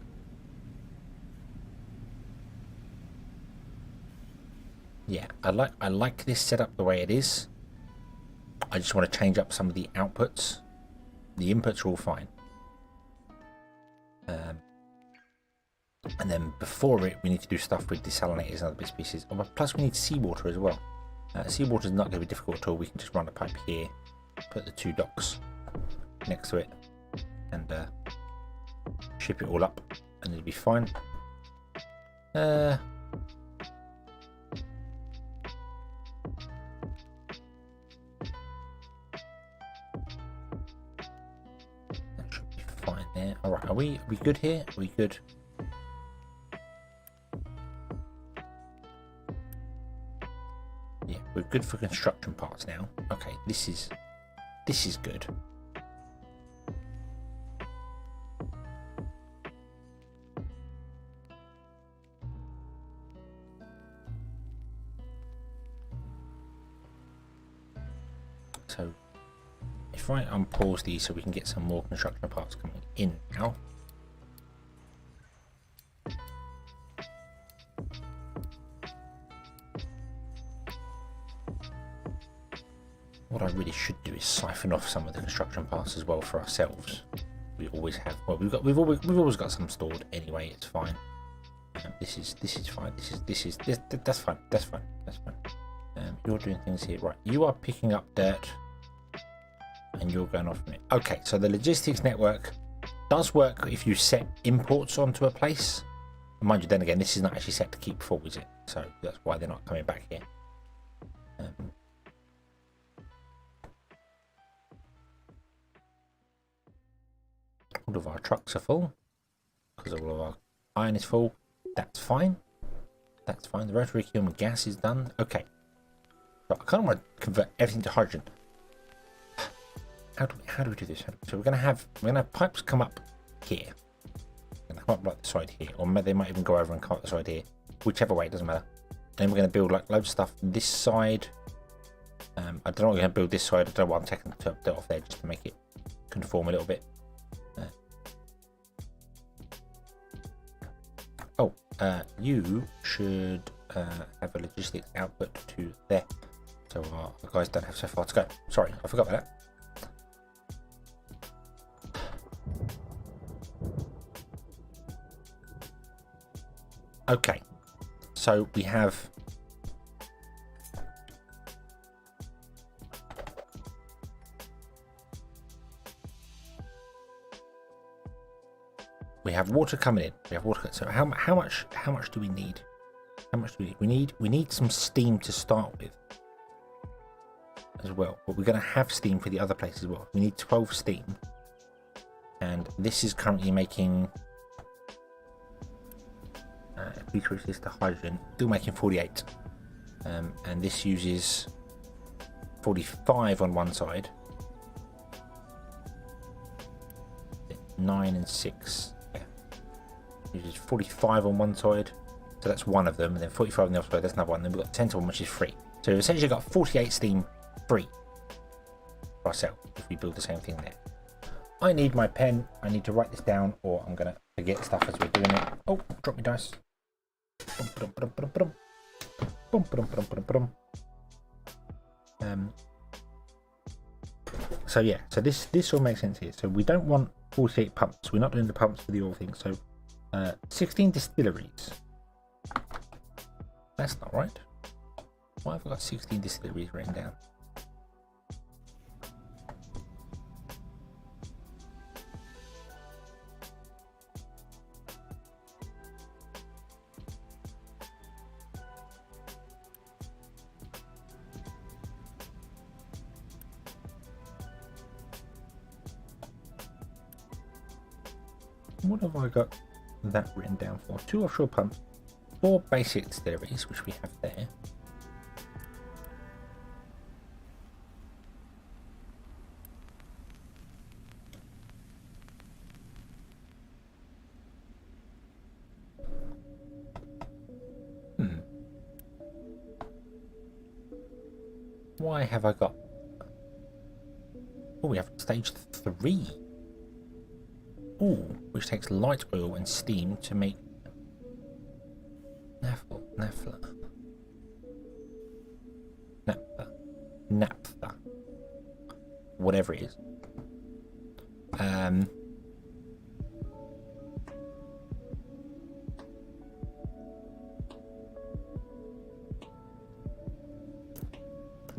Yeah, I like this setup the way it is. I just want to change up some of the outputs. The inputs are all fine. And then before it, we need to do stuff with desalinators and other bits and pieces. Oh, plus we need seawater as well. Seawater is not going to be difficult at all. We can just run a pipe here, put the two docks next to it, and ship it all up, and it'll be fine. That should be fine there. All right, are we good here? Are we good? Yeah, we're good for construction parts now. Okay, this is good. so if I unpause these so we can get some more construction parts coming in now. What I really should do is siphon off some of the construction parts as well for ourselves. We always have. Well, we've always got some stored anyway. It's fine. This is fine. That's fine. That's fine. You're doing things here, right? You are picking up dirt, and you're going off from it. Okay, so the logistics network does work if you set imports onto a place. Mind you, then again, this is not actually set to keep full, is it? So that's why they're not coming back here. All of our trucks are full because all of our iron is full. That's fine. That's fine. The rotary kiln with gas is done. Okay. So I kind of want to convert everything to hydrogen. How do we do this? So we're gonna have pipes come up here. Come up like the side here, or they might even go over and come up the side here. Whichever way, it doesn't matter. And then we're gonna build like loads of stuff this side. I don't know what we're gonna build this side. I don't know what I'm taking the dirt off there just to make it conform a little bit. You should have a logistics output to there, so our guys don't have so far to go. Sorry, I forgot about that. Okay, so we have water coming in. We have water. So how much do we need? How much do we need? We need some steam to start with as well. But we're going to have steam for the other place as well. We need 12 steam, and this is currently making. If we switch this to hydrogen, still making 48, and this uses 45 on one side. 9 and 6. Uses 45 on one side, so that's one of them, and then 45 on the other side, that's another one. Then we've got 10 to 1, which is free. So we've essentially got 48 steam free for ourselves if we build the same thing there. I need my pen. I need to write this down, or I'm going to forget stuff as we're doing it. Oh, drop me dice. So yeah, so this all makes sense here. So we don't want 48 pumps. We're not doing the pumps for the oil thing. So 16 distilleries. That's not right. Why have I got 16 distilleries written down? What have I got that written down for? 2 offshore pumps, 4 basic distilleries, which we have there. Why have I got... Oh, we have stage 3. Ooh, which takes light oil and steam to make naphtha, whatever it is.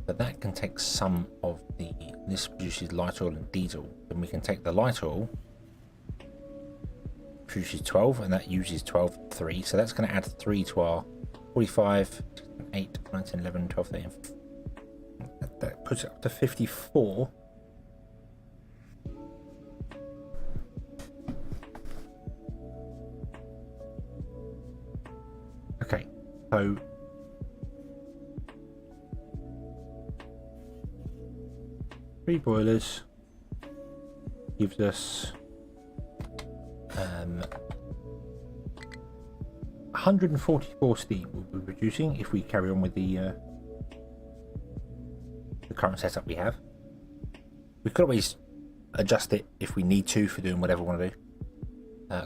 But that can take some of the... This produces light oil and diesel, and we can take the light oil, produces 12, and that uses 12 3, so that's going to add 3 to our 45, 8, 9, 10, 11, 12, 13. That puts it up to 54. Okay, so three boilers gives us 144 steam we'll be producing if we carry on with the current setup we have. We could always adjust it if we need to for doing whatever we want to do.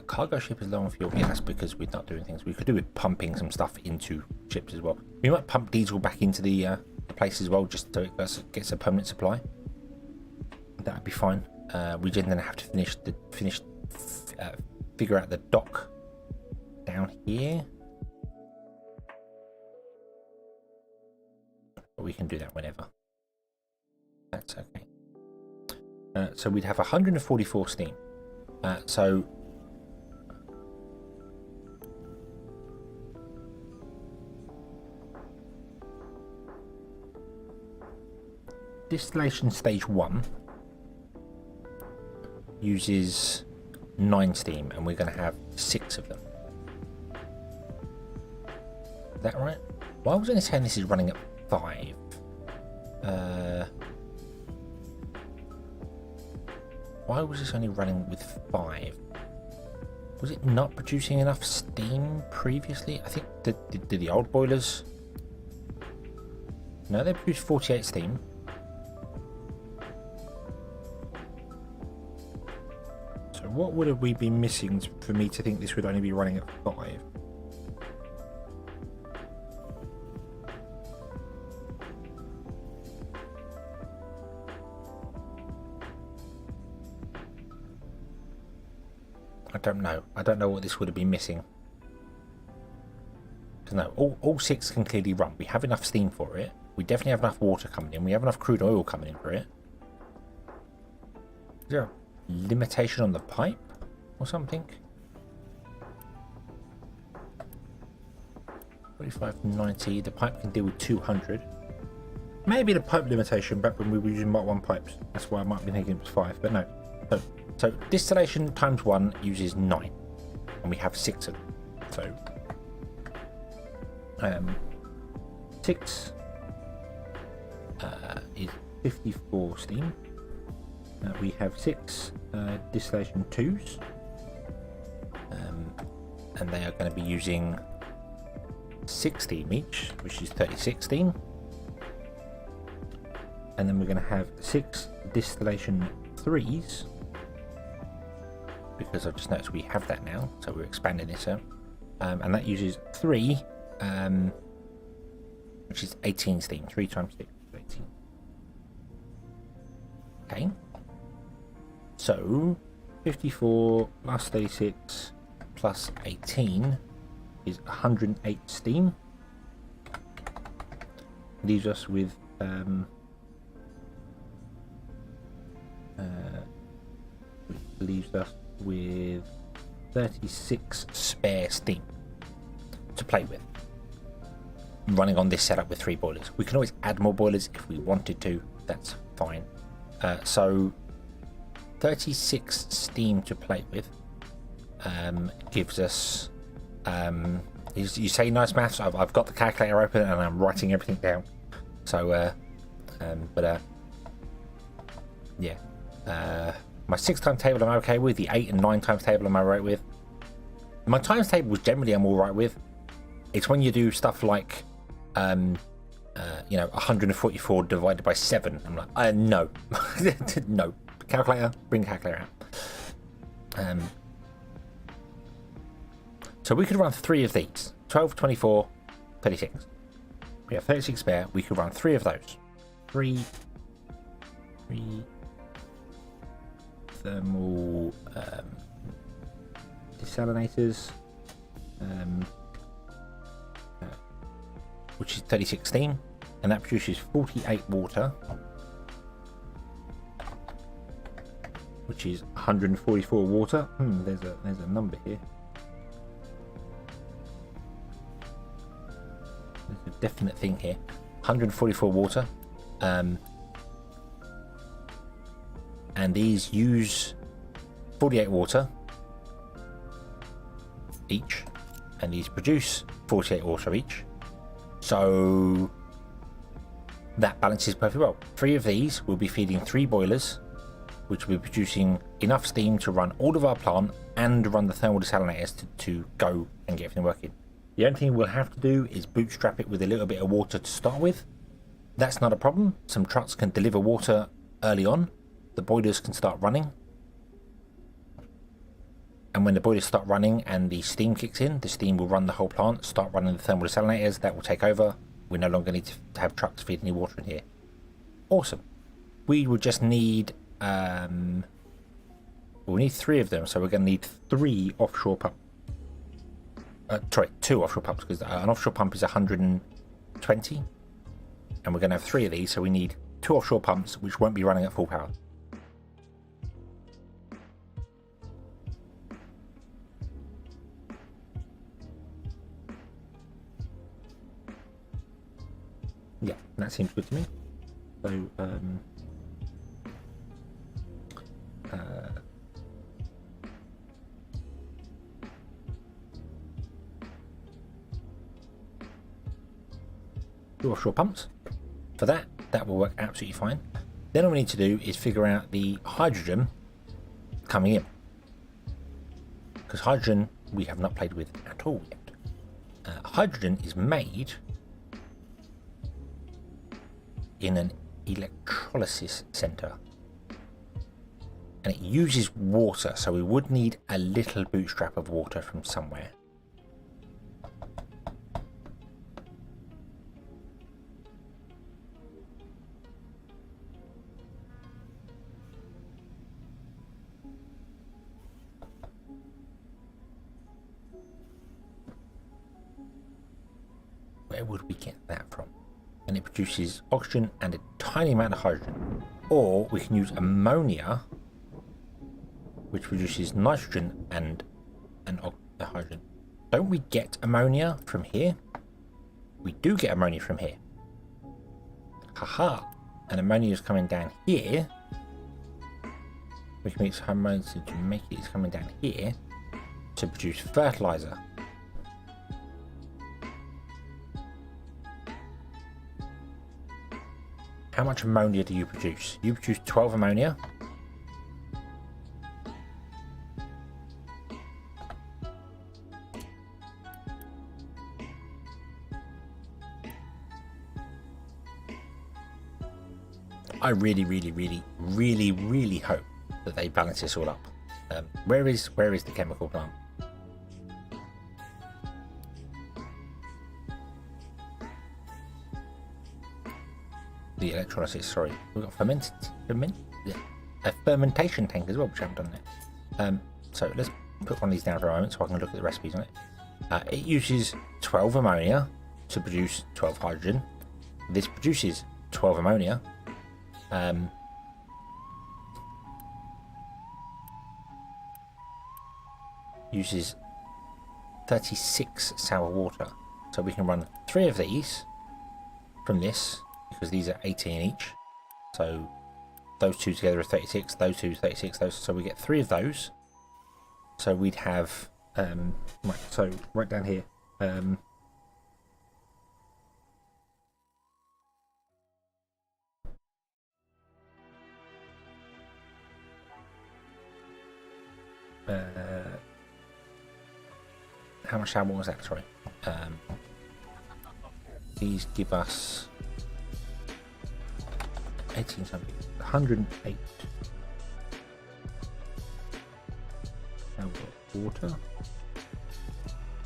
Cargo ship is low on fuel. Yeah, that's because we're not doing things. We could do with pumping some stuff into ships as well. We might pump diesel back into the place as well, just so it gets a permanent supply. That would be fine. We didn't then have to figure out the dock down here. But we can do that whenever. That's okay. So we'd have 144 steam. So distillation stage 1 uses 9 steam, and we're going to have 6 of them. Is that right? Why was I saying this is running at 5? Why was this only running with 5? Was it not producing enough steam previously? I think did the old boilers... No, they produced 48 steam. So what would have we been missing for me to think this would only be running at 5? I don't know. I don't know what this would have been missing. Because no, all 6 can clearly run. We have enough steam for it. We definitely have enough water coming in. We have enough crude oil coming in for it. Is there a limitation on the pipe or something? 4590. The pipe can deal with 200. Maybe the pipe limitation back when we were using Mark 1 pipes. That's why I might be thinking it was 5, but no. So distillation times 1 uses 9, and we have 6 of them. So 6 is 54 steam. We have 6 distillation 2s, and they are going to be using 6 steam each, which is 36 steam. And then we're going to have 6 distillation 3s, because I've just noticed we have that now, so we're expanding this out. And that uses 3, which is 18 steam. 3 times 6 is 18. Okay. So 54 plus 36 plus 18 is 108 steam. Leaves us with leaves us with 36 spare steam to play with, running on this setup with 3 boilers. We can always add more boilers if we wanted to, that's fine. So 36 steam to play with gives us you say nice maths. I've got the calculator open and I'm writing everything down, so yeah, my 6 times table I'm okay with. The 8 and 9 times table I'm alright with. My times table generally I'm alright with. It's when you do stuff like 144 divided by 7. I'm like, no. No. Calculator, bring the calculator out. So we could run 3 of these. 12, 24, 36. We have 36 spare. We could run 3 of those. 3 thermal desalinators, which is 36 steam, and that produces 48 water, which is 144 water. There's a number here. There's a definite thing here. 144 water. And these use 48 water each, and these produce 48 water each. So that balances perfectly well. 3 of these will be feeding 3 boilers, which will be producing enough steam to run all of our plant and run the thermal desalinators to go and get everything working. The only thing we'll have to do is bootstrap it with a little bit of water to start with. That's not a problem. Some trucks can deliver water early on, the boilers can start running. And when the boilers start running and the steam kicks in, the steam will run the whole plant, start running the thermal desalinators. That will take over. We no longer need to have trucks feeding the water in here. Awesome. We would just need... we need 3 of them, so we're going to need 3 offshore pumps. Sorry, 2 offshore pumps, because an offshore pump is 120. And we're going to have 3 of these, so we need 2 offshore pumps, which won't be running at full power. Yeah, that seems good to me. So, 2 offshore pumps. For that will work absolutely fine. Then all we need to do is figure out the hydrogen coming in. Because hydrogen we have not played with at all yet. Hydrogen is made in an electrolysis center. And it uses water, so we would need a little bootstrap of water from somewhere. Where would we get that from? And it produces oxygen and a tiny amount of hydrogen. Or we can use ammonia, which produces nitrogen and hydrogen. Don't we get ammonia from here? We do get ammonia from here. Haha! And ammonia is coming down here, which makes ammonia to make it is coming down here to produce fertilizer. How much ammonia do you produce? You produce 12 ammonia. I really hope that they balance this all up. Where is the chemical plant? The electrolysis, sorry. We've got a fermentation tank as well, which I haven't done there. So let's put one of these down for a moment so I can look at the recipes on it. It uses 12 ammonia to produce 12 hydrogen. This produces 12 ammonia. Uses 36 sour water. So we can run 3 of these from this, because these are 18 each. So those 2 together are 36, those 2 36, those, so we get 3 of those. So we'd have right, so right down here, how much sour was that? Sorry. These give us 18 something, 108 water,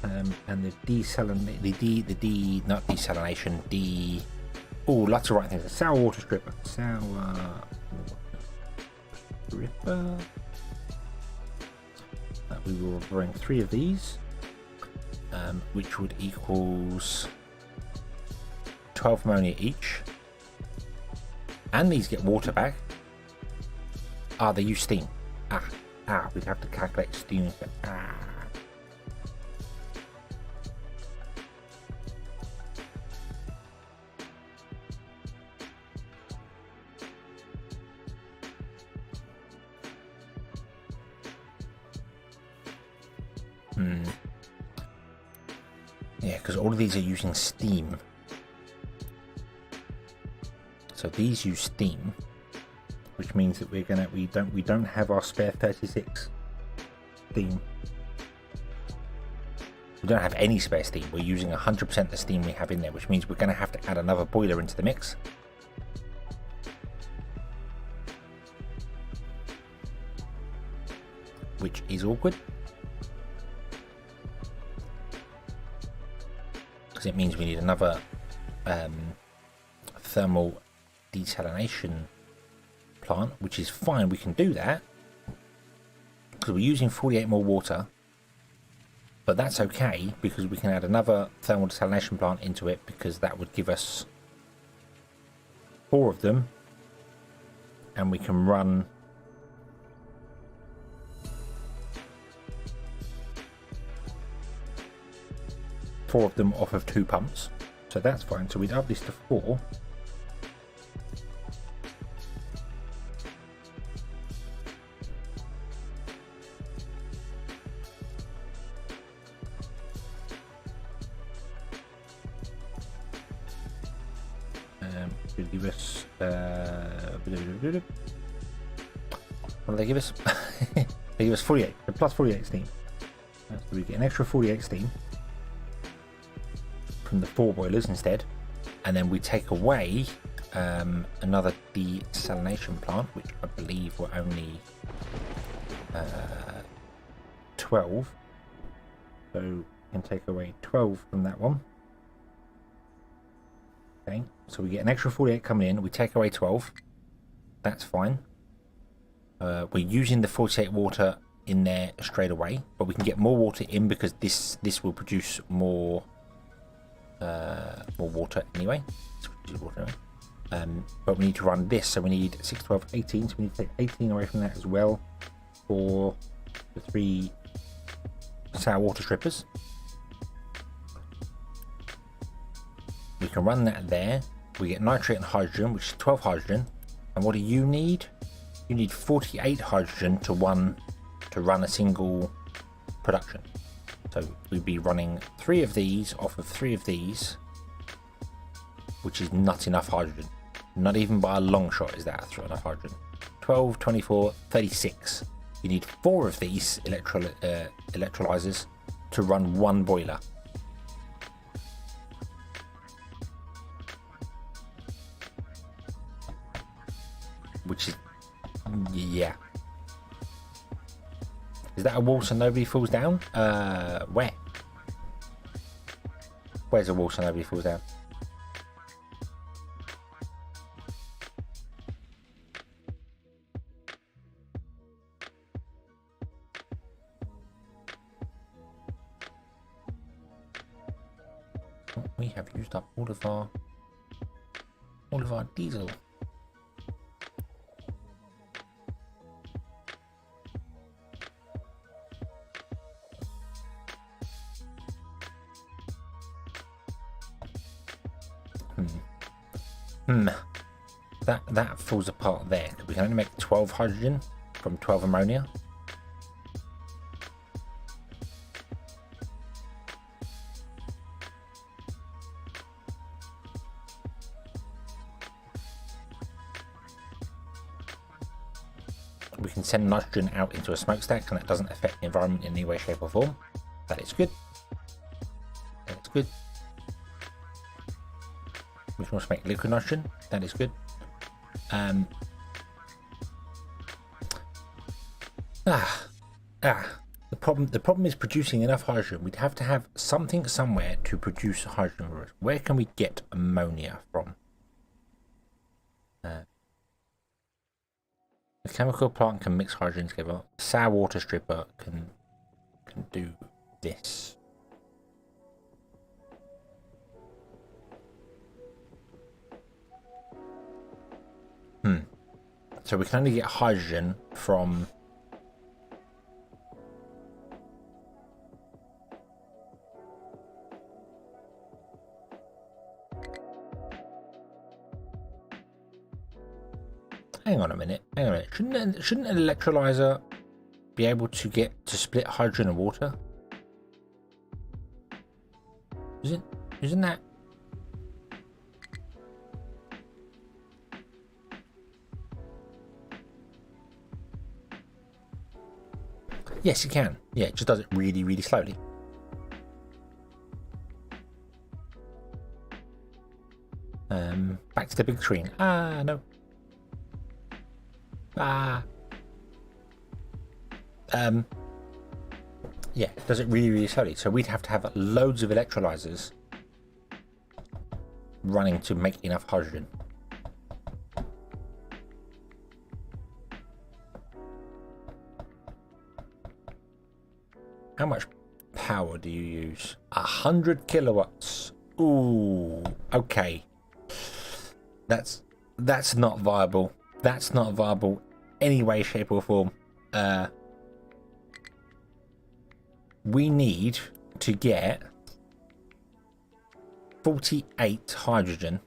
and the desalination, not desalination, lots of right things. A sour water stripper, we will bring 3 of these, which would equals 12 ammonia each. And these get water back. They use steam. We'd have to calculate steam. Yeah, because all of these are using steam. So these use steam, which means that we don't have our spare 36 steam. We don't have any spare steam. We're using 100% the steam we have in there, which means we're going to have to add another boiler into the mix. which is awkward. Because it means we need another thermal desalination plant, which is fine, we can do that. Because we're using 48 more water. But that's okay, because we can add another thermal desalination plant into it, because that would give us 4 of them. And we can run four of them off of 2 pumps. So that's fine. So we'd up this to 4. Should give us what do they give us? They give us 48, plus 48 steam. So we get an extra 48 steam from the 4 boilers instead, and then we take away another desalination plant, which I believe were only 12. So we can take away 12 from that one. Okay, so we get an extra 48 coming in, we take away 12. That's fine. We're using the 48 water in there straight away, but we can get more water in because this will produce more water anyway. But we need to run this, so we need 6, 12, 18. So we need to take 18 away from that as well for the 3 sour water strippers. We can run that there. We get nitrate and hydrogen, which is 12 hydrogen. And what do you need? You need 48 hydrogen to run a single production. So we'd be running 3 of these off of 3 of these, which is not enough hydrogen. Not even by a long shot is that enough hydrogen. 12, 24, 36. You need 4 of these electrolyzers to run 1 boiler. Which is, yeah. Is that a wall so nobody falls down? Where? Where's a wall so nobody falls down? Oh, we have used up all of our diesel. That falls apart there. We can only make 12 hydrogen from 12 ammonia. We can send nitrogen out into a smokestack and that doesn't affect the environment in any way, shape or form. That is good. That's good. We can also make liquid nitrogen. That is good. The problem is producing enough hydrogen. We'd have to have something somewhere to produce hydrogen. Where can we get ammonia from? The chemical plant can mix hydrogen together. The sour water stripper can do this. So we can only get hydrogen from hang on a minute. Shouldn't an electrolyzer be able to split hydrogen and water? Isn't that? Yes, it can. Yeah, it just does it really, really slowly. Back to the big screen. No. Yeah, it does it really, really slowly. So we'd have to have loads of electrolyzers running to make enough hydrogen. How much power do you use? 100 kilowatts. Ooh, okay. That's not viable. That's not viable any way, shape or form. We need to get 48 hydrogen.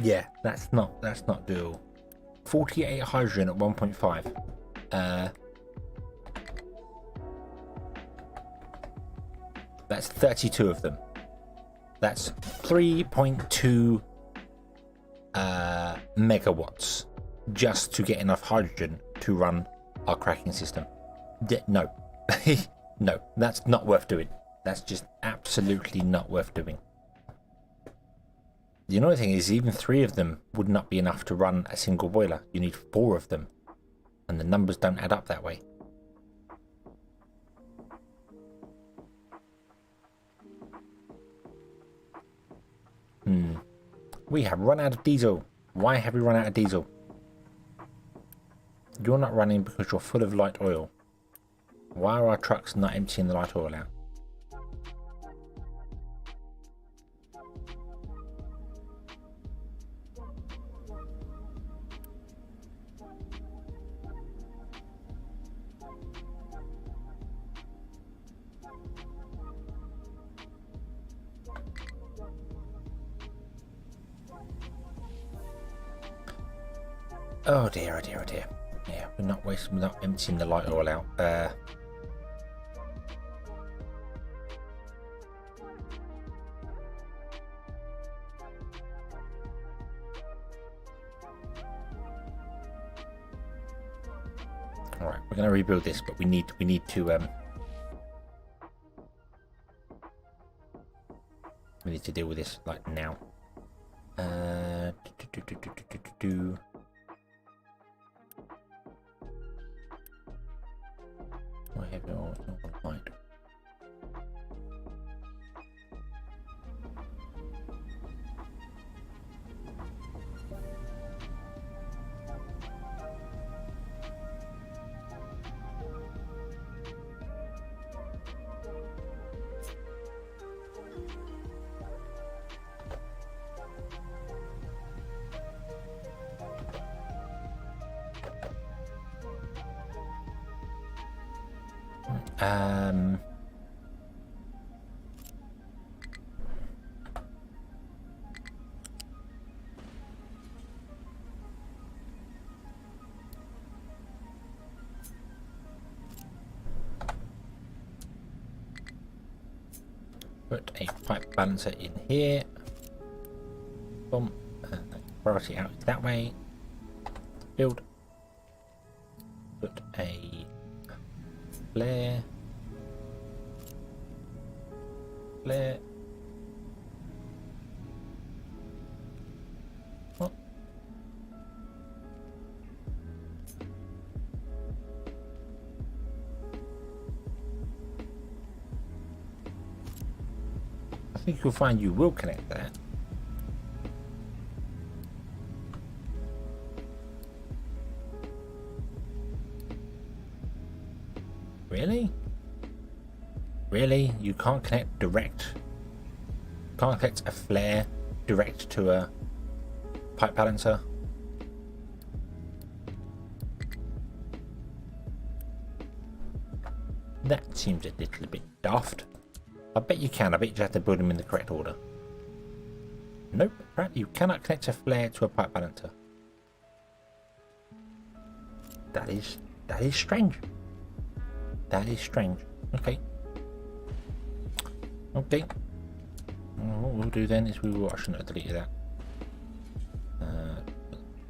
Yeah, that's not doable. 48 hydrogen at 1.5. That's 32 of them. That's 3.2 megawatts just to get enough hydrogen to run our cracking system. No. No, that's not worth doing. That's just absolutely not worth doing. The annoying thing is even 3 of them would not be enough to run a single boiler. You need 4 of them, and the numbers don't add up that way. We have run out of diesel. Why have we run out of diesel? You're not running because you're full of light oil. Why are our trucks not emptying the light oil out? Oh dear, oh dear, oh dear. Yeah, we're not emptying the light oil out. Alright, we're gonna rebuild this, but we need to deal with this like now. I have it all right. Put a pipe balancer in here. Boom. Priority out that way. Build. Put a flare. Flare. What? I think you'll find you will connect that. Really? Really? You can't connect direct? Can't connect a flare direct to a pipe balancer? That seems a little bit daft. I bet you can. I bet you have to build them in the correct order. Nope. Apparently you cannot connect a flare to a pipe balancer. That is strange. That is strange. Okay. Okay. What we'll do then is we will... I shouldn't have deleted that.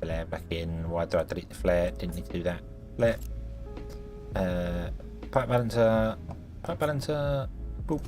Flare back in. Why did I delete the flare? Didn't need to do that. Let pipe balancer, boop.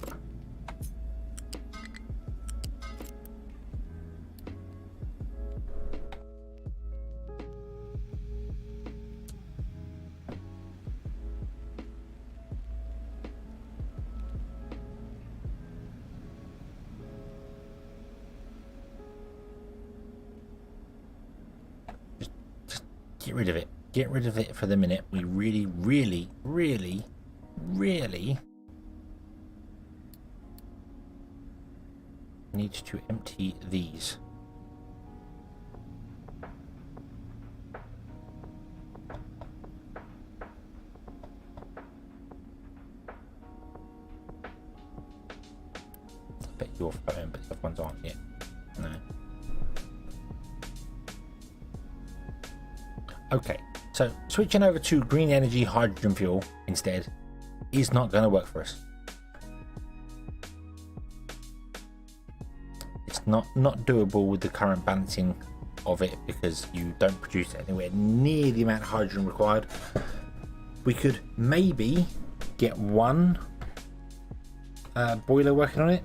Just get rid of it. Get rid of it for the minute. We really, really, really, really need to empty these. I bet you're flowing, but the other ones aren't yet. No. Okay, so switching over to green energy hydrogen fuel instead is not going to work for us. It's not doable with the current balancing of it because you don't produce anywhere near the amount of hydrogen required. We could maybe get one boiler working on it.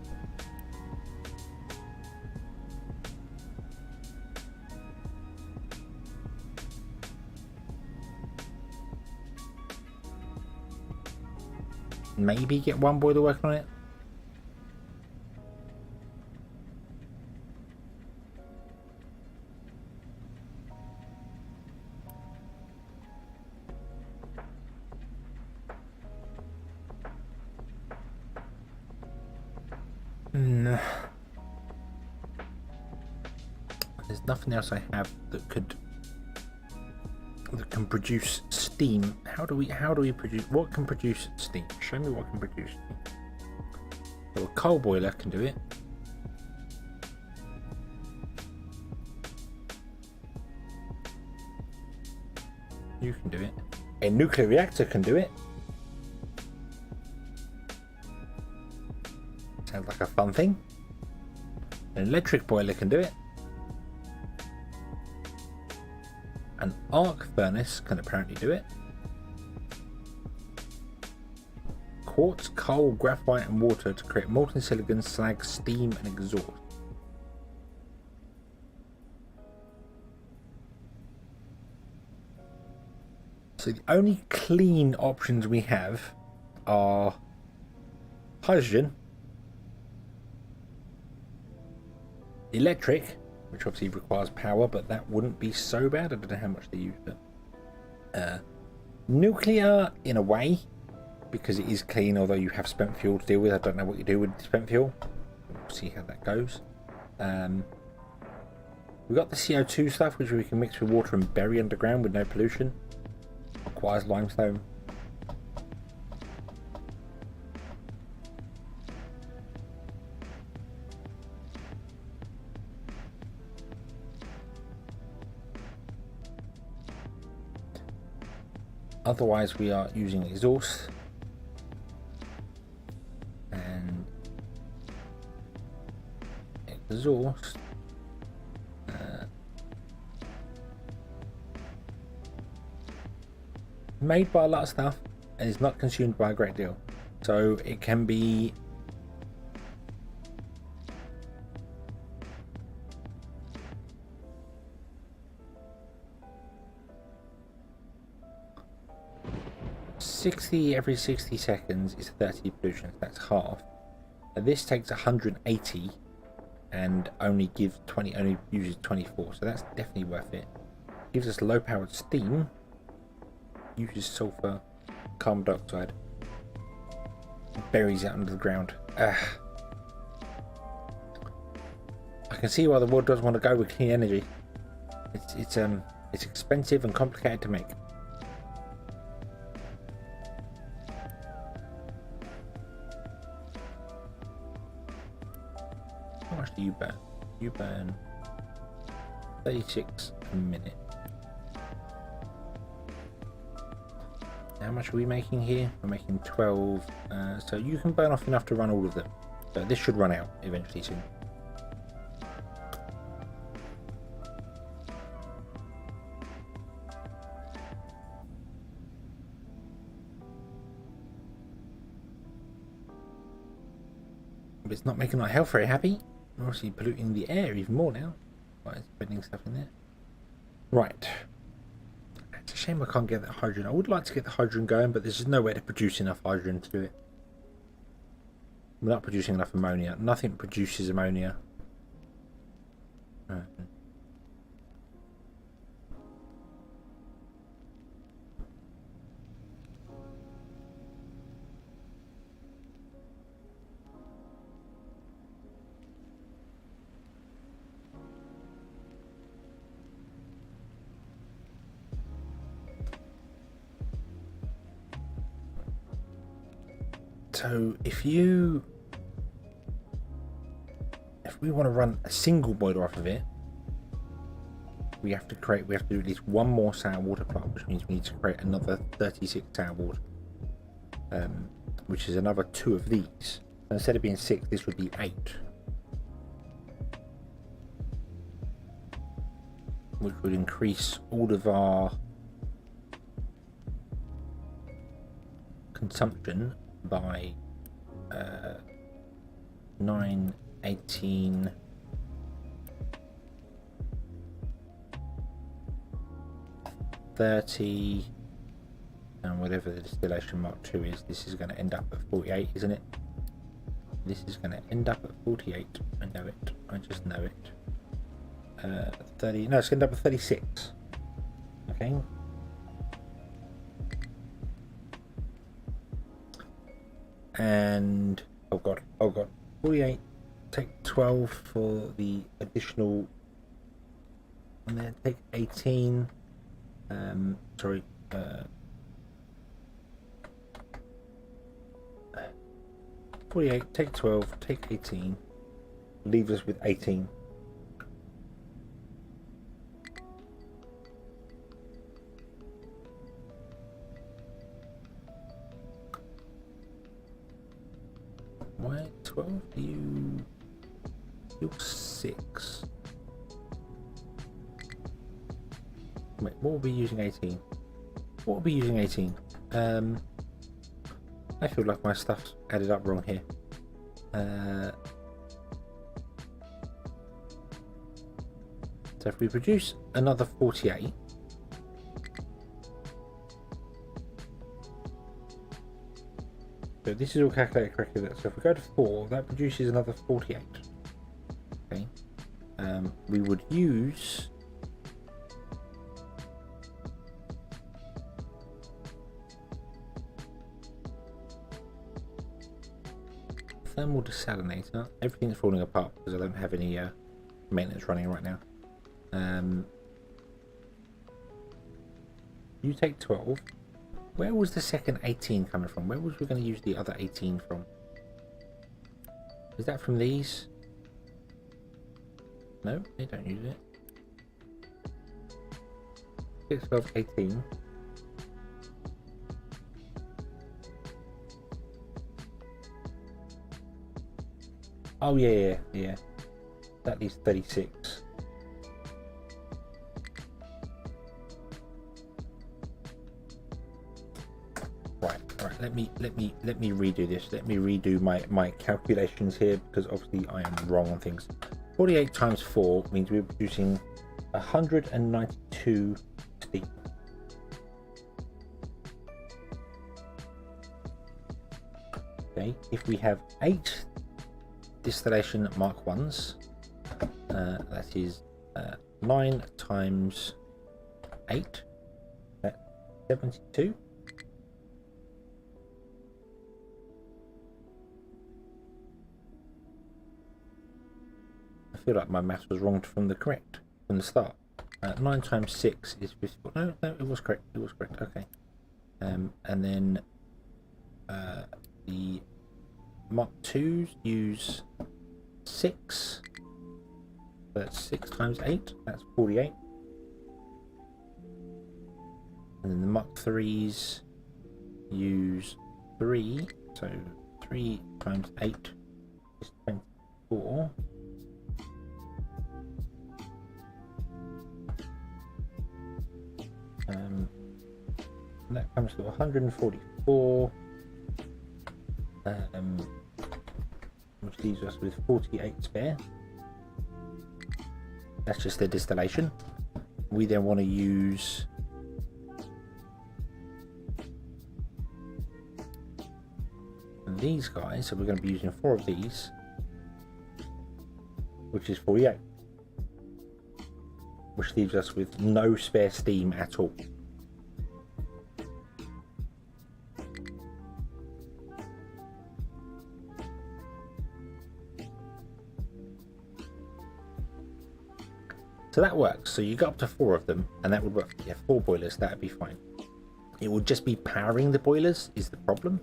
Maybe get one boiler working on it. No. There's nothing else I have that can produce steam. How do we produce, what can produce steam? Show me what can produce steam. So a coal boiler can do it. You can do it. A nuclear reactor can do it. Sounds like a fun thing. An electric boiler can do it. An arc furnace can apparently do it. Quartz, coal, graphite and water to create molten silicon, slag, steam and exhaust. So the only clean options we have are hydrogen, electric, which obviously requires power, but that wouldn't be so bad. I don't know how much they use it. Nuclear, in a way, because it is clean, although you have spent fuel to deal with. I don't know what you do with spent fuel. We'll see how that goes. We've got the CO2 stuff, which we can mix with water and bury underground with no pollution. Requires limestone. Otherwise we are using exhaust and exhaust made by a lot of stuff and is not consumed by a great deal, so it can be every 60 seconds is 30 pollution. That's half. Now this takes 180 and only uses 24, so that's definitely worth it. Gives us low powered steam, uses sulfur, carbon dioxide, buries it under the ground. I can see why the world does want to go with clean energy. It's expensive and complicated to make. How much do you burn? You burn 36 a minute. How much are we making here? We're making 12. So you can burn off enough to run all of them. So this should run out eventually soon. But it's not making our health very happy. We're obviously polluting the air even more now. Why is putting stuff in there? Right. It's a shame I can't get that hydrogen. I would like to get the hydrogen going, but there's just no way to produce enough hydrogen to do it. We're not producing enough ammonia. Nothing produces ammonia. Right. So if we want to run a single boiler off of it, we have to do at least one more sour water plant, which means we need to create another 36 sour water, which is another 2 of these. So instead of being 6, this would be 8, which would increase all of our consumption by 9, 18, 30, and whatever the distillation mark 2 is. This is going to end up at 48, isn't it? This is going to end up at 48. I know it. I just know it. 30. No, it's going to end up at 36. Okay. And oh god, 48. Take 12 for the additional, and then take 18. 48. Take 12. Take 18. Leave us with 18. Why 12? You're 6. Wait, what will be using 18? What will be using 18? I feel like my stuff's added up wrong here. So if we produce another 48, so this is all calculated correctly. So if we go to 4, that produces another 48. Okay. We would use thermal desalinator. Everything's falling apart because I don't have any maintenance running right now. You take 12. Where was the second 18 coming from? Where was we going to use the other 18 from? Is that from these? No, they don't use it. 6, 12, 18. Oh yeah. That leaves 36. Right. Let me redo this. Let me redo my calculations here, because obviously I am wrong on things. 48 times 4 means we're producing 192 steam. Okay. If we have 8 distillation mark 1s, that is 9 times 8, that's 72. I feel like my maths was wrong from the start. 9 times 6 is 54. No, it was correct. Okay. And then the Mark 2s use 6. That's 6 times 8. That's 48. And then the Mark 3s use 3. So 3 times 8 is 24. And that comes to 144. which leaves us with 48 spare. That's just the distillation. We then want to use these guys, so we're going to be using 4 of these, which is 48, which leaves us with no spare steam at all. So that works. So you got up to 4 of them, and that would work. Yeah, 4 boilers, that would be fine. It would just be powering the boilers is the problem.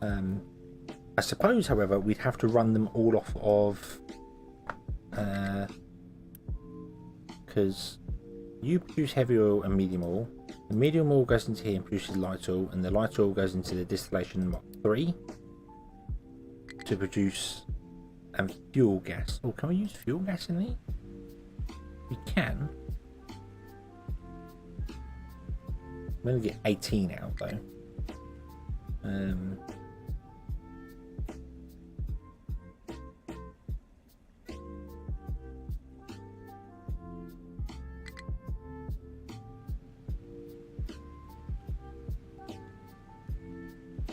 I suppose, however, we'd have to run them all off of, because you produce heavy oil and medium oil. The medium oil goes into here and produces light oil, and the light oil goes into the distillation Mach 3 to produce fuel gas. Oh, can we use fuel gas in there? We can. I'm going to get 18 out though.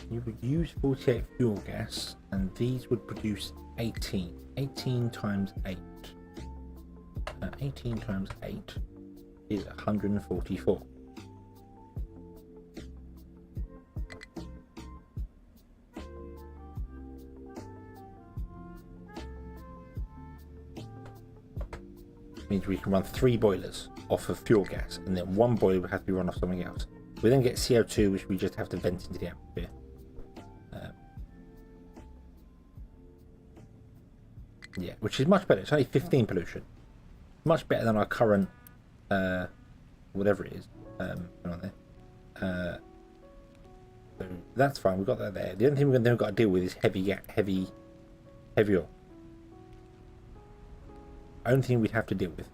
You would use 48 fuel gas, and these would produce 18. 18 times 8. 18 times 8 is 144. Means we can run 3 boilers off of fuel gas, and then 1 boiler would have to be run off something else. We then get CO2, which we just have to vent into the atmosphere. Yeah, which is much better. It's only 15 pollution. Much better than our current, whatever it is, on there. So that's fine. We've got that there. The only thing we've then got to deal with is heavy oil. Only thing we'd have to deal with.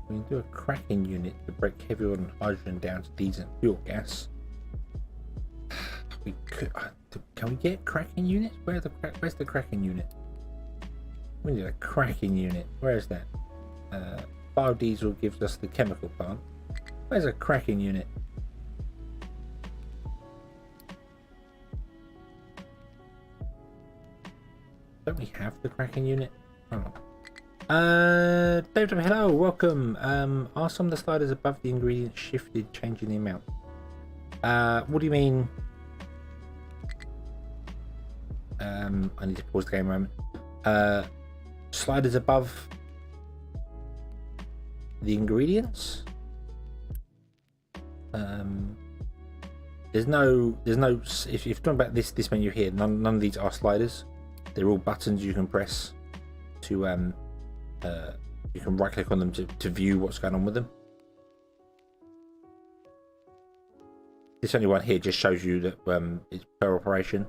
We can do a cracking unit to break heavy oil and hydrogen down to diesel and fuel gas. We could. Can we get cracking units? Where's the cracking unit? We need a cracking unit. Where is that? Biodiesel gives us the chemical plant. Where's a cracking unit? Don't we have the cracking unit? Hold on. David, hello, welcome. Are some of the sliders above the ingredients shifted, changing the amount? What do you mean? I need to pause the game a moment. Sliders above the ingredients? There's no. If you're talking about this menu here, none of these are sliders. They're all buttons you can press to you can right click on them to view what's going on with them. This only one here just shows you that it's per operation.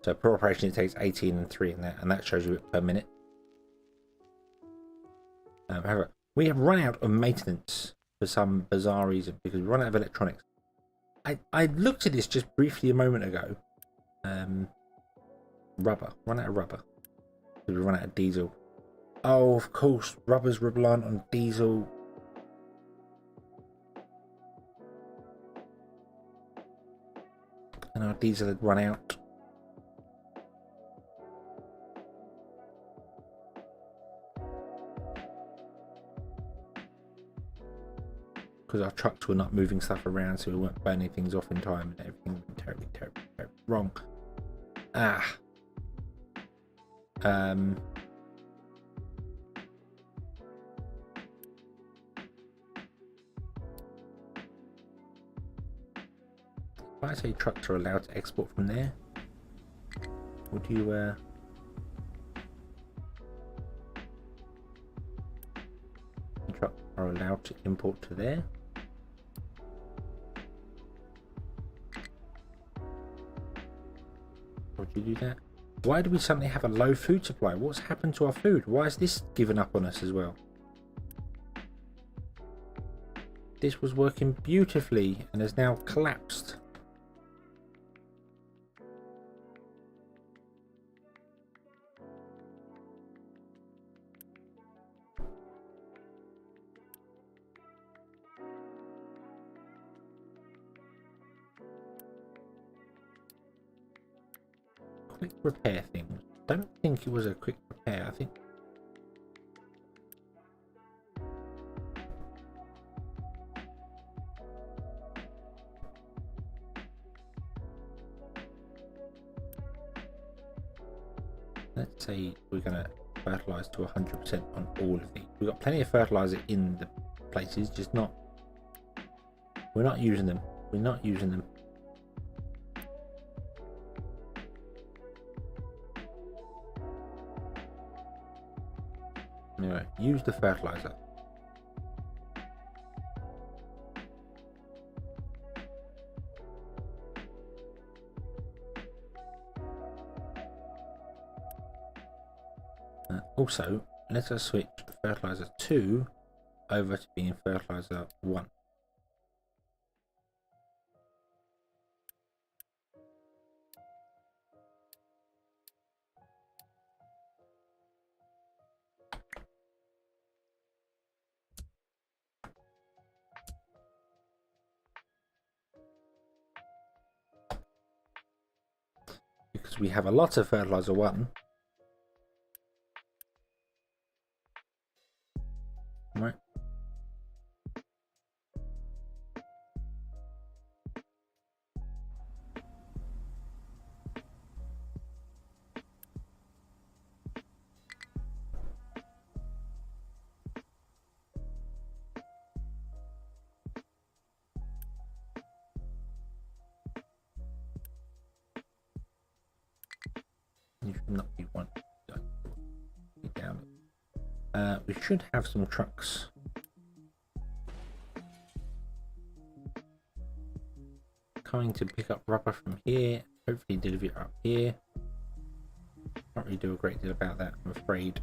So per operation it takes 18 and 3 in that, and that shows you it per minute. However, we have run out of maintenance for some bizarre reason because we run out of electronics. I looked at this just briefly a moment ago. Rubber. Run out of rubber. Because we run out of diesel. Oh, of course, rubber's reliant on diesel. And our diesel had run out. Because our trucks were not moving stuff around, so we weren't burning things off in time, and everything went terribly wrong. If I say trucks are allowed to export from there, would you trucks are allowed to import to there? you do that? Why do we suddenly have a low food supply? What's happened to our food? Why is this given up on us as well? This was working beautifully and has now collapsed. Quick repair things. Don't think it was a quick repair. I think let's say we're gonna fertilize to 100% on all of these. We've got plenty of fertilizer in the places, just not. We're not using them. We're not using them. Anyway, use the fertilizer. Also, let us switch fertilizer 2 over to being fertilizer 1. Because we have a lot of fertilizer 1. Right. You should not be one. Down. We should have some trucks. Coming to pick up rubber from here. Hopefully deliver it up here. Can't really do a great deal about that, I'm afraid.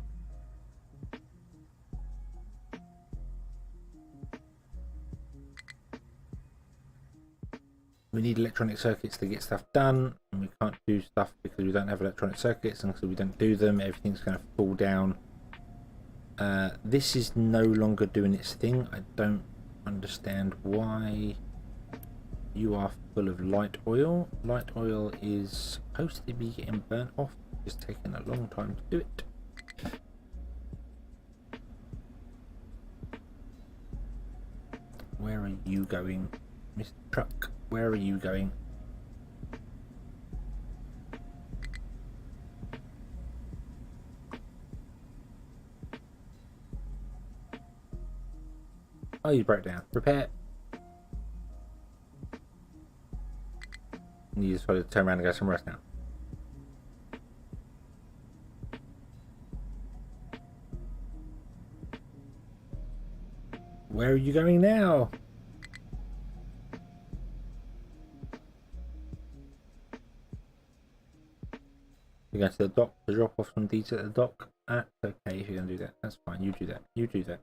We need electronic circuits to get stuff done, and we can't do stuff because we don't have electronic circuits, and so we don't do them, everything's going to fall down. This is no longer doing its thing. I don't understand why. You are full of light oil. Light oil is supposed to be getting burnt off. It's taking a long time to do it. Where are you going, Mr. Truck? Where are you going? Oh, you broke down. Repair. You just want to turn around and go somewhere else now. Where are you going now? You're going to the dock to drop off some deeds at the dock. That's okay if you're going to do that. That's fine. You do that. You do that.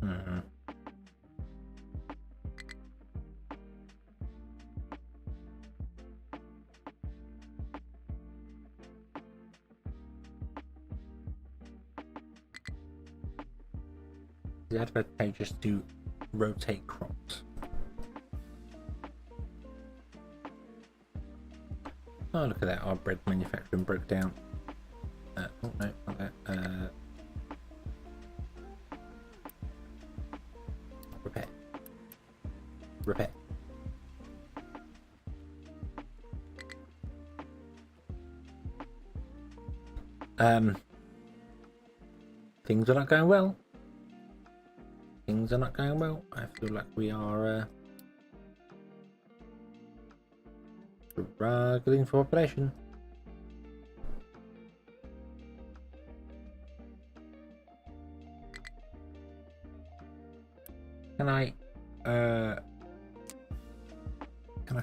Mm-hmm. It's advantageous to rotate crops. Oh, look at that. Our bread manufacturing broke down. Oh, no, not that. Repair. Repair. Things are not going well. Things are not going well. I feel like we are struggling for population. Can I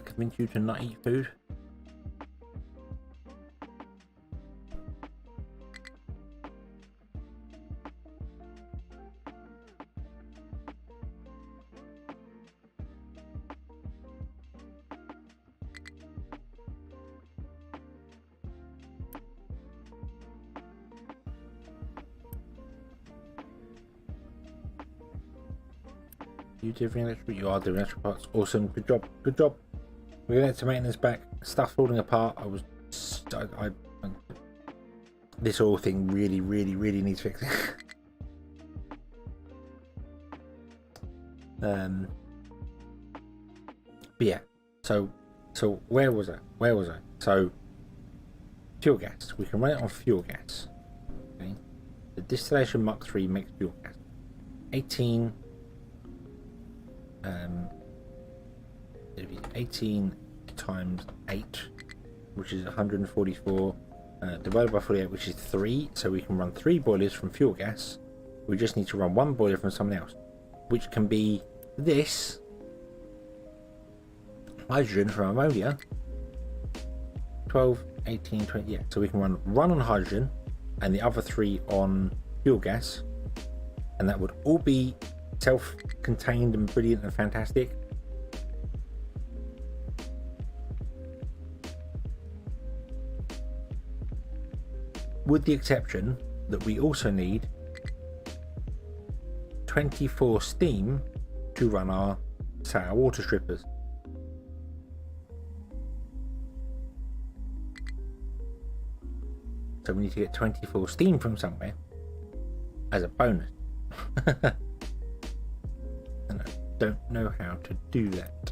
convince you to not eat food? You doing electric? You are doing electric parts. Awesome. Good job. Good job. We're going to maintenance back. Stuff falling apart. This whole thing really needs fixing. But yeah. So where was I? So fuel gas. We can run it on fuel gas. Okay. The distillation Mark III makes fuel gas. 18 times 8, which is 144, divided by 48, which is 3. So we can run 3 boilers from fuel gas. We just need to run 1 boiler from something else, which can be this hydrogen from ammonia. 12, 18, 20. Yeah, so we can run on hydrogen and the other 3 on fuel gas, and that would all be self-contained and brilliant and fantastic. With the exception that we also need 24 steam to run our sour water strippers. So we need to get 24 steam from somewhere as a bonus. And I don't know how to do that.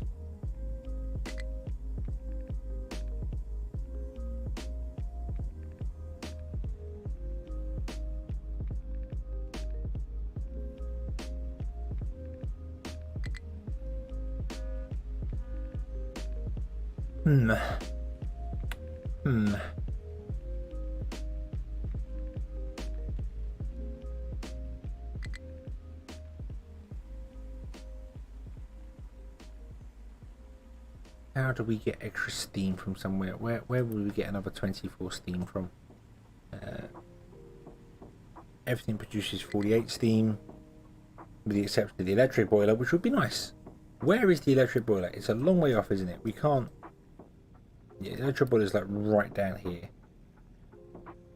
How do we get extra steam from somewhere? Where will we get another 24 steam from? Everything produces 48 steam, with the exception of the electric boiler, which would be nice. Where is the electric boiler? It's a long way off, isn't it? We can't. Yeah, the electric boiler is like right down here,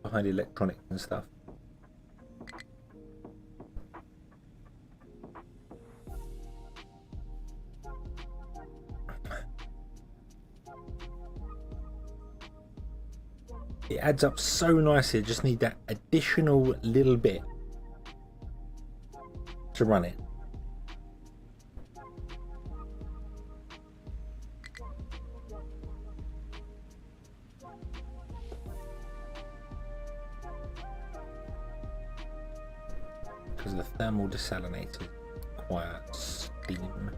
behind electronics and stuff. It adds up so nicely. Just need that additional little bit to run it. Because the thermal desalinator require steam.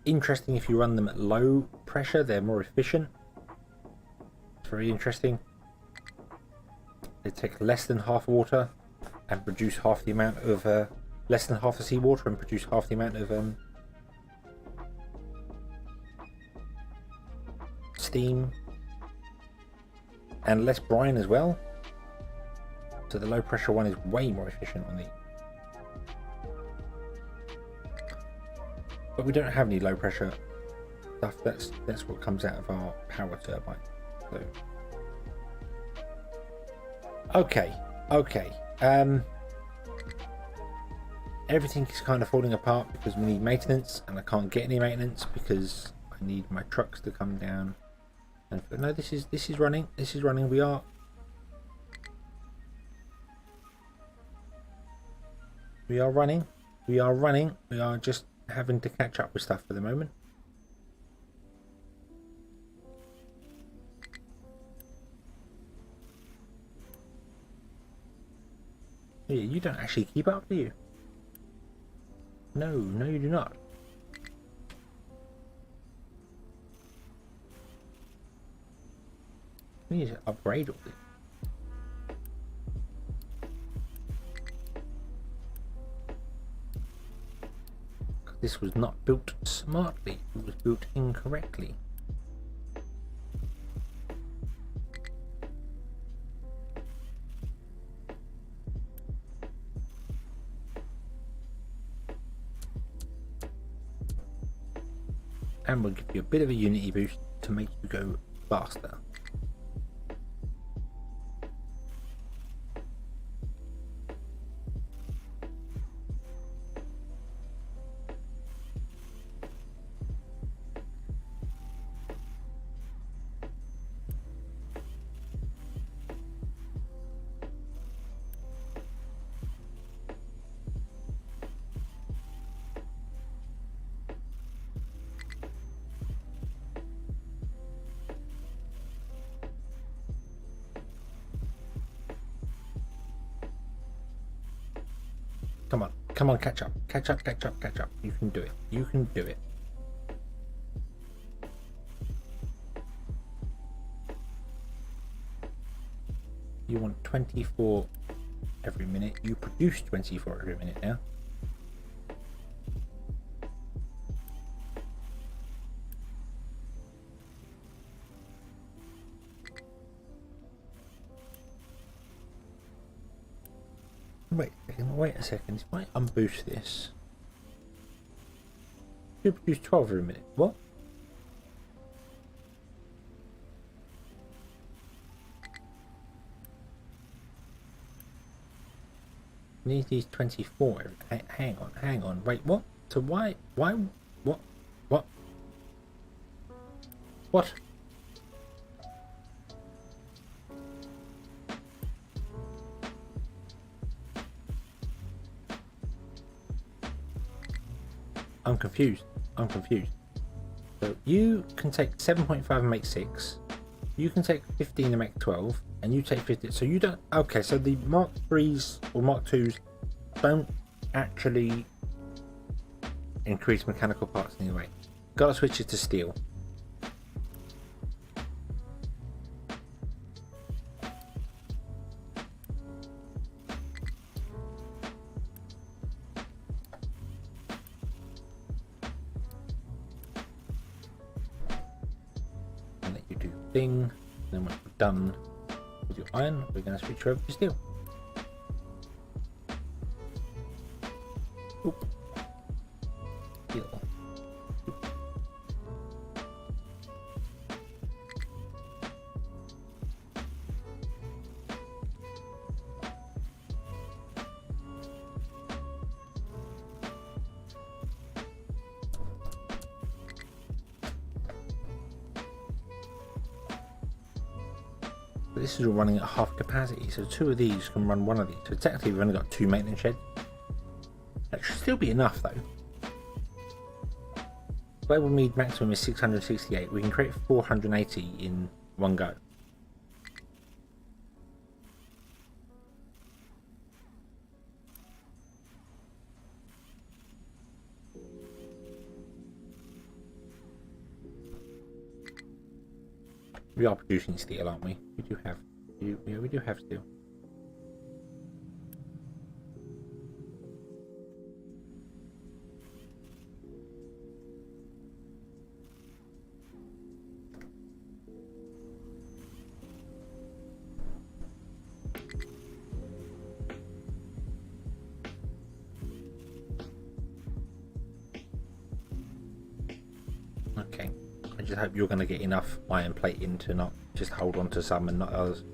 Interesting if you run them at low pressure, they're more efficient. It's very interesting. They take less than half water and produce half the amount of less than half the seawater and produce half the amount of steam and less brine as well. So the low pressure one is way more efficient on the. But we don't have any low pressure stuff. That's what comes out of our power turbine. So okay. Everything is kind of falling apart because we need maintenance, and I can't get any maintenance because I need my trucks to come down. And no, this is running. We are We are running. We are running. We are just having to catch up with stuff for the moment. Yeah, you don't actually keep up, do you? No, no you do not. We need to upgrade all this. This was not built smartly, it was built incorrectly. And we'll give you a bit of a unity boost to make you go faster. Come on, come on, catch up, catch up, catch up, catch up. You can do it, you can do it. You want 24 every minute. You produce 24 every minute now. Wait a second. If I unboost this, you produce 12 every minute. What? Need these 24. Hang on. Wait, what? So why, what? I'm confused. So you can take 7.5 and make 6. You can take 15 and make 12. And you take 50. So you don't... Okay, so the Mark 3s or Mark 2s don't actually increase mechanical parts in any way. Gotta switch it to steel. And let you do thing. Then when we're done with your iron, we're going to switch over to steel. Oop. Steel. Oop. But this is all running at half capacity, so 2 of these can run 1 of these. So technically we've only got 2 maintenance sheds. That should still be enough though. Global mead maximum is 668. We can create 480 in one go. We are producing steel, aren't we? We do have, yeah, we do have steel. Okay. I just hope you're going to get enough iron plate in to not just hold on to some and not others.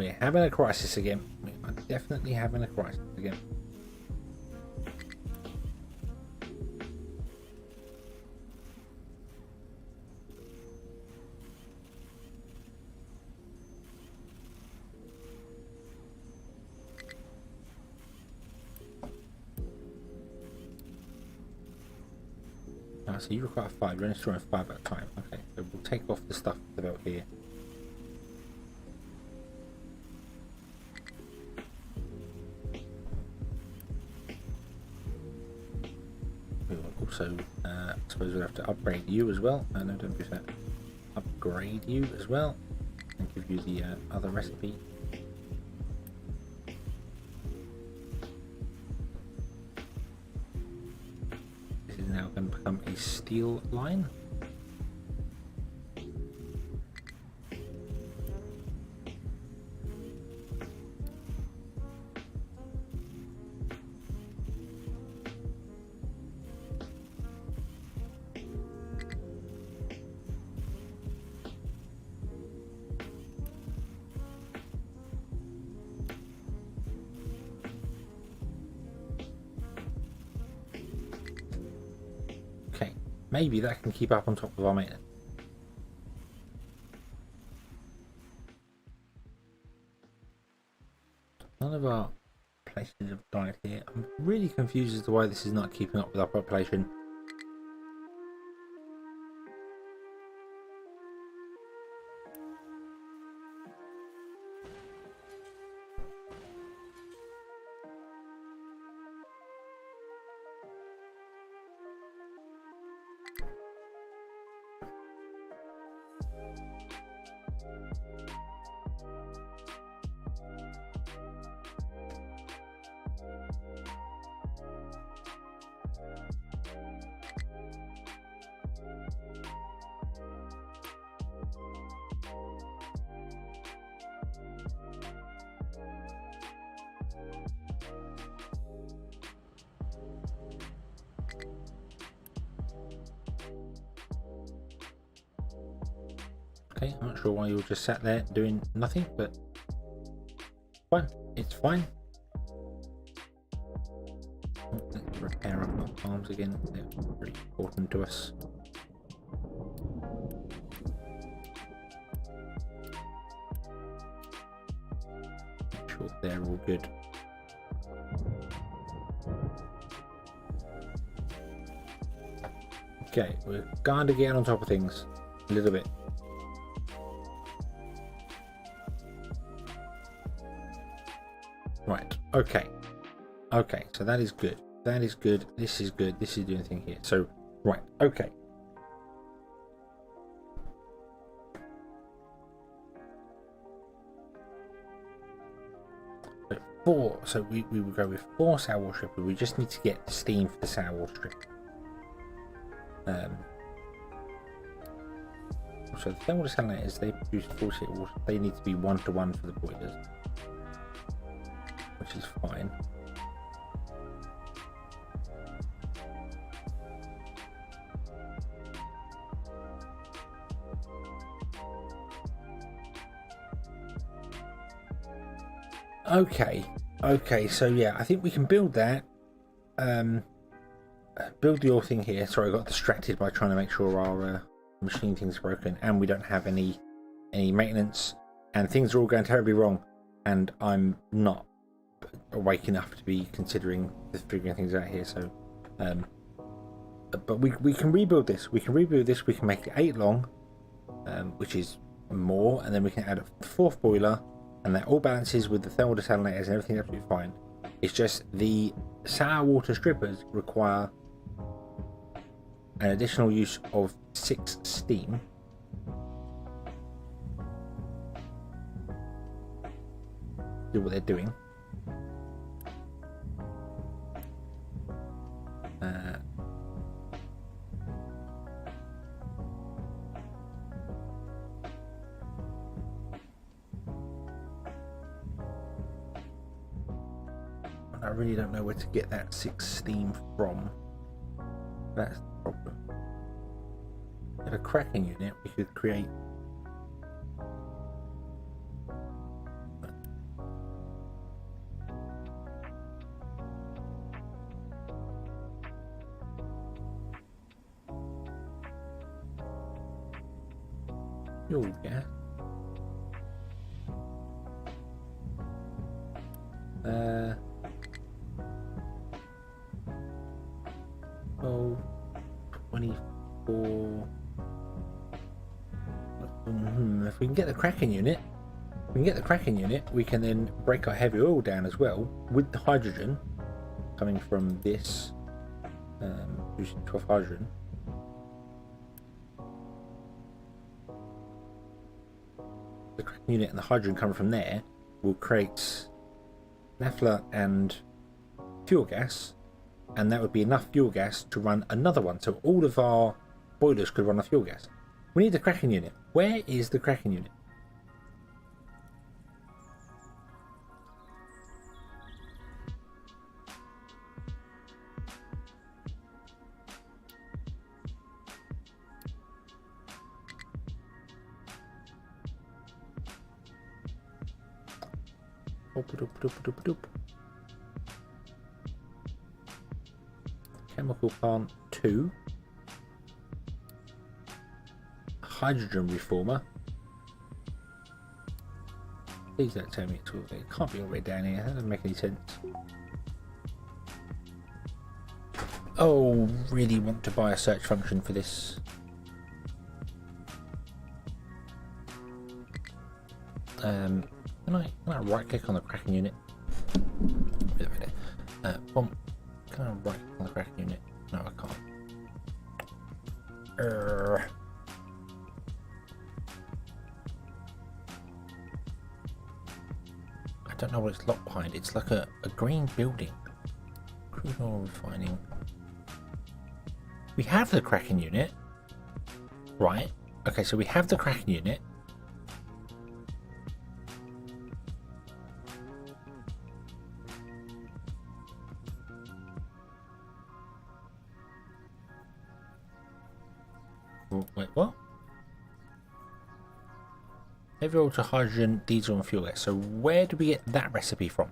We're having a crisis again. We are definitely having a crisis again. So you require 5, you're only storing 5 at a time. Okay, so we'll take off the stuff about here. We will also, I suppose we'll have to upgrade you as well. No, don't do that. Upgrade you as well and give you the other recipe. Now going to become a steel line. Maybe that can keep up on top of our maintenance. None of our places have died here. I'm really confused as to why this is not keeping up with our population. Okay, I'm not sure why you're just sat there doing nothing, but fine, it's fine. Let's repair up our farms again, they're very important to us. Make sure they're all good. Okay, we're going to get on top of things a little bit. Right, okay, so that is good, this is good, this is doing thing here, so, right, okay. So we will go with 4 sour water strippers. We just need to get the steam for the sour water strip. So the thermal desalinators, they produce 48 water, they need to be 1-to-1 for the boilers, which is fine. Okay, so yeah, I think we can build that. Build your thing here. Sorry, I got distracted by trying to make sure our machine thing's broken and we don't have any maintenance, and things are all going terribly wrong, and I'm not awake enough to be considering figuring things out here. So but we can rebuild this. We can make it 8 long, which is more, and then we can add a 4th boiler, and that all balances with the thermal desalinators and everything's absolutely fine. It's just the sour water strippers require an additional use of 6 steam. Do what they're doing. I really don't know where to get that 6 steam from. That's the problem. If a cracking unit, we could create fuel gas. Oh, 24. If we can get the cracking unit, we can then break our heavy oil down as well with the hydrogen coming from this, using 12 hydrogen. The cracking unit and the hydrogen coming from there will create naphtha and fuel gas, and that would be enough fuel gas to run another one. So all of our boilers could run on fuel gas. We need the cracking unit. Where is the cracking unit? Chemical plant 2. Hydrogen reformer. Please don't tell me it's all there. It can't be all the way down here. That doesn't make any sense. Oh, really want to buy a search function for this. Can I right click on the cracking unit? Bomb. Can I right click on the cracking unit? No, I can't. I don't know what it's locked behind. It's like a green building. Crude oil refining. We have the cracking unit. Right. Okay, so we have the cracking unit. Wait, what? Heavy oil to hydrogen, diesel and fuel gas. So where do we get that recipe from?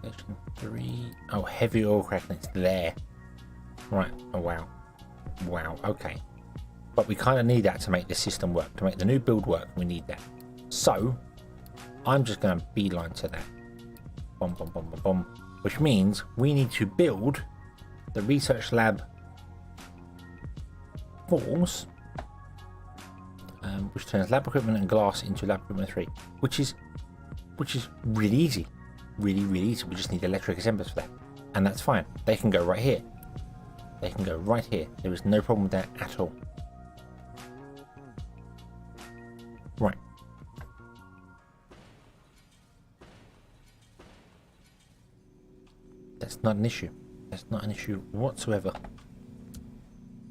Section 3. Oh, heavy oil cracking. It's there. Right. Oh, wow. Wow. Okay. But we kind of need that to make the system work. To make the new build work, we need that. So, I'm just going to beeline to that. Boom, boom, boom, boom, boom. Which means we need to build the research lab force, which turns lab equipment and glass into lab equipment 3, which is really easy. Really easy. We just need electric assemblers for that, and that's fine. They can go right here. They can go right here. There is no problem with that at all. Right. That's not an issue. That's not an issue whatsoever.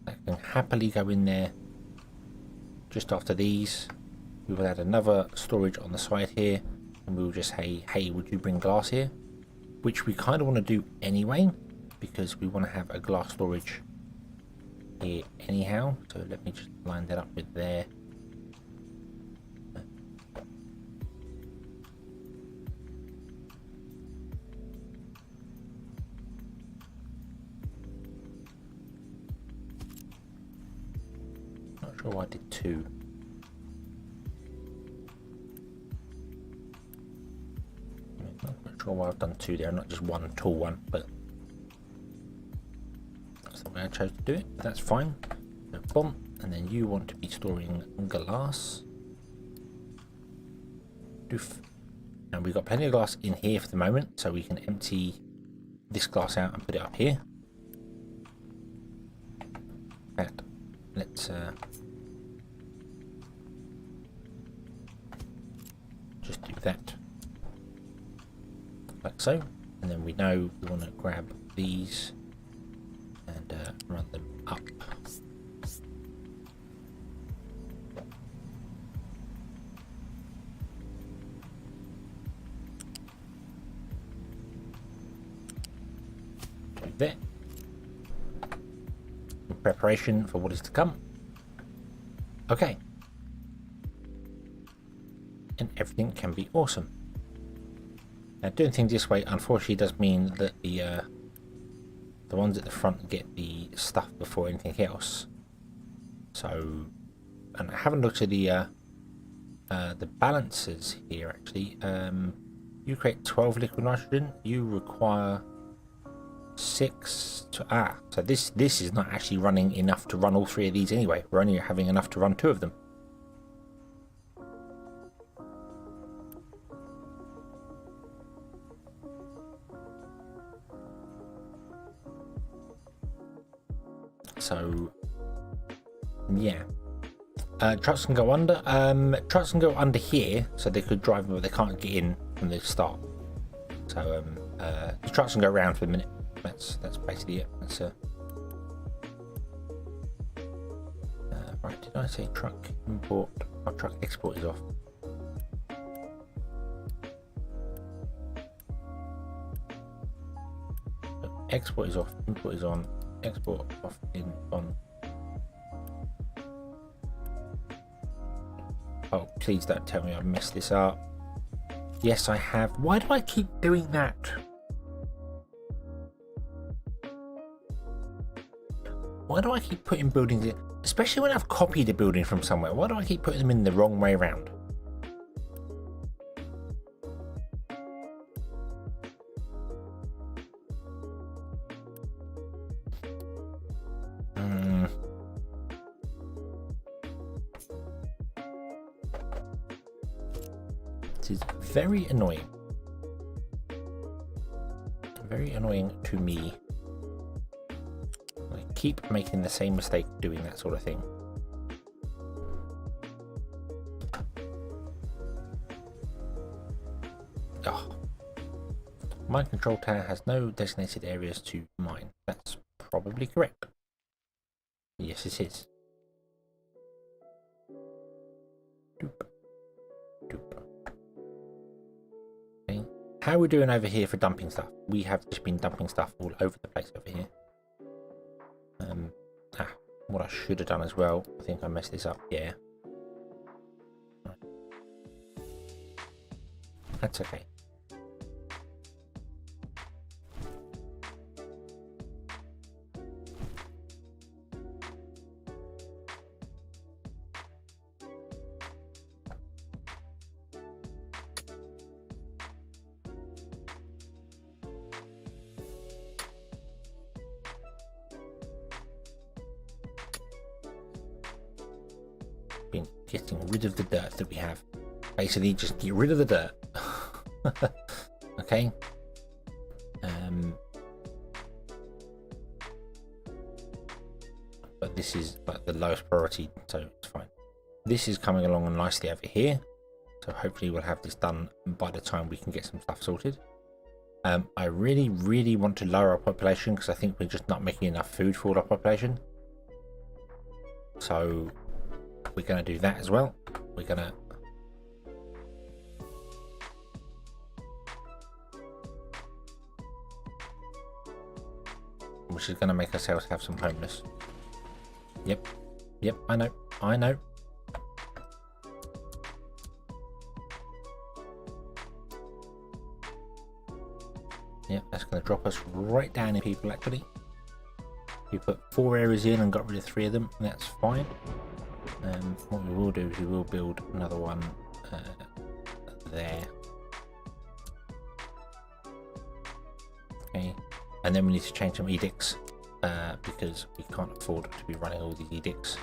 That can happily go in there just after these. We will add another storage on the side here. And we'll just say, hey, would you bring glass here? Which we kind of want to do anyway, because we want to have a glass storage here anyhow. So let me just line that up with there. Not sure why I did 2. Sure why I've done 2 there, not just 1 tall one, but that's the way I chose to do it. But that's fine. So boom, and then you want to be storing glass. Doof. And we've got plenty of glass in here for the moment, so we can empty this glass out and put it up here. And let's just do that. Like so, and then we know we want to grab these and run them up. there. In preparation for what is to come. Okay. And everything can be awesome. Now doing things this way unfortunately does mean that the ones at the front get the stuff before anything else. So, and I haven't looked at the balances here actually. You create 12 liquid nitrogen, you require 6 to so this is not actually running enough to run all 3 of these anyway. We're only having enough to run 2 of them. So yeah, trucks can go under. Trucks can go under here, so they could drive, but they can't get in from the start. So the trucks can go around for a minute. That's basically it. That's right. Did I say truck import? Oh, truck export is off. So export is off. Import is on. Export off. In on. Oh, please don't tell me I messed this up. Yes, I have. Why do I keep doing that? Why do I keep putting buildings in? Especially when I've copied a building from somewhere. Why do I keep putting them in the wrong way around? This is very annoying. Very annoying to me. I keep making the same mistake doing that sort of thing. Oh. My control tower has no designated areas to mine. That's probably correct. Yes, it is. Doop. Doop. Okay. How are we doing over here for dumping stuff? We have just been dumping stuff all over the place over here. What I should have done as well. I think I messed this up. Yeah. That's okay. Been getting rid of the dirt that we have. Basically, just get rid of the dirt. Okay. But this is like the lowest priority, so it's fine. This is coming along nicely over here, so hopefully we'll have this done by the time we can get some stuff sorted. I really want to lower our population because I think we're just not making enough food for our population. So we're going to do that as well. We're going to which is going to make ourselves have some homeless. Yep, I know. Yep, that's going to drop us right down in people actually. We put 4 areas in and got rid of 3 of them, and that's fine. What we will do is we will build another one there. Okay, and then we need to change some edicts because we can't afford to be running all these edicts.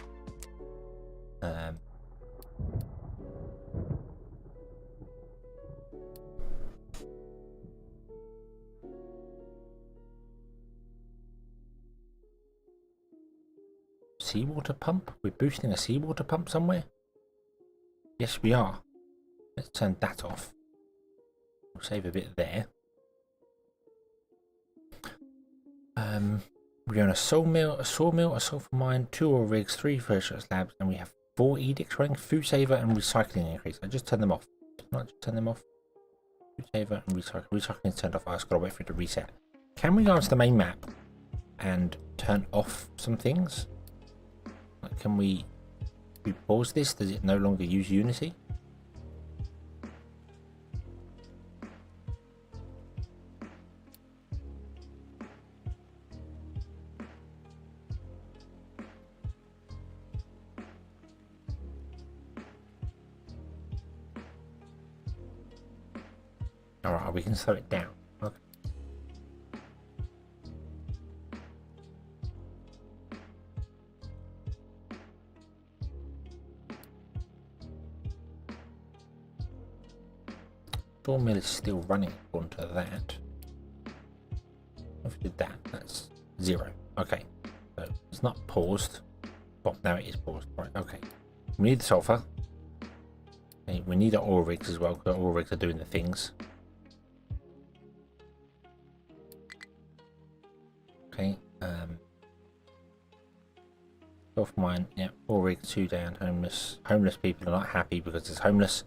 Seawater pump? We're boosting a seawater pump somewhere? Yes, we are. Let's turn that off. We'll save a bit there. We own a sawmill, a sulfur mine, 2 oil rigs, 3 fertilizer slabs, and we have 4 edicts running. Food saver and recycling increase. I just turned them off. Did not just turn them off. Food saver and recycling. Recycling is turned off. I just gotta wait for it to reset. Can we go onto the main map and turn off some things. Like, can we pause this? Does it no longer use Unity? Alright, we can slow it down. Okay. Sawmill is still running onto that. If we did that, that's 0. Okay, so it's not paused. Oh, now it is paused. Right, okay. We need the sulfur. Okay, we need our oil rigs as well, because oil rigs are doing the things. Okay, off mine, yeah, oil rig 2 down, homeless. Homeless people are not happy because it's homeless.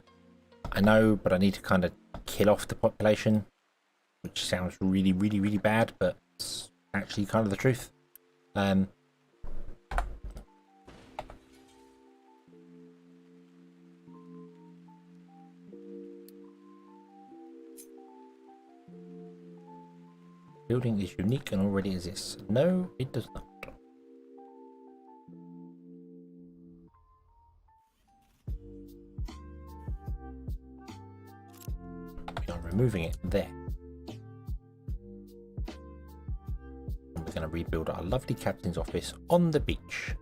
I know, but I need to kind of kill off the population, which sounds really, really, really bad, but it's actually kind of the truth. Building is unique and already exists. No, it does not. We are removing it there. And we're going to rebuild our lovely captain's office on the beach.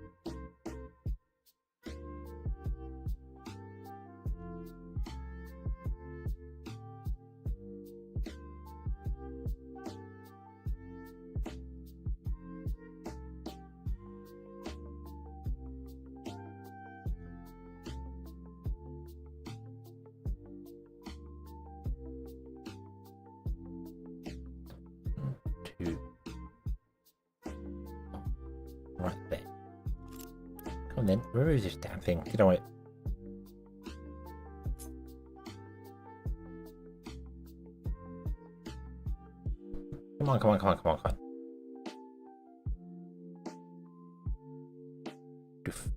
Right there. Come on then, remove this damn thing. Get on it. Come on, come on, come on, come on, come on. Doof.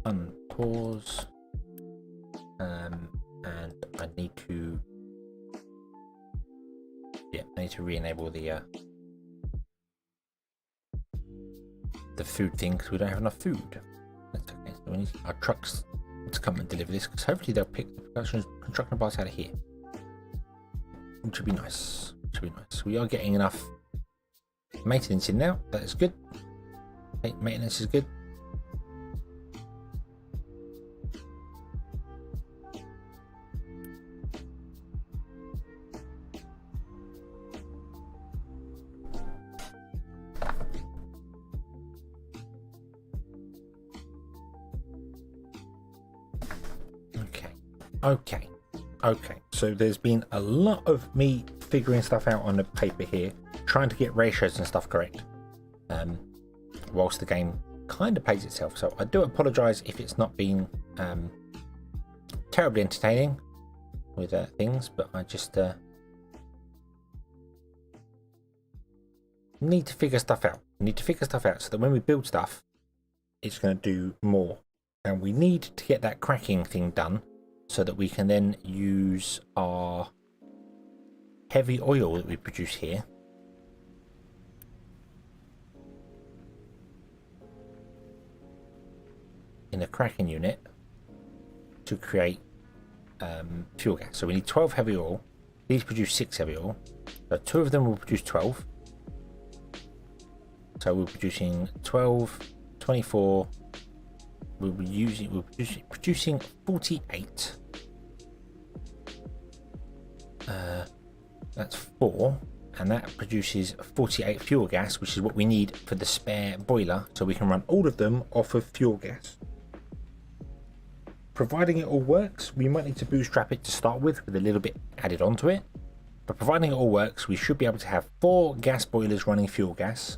Unpause. And I need to. Yeah, I need to re-enable the food thing because we don't have enough food. That's okay. So we need our trucks to come and deliver this because hopefully they'll pick the construction parts out of here, which would be nice. Which would be nice. We are getting enough maintenance in now. That is good. Okay, maintenance is good. Okay, so there's been a lot of me figuring stuff out on the paper here, trying to get ratios and stuff correct, whilst the game kind of pays itself. So I do apologise if it's not been terribly entertaining with things, but I just need to figure stuff out. We need to figure stuff out so that when we build stuff, it's going to do more. And we need to get that cracking thing done so that we can then use our heavy oil that we produce here in a cracking unit to create fuel gas. So we need 12 heavy oil. These produce 6 heavy oil. So 2 of them will produce 12. So we're producing 12, 24. We're producing 48. That's 4, and that produces 48 fuel gas, which is what we need for the spare boiler, so we can run all of them off of fuel gas. Providing it all works, we might need to bootstrap it to start with a little bit added onto it. But providing it all works, we should be able to have 4 gas boilers running fuel gas.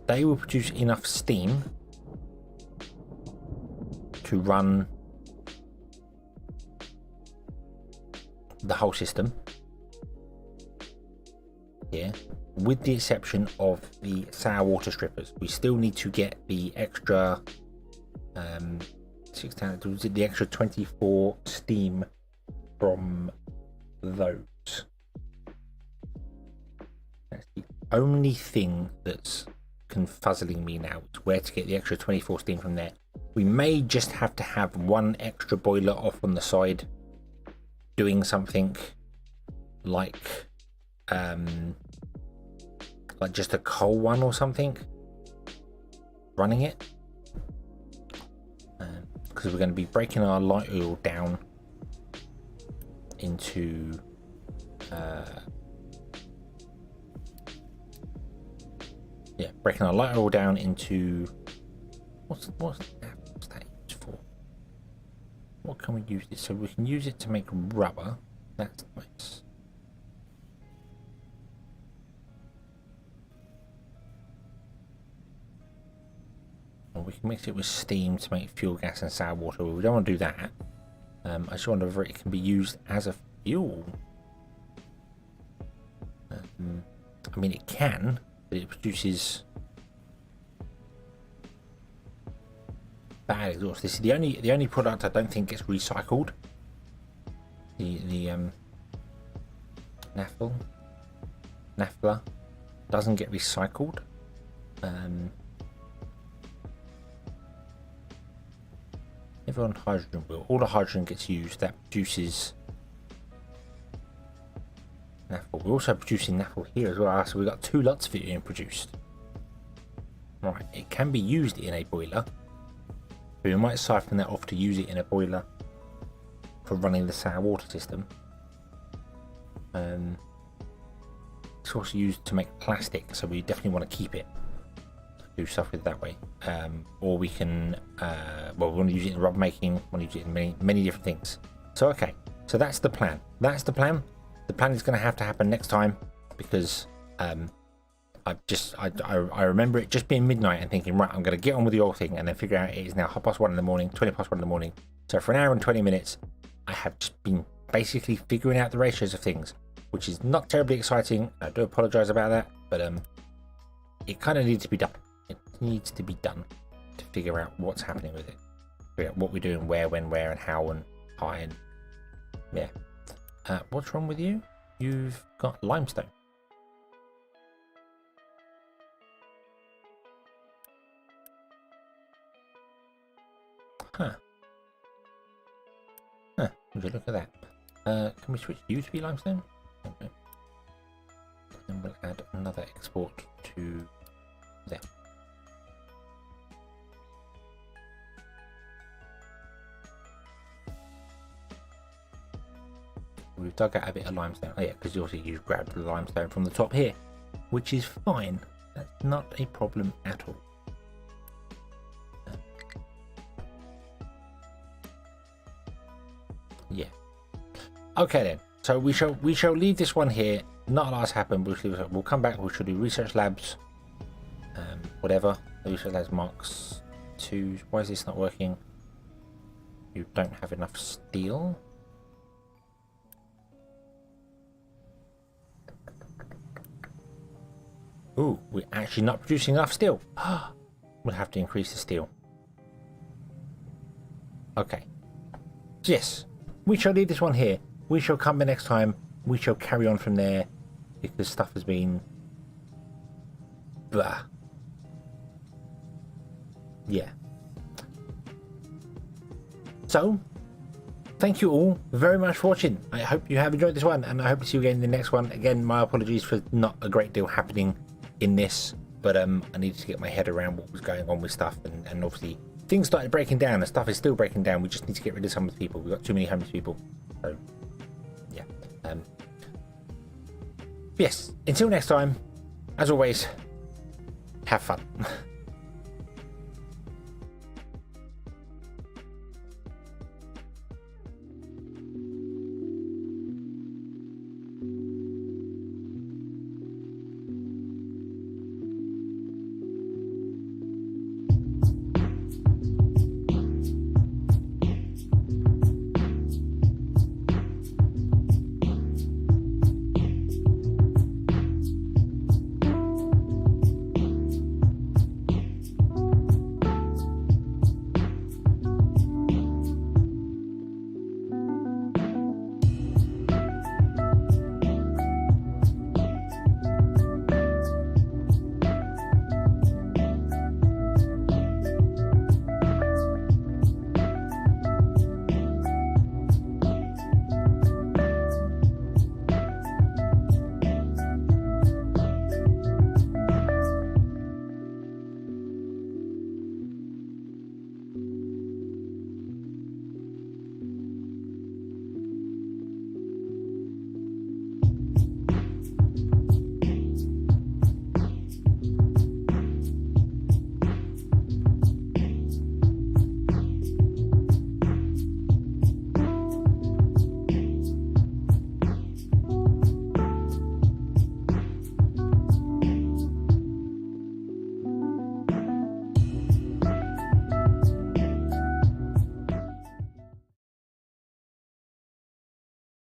they will produce enough steam to run the whole system here, with the exception of the sour water strippers. We still need to get the extra the extra 24 steam from those. That's the only thing that's confuzzling me now, is where to get the extra 24 steam from there. We may just have to have one extra boiler off on the side doing something like just a coal one or something, running it, because we're going to be breaking our light oil down into breaking our light oil down into what's that used for? What can we use this? So we can use it to make rubber. That's nice. Or we can mix it with steam to make fuel gas and sour water. We don't want to do that. I just wonder whether it can be used as a fuel. I mean, it can, but it produces bad exhaust. This is the only product I don't think gets recycled. The naphtha doesn't get recycled. Everyone hydrogen will. All the hydrogen gets used. That produces naphtha. We're also producing naphtha here as well, so we've got 2 lots of it being produced. Right, it can be used in a boiler. We might siphon that off to use it in a boiler for running the sour water system. It's also used to make plastic, so we definitely want to keep it. Do stuff with it that way. Or we can, we want to use it in rubber making, we want to use it in many different things. So, okay, so that's the plan. That's the plan. The plan is going to have to happen next time, because I remember it just being midnight and thinking, right, I'm going to get on with the oil thing, and then figure out it is now 1:30 in the morning, 1:20 in the morning. So for an hour and 20 minutes, I have just been basically figuring out the ratios of things, which is not terribly exciting. I do apologise about that, but it kind of needs to be done. It needs to be done to figure out what's happening with it, figure out what we're doing, where, when, where, and how, and why, and yeah. What's wrong with you? You've got limestone. Huh. Would you look at that? Can we switch you to be limestone? Okay. Then we'll add another export to there. We've dug out a bit of limestone. Oh yeah, because obviously you grabbed the limestone from the top here, which is fine. That's not a problem at all. Yeah. Okay then. So we shall leave this one here. Not a lot's happened. We'll come back. We shall do research labs. Whatever. Research labs marks 2. Why is this not working? You don't have enough steel. Ooh, we're actually not producing enough steel. We'll have to increase the steel. Okay. So yes, we shall leave this one here. We shall come back next time. We shall carry on from there, because stuff has been blah. Yeah. So, thank you all very much for watching. I hope you have enjoyed this one, and I hope to see you again in the next one. Again, my apologies for not a great deal happening in this, but I needed to get my head around what was going on with stuff, and obviously things started breaking down, and stuff is still breaking down. We just need to get rid of some of the people. We've got too many homeless people. So yeah. Yes, until next time, as always, have fun.